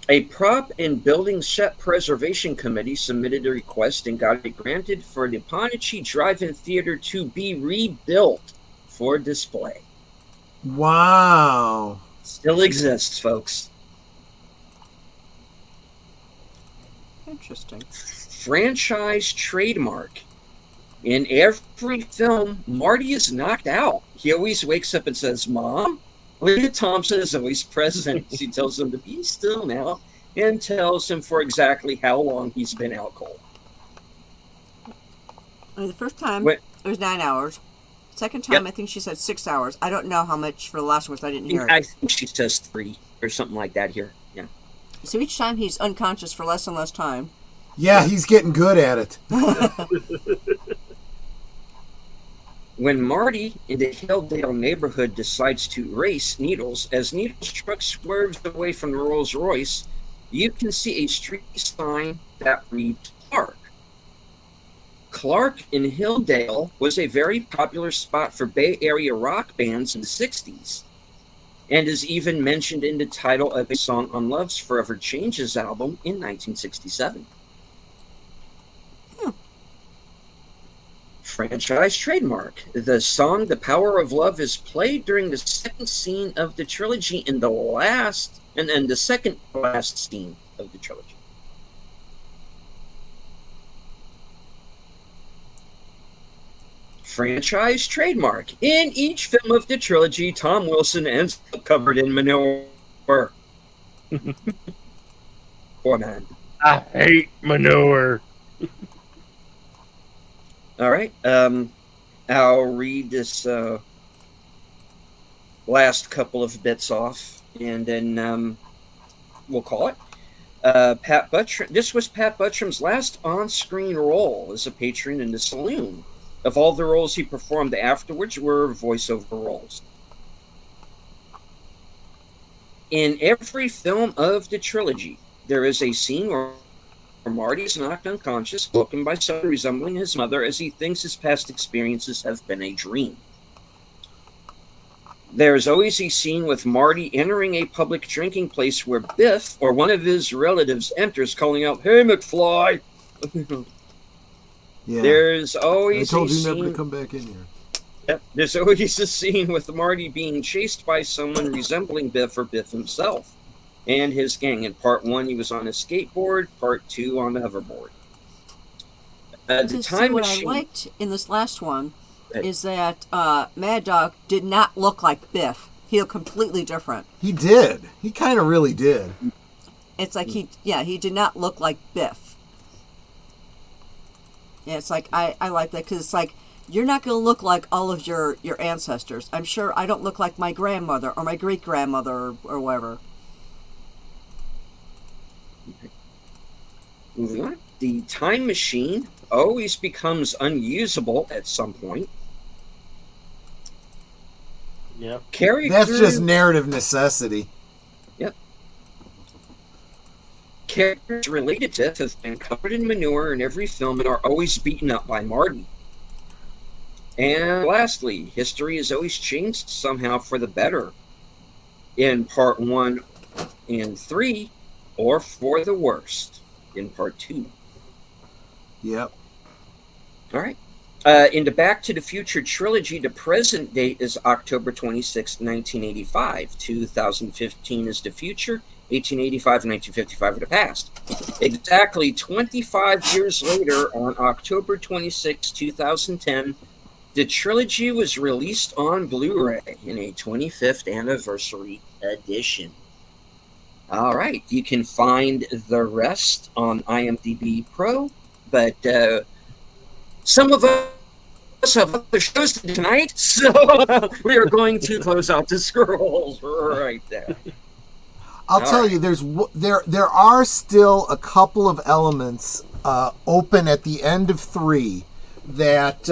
A prop and building set preservation committee submitted a request and got it granted for the Pontiac Drive-In Theater to be rebuilt for display. Wow. Still exists, folks. Interesting. Franchise trademark. In every film, Marty is knocked out. He always wakes up and says, "Mom?" Leah Thompson is always present. She tells him to be still now and tells him for exactly how long he's been out cold. The first time, Wait. it was 9 hours. Second time, Yep. I think she said 6 hours. I don't know how much for the last one, so I didn't hear it. I think she says 3 or something like that here. Yeah. So each time he's unconscious for less and less time. Yeah, he's getting good at it. When Marty in the Hilldale neighborhood decides to race Needles, as Needles' truck swerves away from the Rolls Royce, you can see a street sign that reads Clark. Clark in Hilldale was a very popular spot for Bay Area rock bands in the 60s, and is even mentioned in the title of a song on Love's Forever Changes album in 1967. Franchise trademark. The song "The Power of Love" is played during the second scene of the trilogy in the last and the second last scene of the trilogy. Franchise trademark. In each film of the trilogy, Tom Wilson ends up covered in manure. Poor man. I hate manure. All right. I'll read this last couple of bits off, and then we'll call it. Pat Buttram. This was Pat Buttram's last on-screen role as a patron in the saloon. Of all the roles he performed afterwards were voiceover roles. In every film of the trilogy, there is a scene where Marty is knocked unconscious, woken by someone resembling his mother as he thinks his past experiences have been a dream. There is always a scene with Marty entering a public drinking place where Biff or one of his relatives enters, calling out, "Hey, McFly!" Yeah. There's I always told a you never to scene. come back in here. Yep, there's always a scene with Marty being chased by someone resembling Biff or Biff himself and his gang. In part 1, he was on a skateboard. Part 2, on the hoverboard. The See, time what machine. I liked in this last one Right. is that Mad Dog did not look like Biff. He looked completely different. He did. He kind of really did. It's like he did not look like Biff. Yeah, it's like I like that because it's like you're not going to look like all of your ancestors. I'm sure I don't look like my grandmother or my great grandmother or whatever. Moving on. The time machine always becomes unusable at some point. Yep. That's just narrative necessity. Yep. Characters related to Biff have been covered in manure in every film and are always beaten up by Marty. And lastly, history has always changed somehow for the better in part 1 and 3, or for the worst in part 2. Yep. All right. In the Back to the Future trilogy, the present date is October 26, 1985. 2015 is the future. 1885 and 1955 are the past. Exactly 25 years later, on October 26, 2010, the trilogy was released on Blu-ray in a 25th anniversary edition. All right. You can find the rest on IMDb Pro, but some of us have other shows tonight, so we are going to close out the scrolls right there. I'll tell you, there are still a couple of elements open at the end of 3 that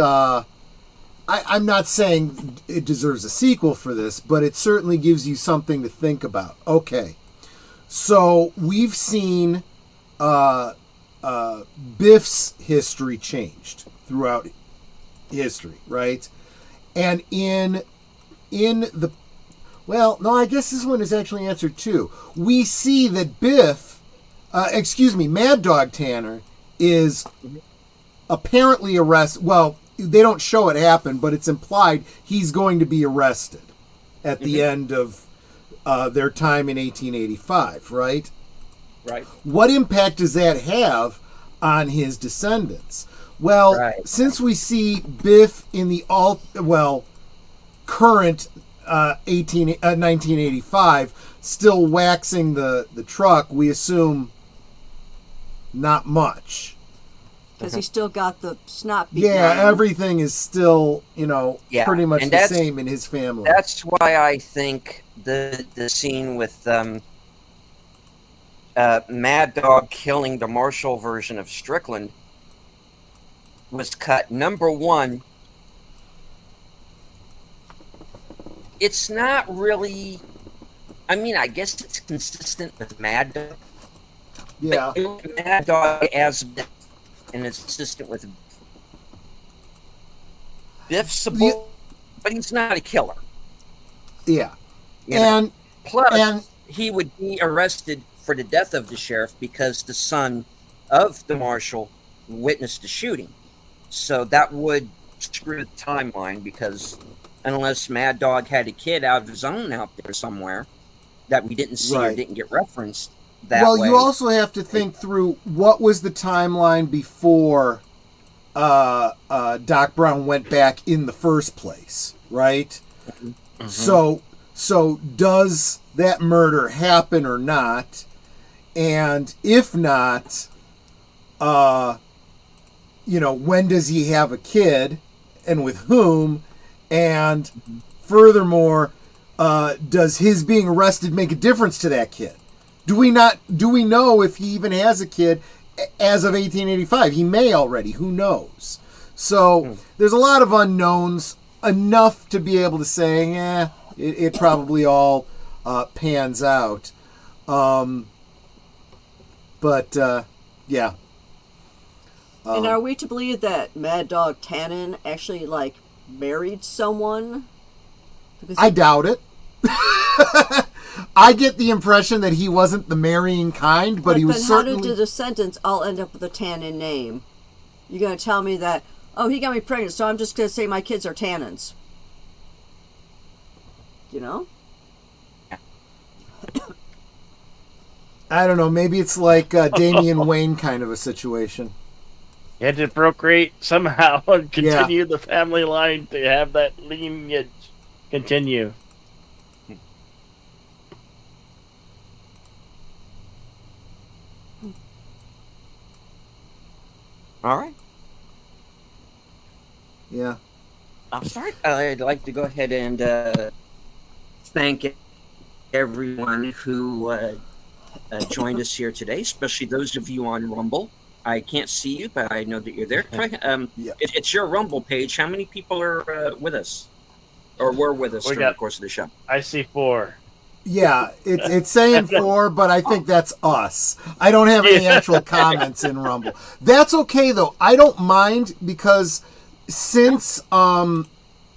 I'm not saying it deserves a sequel for this, but it certainly gives you something to think about. Okay, so we've seen Biff's history changed throughout history, right? And in the I guess this one is actually answered too. We see that Mad Dog Tanner is apparently arrested. Well, they don't show it happen, but it's implied he's going to be arrested at the end of their time in 1885, right? Right. What impact does that have on his descendants? Well, since we see Biff in the current 1985 still waxing the truck, we assume not much. Because he still got the snot beaten Yeah, out of him. everything is still, pretty much the same in his family. That's why I think the scene with Mad Dog killing the Marshall version of Strickland was cut. Number one, it's not really, I guess it's consistent with Mad Dog. Yeah. But Mad Dog as Biff, and it's consistent with Biff's a bull, but he's not a killer. Yeah. And he would be arrested for the death of the sheriff because the son of the marshal witnessed the shooting. So that would screw the timeline, because unless Mad Dog had a kid out of his own out there somewhere that we didn't see or didn't get referenced that way. You also have to think through what was the timeline before Doc Brown went back in the first place, right? Mm-hmm. So does that murder happen or not? And if not, when does he have a kid, and with whom? And furthermore, does his being arrested make a difference to that kid? Do we know if he even has a kid as of 1885? He may already. Who knows? So there's a lot of unknowns, enough to be able to say, it probably all pans out. Yeah. And are we to believe that Mad Dog Tannen actually, married someone? I doubt it. I get the impression that he wasn't the marrying kind, but he was certainly... How did the descendants all end up with a Tannen name? You're going to tell me that, he got me pregnant, so I'm just going to say my kids are Tannens. I don't know. Maybe it's like Damian Wayne kind of a situation. You had to procreate somehow and continue the family line to have that lineage continue. All right. Yeah. I'm sorry. I'd like to go ahead and thank everyone who joined us here today, especially those of you on Rumble. I can't see you, but I know that you're there. Troy, Yeah. it's your Rumble page. How many people are with us, or were with us during the course of the show? I see 4. Yeah, it's saying 4, but I think that's us. I don't have any actual comments in Rumble. That's okay though. I don't mind because since YouTube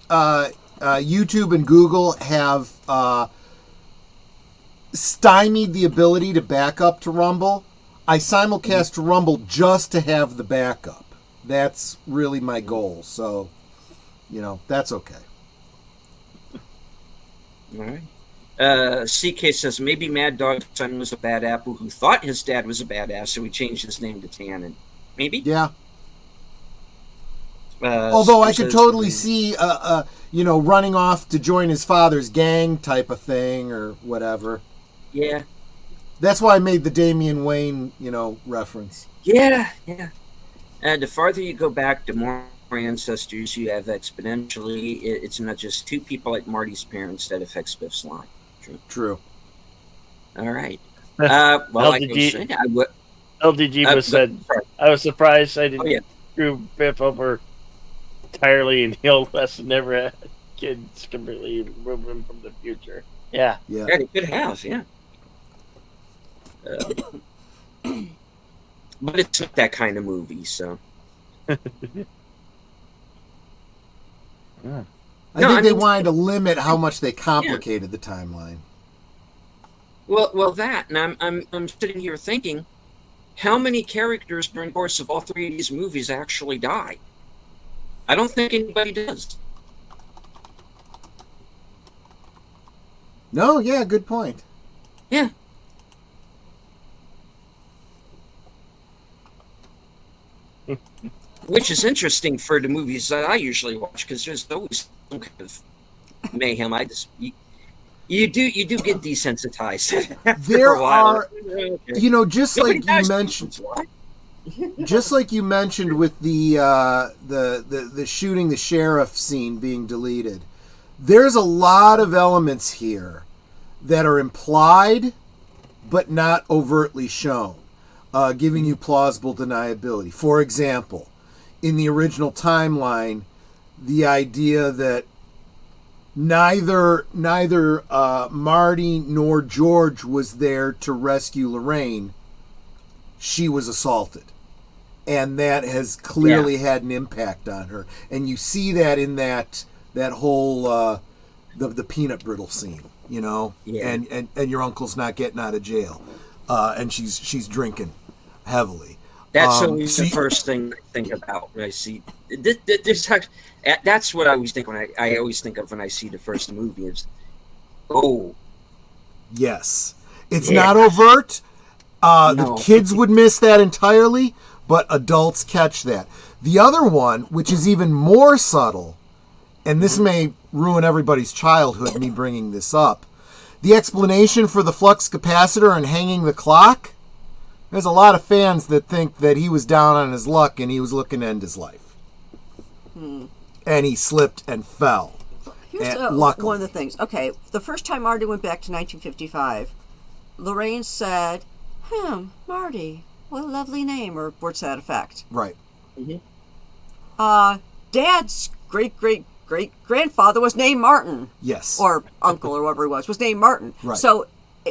and Google have stymied the ability to back up to Rumble, I simulcast to Rumble just to have the backup. That's really my goal. So, that's okay. All right. CK says maybe Mad Dog's son was a bad apple who thought his dad was a badass, so he changed his name to Tannen. Maybe. Yeah. Although I could totally see, running off to join his father's gang type of thing or whatever. Yeah. That's why I made the Damian Wayne, reference. Yeah. The farther you go back, the more ancestors you have exponentially. It's not just 2 people like Marty's parents that affects Biff's line. True. All right. Well, like I said, LDG was said, sorry. I was surprised I didn't screw Biff over entirely in the Old West and never had kids completely remove him from the future. Yeah. Yeah. Yeah, they could have, yeah. But it's not that kind of movie, so. I think they wanted to limit how much they complicated the timeline. Well, that, and I'm sitting here thinking, how many characters during the course of all 3 of these movies actually die? I don't think anybody does. No, yeah, good point. Yeah. Which is interesting for the movies that I usually watch, because there's always some kind of mayhem. You do get desensitized. There a while. are, just Nobody like dies. you mentioned, What? just like you mentioned with the shooting the sheriff scene being deleted. There's a lot of elements here that are implied, but not overtly shown, giving you plausible deniability. For example, in the original timeline, the idea that neither Marty nor George was there to rescue Lorraine. She was assaulted, and that has clearly had an impact on her. And you see that in that whole the peanut brittle scene, and your uncle's not getting out of jail, and she's drinking heavily. That's always the first thing I think about when I see this. That's what I always think when I always think of when I see the first movie is, yes, it's not overt. No. The kids would miss that entirely, but adults catch that. The other one, which is even more subtle, and this may ruin everybody's childhood, me bringing this up, the explanation for the flux capacitor and hanging the clock. There's a lot of fans that think that he was down on his luck and he was looking to end his life. And he slipped and fell. Here's one of the things. Okay, the first time Marty went back to 1955, Lorraine said, Marty, what a lovely name, or words to that effect. Right. Dad's great-great-great-grandfather was named Martin. Yes. Or uncle, or whoever he was named Martin. Right. So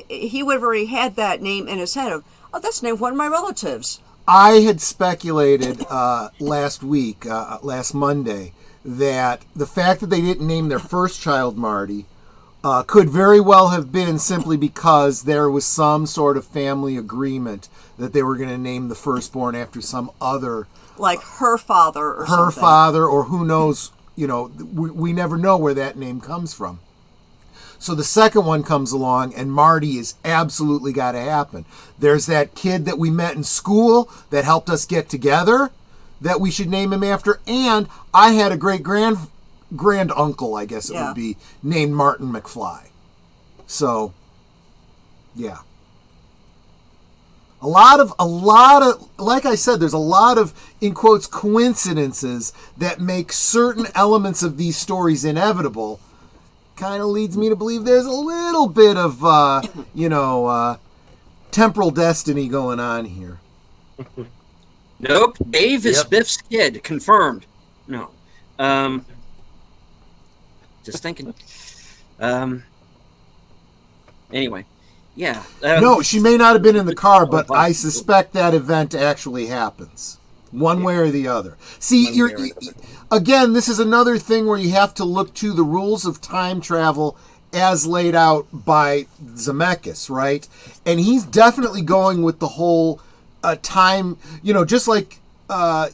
he would have already had that name in his head of, that's the name of one of my relatives. I had speculated last week, last Monday, that the fact that they didn't name their first child Marty could very well have been simply because there was some sort of family agreement that they were going to name the firstborn after some other... Like her father or something. Her father, or who knows, we never know where that name comes from. So the second one comes along, and Marty is absolutely got to happen. There's that kid that we met in school that helped us get together that we should name him after. And I had a grand uncle, I guess it would be, named Martin McFly. So, yeah. A lot of, like I said, there's a lot of, in quotes, coincidences that make certain elements of these stories inevitable. Kind of leads me to believe there's a little bit of, temporal destiny going on here. Nope. Dave is Yep. Biff's kid. Confirmed. No. Just thinking. Anyway, yeah. No, she may not have been in the car, but I suspect that event actually happens, one way or the other. See, One you're way or the other. again. This is another thing where you have to look to the rules of time travel as laid out by Zemeckis, right? And he's definitely going with the whole time. You know, just like.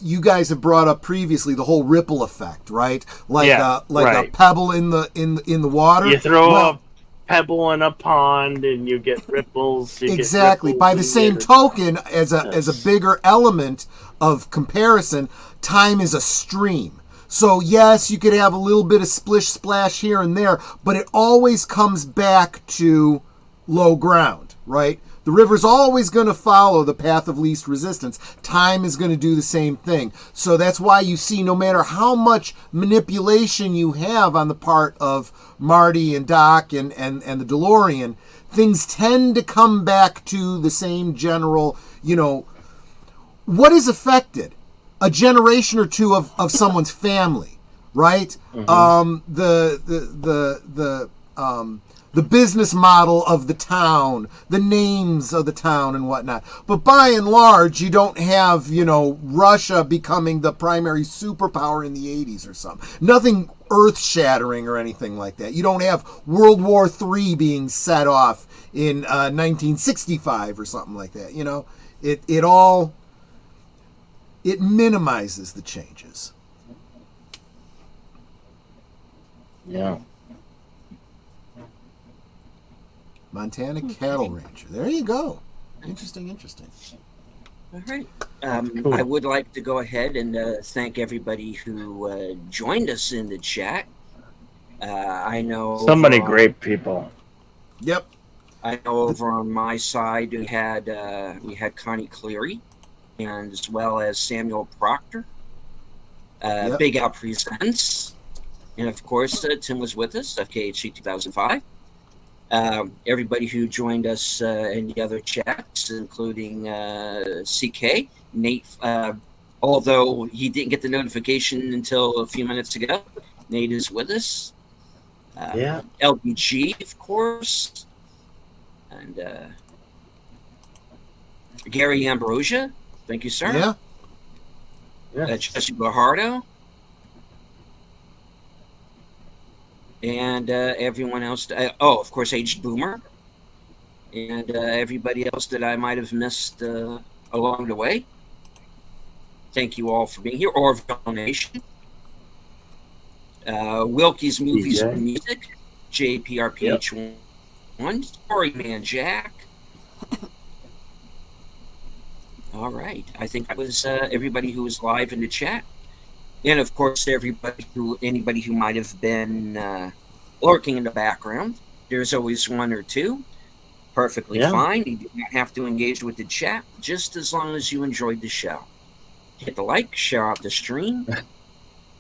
You guys have brought up previously the whole ripple effect, right? Like Yeah, a right. pebble in the water. You throw Well, a pebble in a pond and you get ripples. You get exactly. ripples By the and same you get- token, as a bigger element of comparison, time is a stream. So yes, you could have a little bit of splish splash here and there, but it always comes back to low ground, right? The river's always going to follow the path of least resistance. Time is going to do the same thing. So that's why you see, no matter how much manipulation you have on the part of Marty and Doc and the DeLorean, things tend to come back to the same general, what is affected? A generation or two of someone's family, right? The business model of the town, the names of the town and whatnot. But by and large, you don't have, Russia becoming the primary superpower in the 80s or something. Nothing earth-shattering or anything like that. You don't have World War III being set off in 1965 or something like that. It minimizes the changes. Yeah. Montana Cattle Ranger. There you go. Interesting. All right. Cool. I would like to go ahead and thank everybody who joined us in the chat. I know So many overall- great people. Yep. I know over on my side we had Connie Cleary, and as well as Samuel Proctor. Yep. Big Al Presents, and of course Tim was with us, FKHC 2005. Everybody who joined us in the other chats, including CK, Nate, although he didn't get the notification until a few minutes ago, Nate is with us. Yeah. LBG, of course, and Gary Ambrosia. Thank you, sir. Yeah. Jesse Guajardo. And everyone else. Of course, Aged Boomer. And everybody else that I might have missed along the way. Thank you all for being here. Or donation. Wilkie's Movies DJ. and Music. JPRPH1. Storyman Jack. All right. I think that was everybody who was live in the chat. And of course, anybody who might have been lurking in the background. There's always one or two. Perfectly fine. You do not have to engage with the chat, just as long as you enjoyed the show. Hit the like, share out the stream.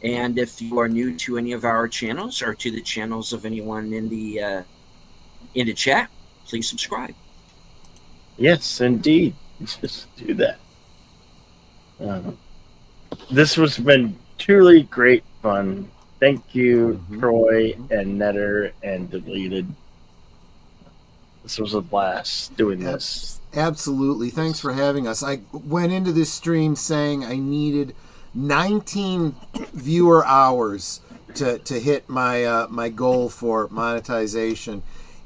And if you are new to any of our channels or to the channels of anyone in the chat, please subscribe. Yes, indeed. Just do that. This has been truly great fun. Thank you, Troy and Netter and Deleted. This was a blast doing this. Absolutely. Thanks for having us. I went into this stream saying I needed 19 viewer hours to hit my goal for monetization.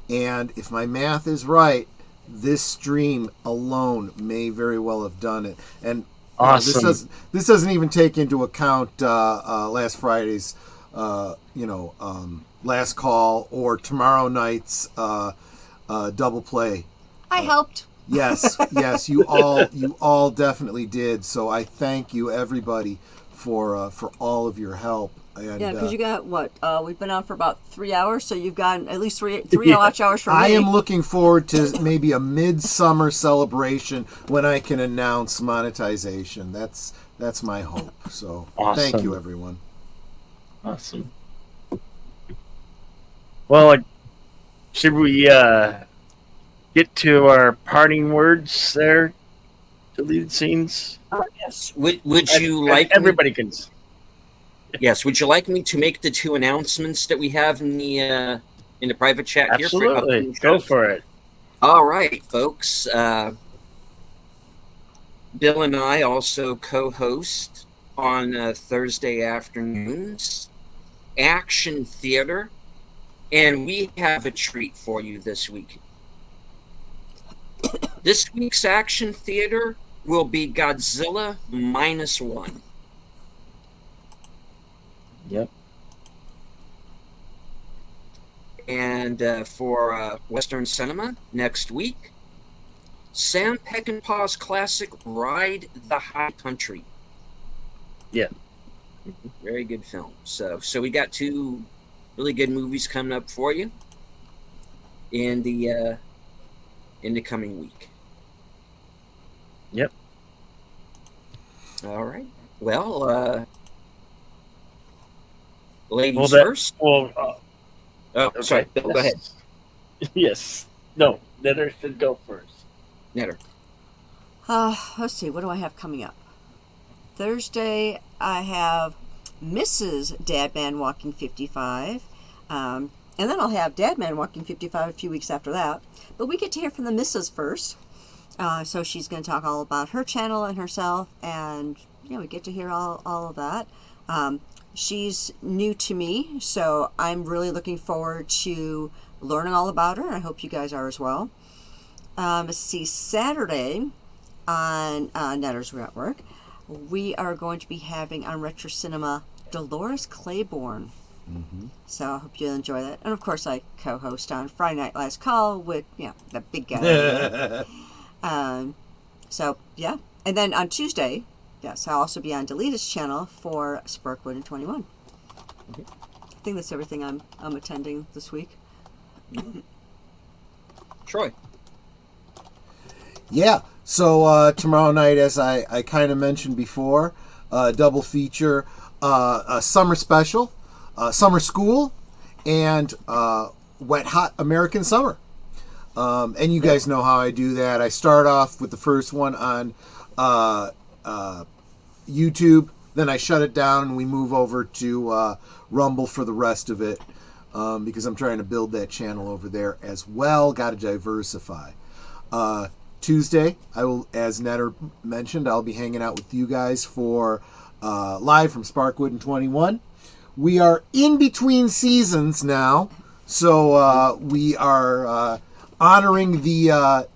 And if my math is right, this stream alone may very well have done it. And Awesome. This doesn't even take into account last Friday's last call or tomorrow night's double play. I helped. Yes, you all definitely did. So I thank you everybody for all of your help. And, Yeah, because you got what? We've been on for about 3 hours, so you've got at least three Yeah. watch hours from me. I am looking forward to maybe a midsummer celebration when I can announce monetization. That's my hope. So thank Awesome. you, everyone. Awesome. Well, should we get to our parting words there, deleted scenes. Yes. Would you like me, everybody can? yes? Would you like me to make the two announcements that we have in the private chat here? For Absolutely, upcoming go shows? for it. All right, folks. Bill and I also co-host on Thursday afternoons Action Theater, and we have a treat for you this week. This week's Action Theater will be Godzilla -1. Yep. And for Western Cinema next week, Sam Peckinpah's classic Ride the High Country. Yeah. Very good film. So we got two really good movies coming up for you in the coming week. Yep. All right. Well, ladies Well, that- first. Well, Oh, okay. sorry. Bill, go ahead. Yes. No, Netter should go first. Netter. Let's see, what do I have coming up? Thursday, I have Mrs. Dadman Walking 55. And then I'll have Dadman Walking 55 a few weeks after that. But we get to hear from the Mrs. first. So she's going to talk all about her channel and herself. And, we get to hear all of that. She's new to me, so I'm really looking forward to learning all about her. And I hope you guys are as well. Let's see, Saturday on Netter's Network, we are going to be having on Retro Cinema Dolores Claiborne. Mm-hmm. So I hope you'll enjoy that. And of course, I co-host on Friday Night Last Call with the big guy. So yeah, and then on Tuesday, yes, I'll also be on Deleted's channel for Sparkwood and 21. Okay. I think that's everything I'm attending this week. Troy. Yeah, so tomorrow night, as I kind of mentioned before, double feature, a summer special, summer school, and Wet Hot American Summer. And you guys know how I do that. I start off with the first one on YouTube, then I shut it down and we move over to Rumble for the rest of it, because I'm trying to build that channel over there as well. Got to diversify. Tuesday, I will, as Netter mentioned, I'll be hanging out with you guys for live from Sparkwood and 21. We are in between seasons now, so we are honoring the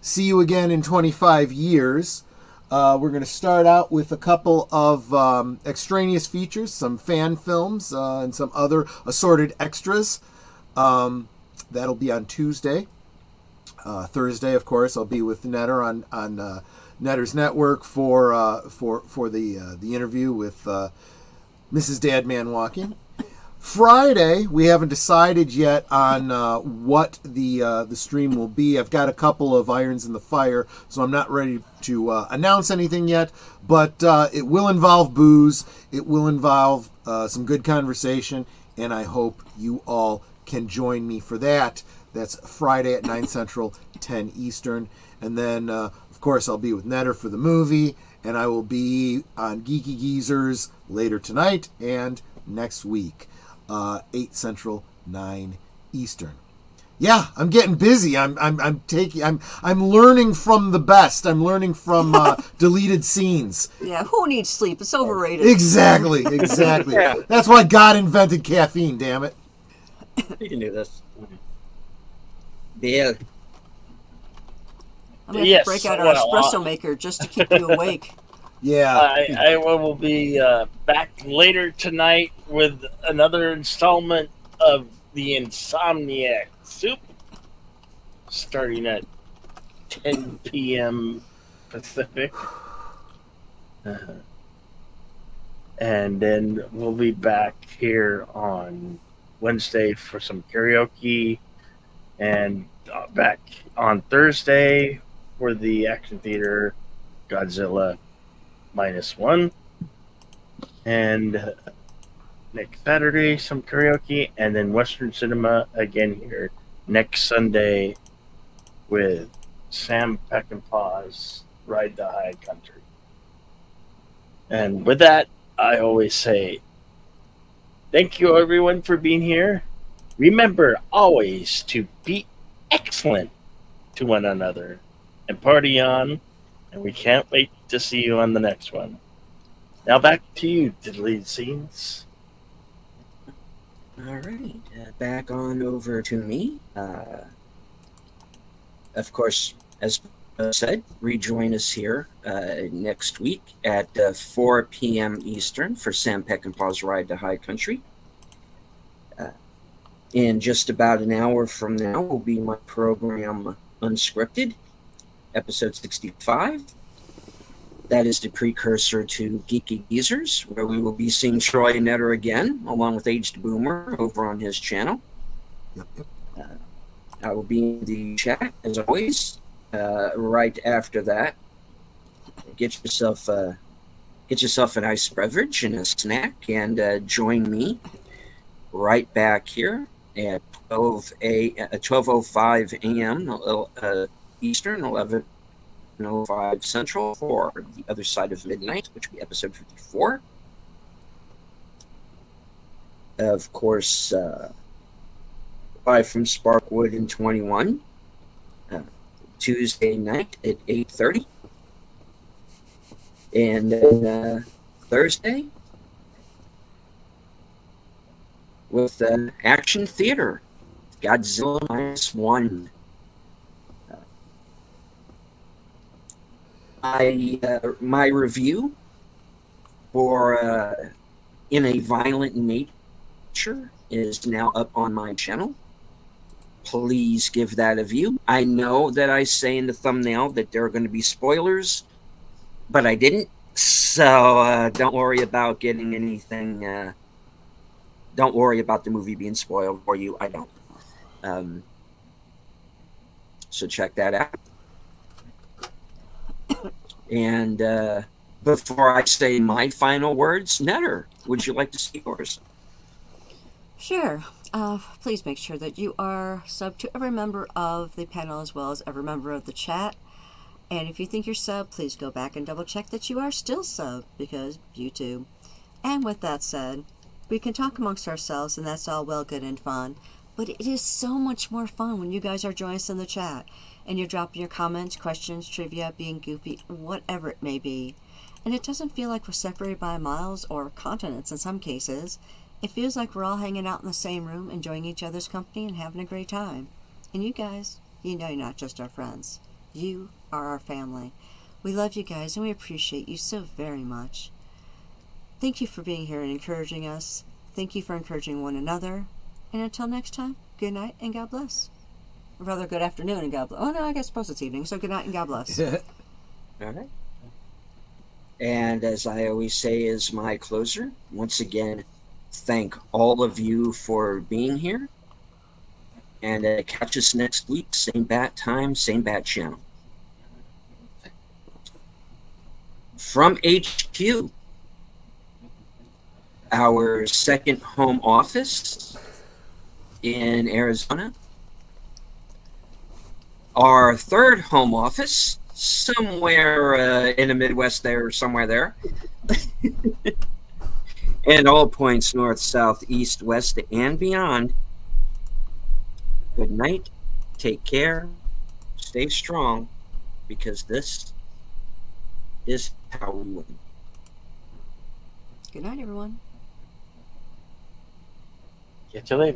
See You Again in 25 Years. We're going to start out with a couple of extraneous features, some fan films, and some other assorted extras. That'll be on Tuesday. Thursday, of course, I'll be with Netter on Netter's Network for the interview with Mrs. Dadman Walking. Friday, we haven't decided yet on what the stream will be. I've got a couple of irons in the fire, so I'm not ready to announce anything yet. But it will involve booze. It will involve some good conversation, and I hope you all can join me for that. That's Friday at 9 Central, 10 Eastern. And then, of course, I'll be with Netter for the movie, and I will be on Geeky Geezers later tonight and next week. 8 Central, 9 Eastern. Yeah, I'm getting busy. I'm learning from the best. I'm learning from deleted scenes. Yeah, who needs sleep? It's overrated. Exactly. Yeah. That's why God invented caffeine, damn it. You can do this. Yeah. I'm going to have Yes, to break out our well, espresso maker just to keep you awake. Yeah. I will be back later tonight with another installment of the Insomniac Soup, starting at 10 p.m. Pacific. And then we'll be back here on Wednesday for some karaoke, and back on Thursday for the Action Theater Godzilla -1, and next Saturday some karaoke, and then Western Cinema again here next Sunday with Sam Peckinpah's Ride the High Country. And with that, I always say thank you, everyone, for being here. Remember always to be excellent to one another and party on. And we can't wait to see you on the next one. Now back to you, Diddly Scenes. All right, back on over to me. Of course, as said, rejoin us here next week at 4 p.m. Eastern for Sam Peckinpah's Ride to High Country. In just about an hour from now will be my program Unscripted, episode 65. That is the precursor to Geeky Geezers, where we will be seeing Troy Netter again, along with Aged Boomer, over on his channel. Yep. I will be in the chat, as always, right after that. Get yourself a nice beverage and a snack, and join me right back here at 12:05 a.m. Eastern, 11:05 Central, for The Other Side of Midnight, which will be episode 54. Of course, live from Sparkwood in 21, Tuesday night at 8:30. And then Thursday with Action Theater, Godzilla -1. My review for In a Violent Nature is now up on my channel. Please give that a view. I know that I say in the thumbnail that there are going to be spoilers, but I didn't. So don't worry about getting anything. Don't worry about the movie being spoiled for you. I don't. So check that out. And before I say my final words, Netter, would you like to see yours? Sure. Please make sure that you are sub to every member of the panel as well as every member of the chat. And if you think you're sub, please go back and double check that you are still sub, because YouTube. And with that said, we can talk amongst ourselves, and that's all well, good, and fun. But it is so much more fun when you guys are joining us in the chat and you're dropping your comments, questions, trivia, being goofy, whatever it may be. And it doesn't feel like we're separated by miles or continents in some cases. It feels like we're all hanging out in the same room, enjoying each other's company and having a great time. And you guys, you know you're not just our friends. You are our family. We love you guys and we appreciate you so very much. Thank you for being here and encouraging us. Thank you for encouraging one another. And until next time, good night and God bless. Or rather, good afternoon and God bless. Oh no, I suppose it's evening, so good night and God bless. All right. And as I always say as my closer, once again, thank all of you for being here. And catch us next week, same bat time, same bat channel. From HQ, our second home office in Arizona, our third home office somewhere in the Midwest there, or somewhere there, and all points north, south, east, west, and beyond. Good night, take care, stay strong, because this is how we win. Good night, everyone. Catch you later.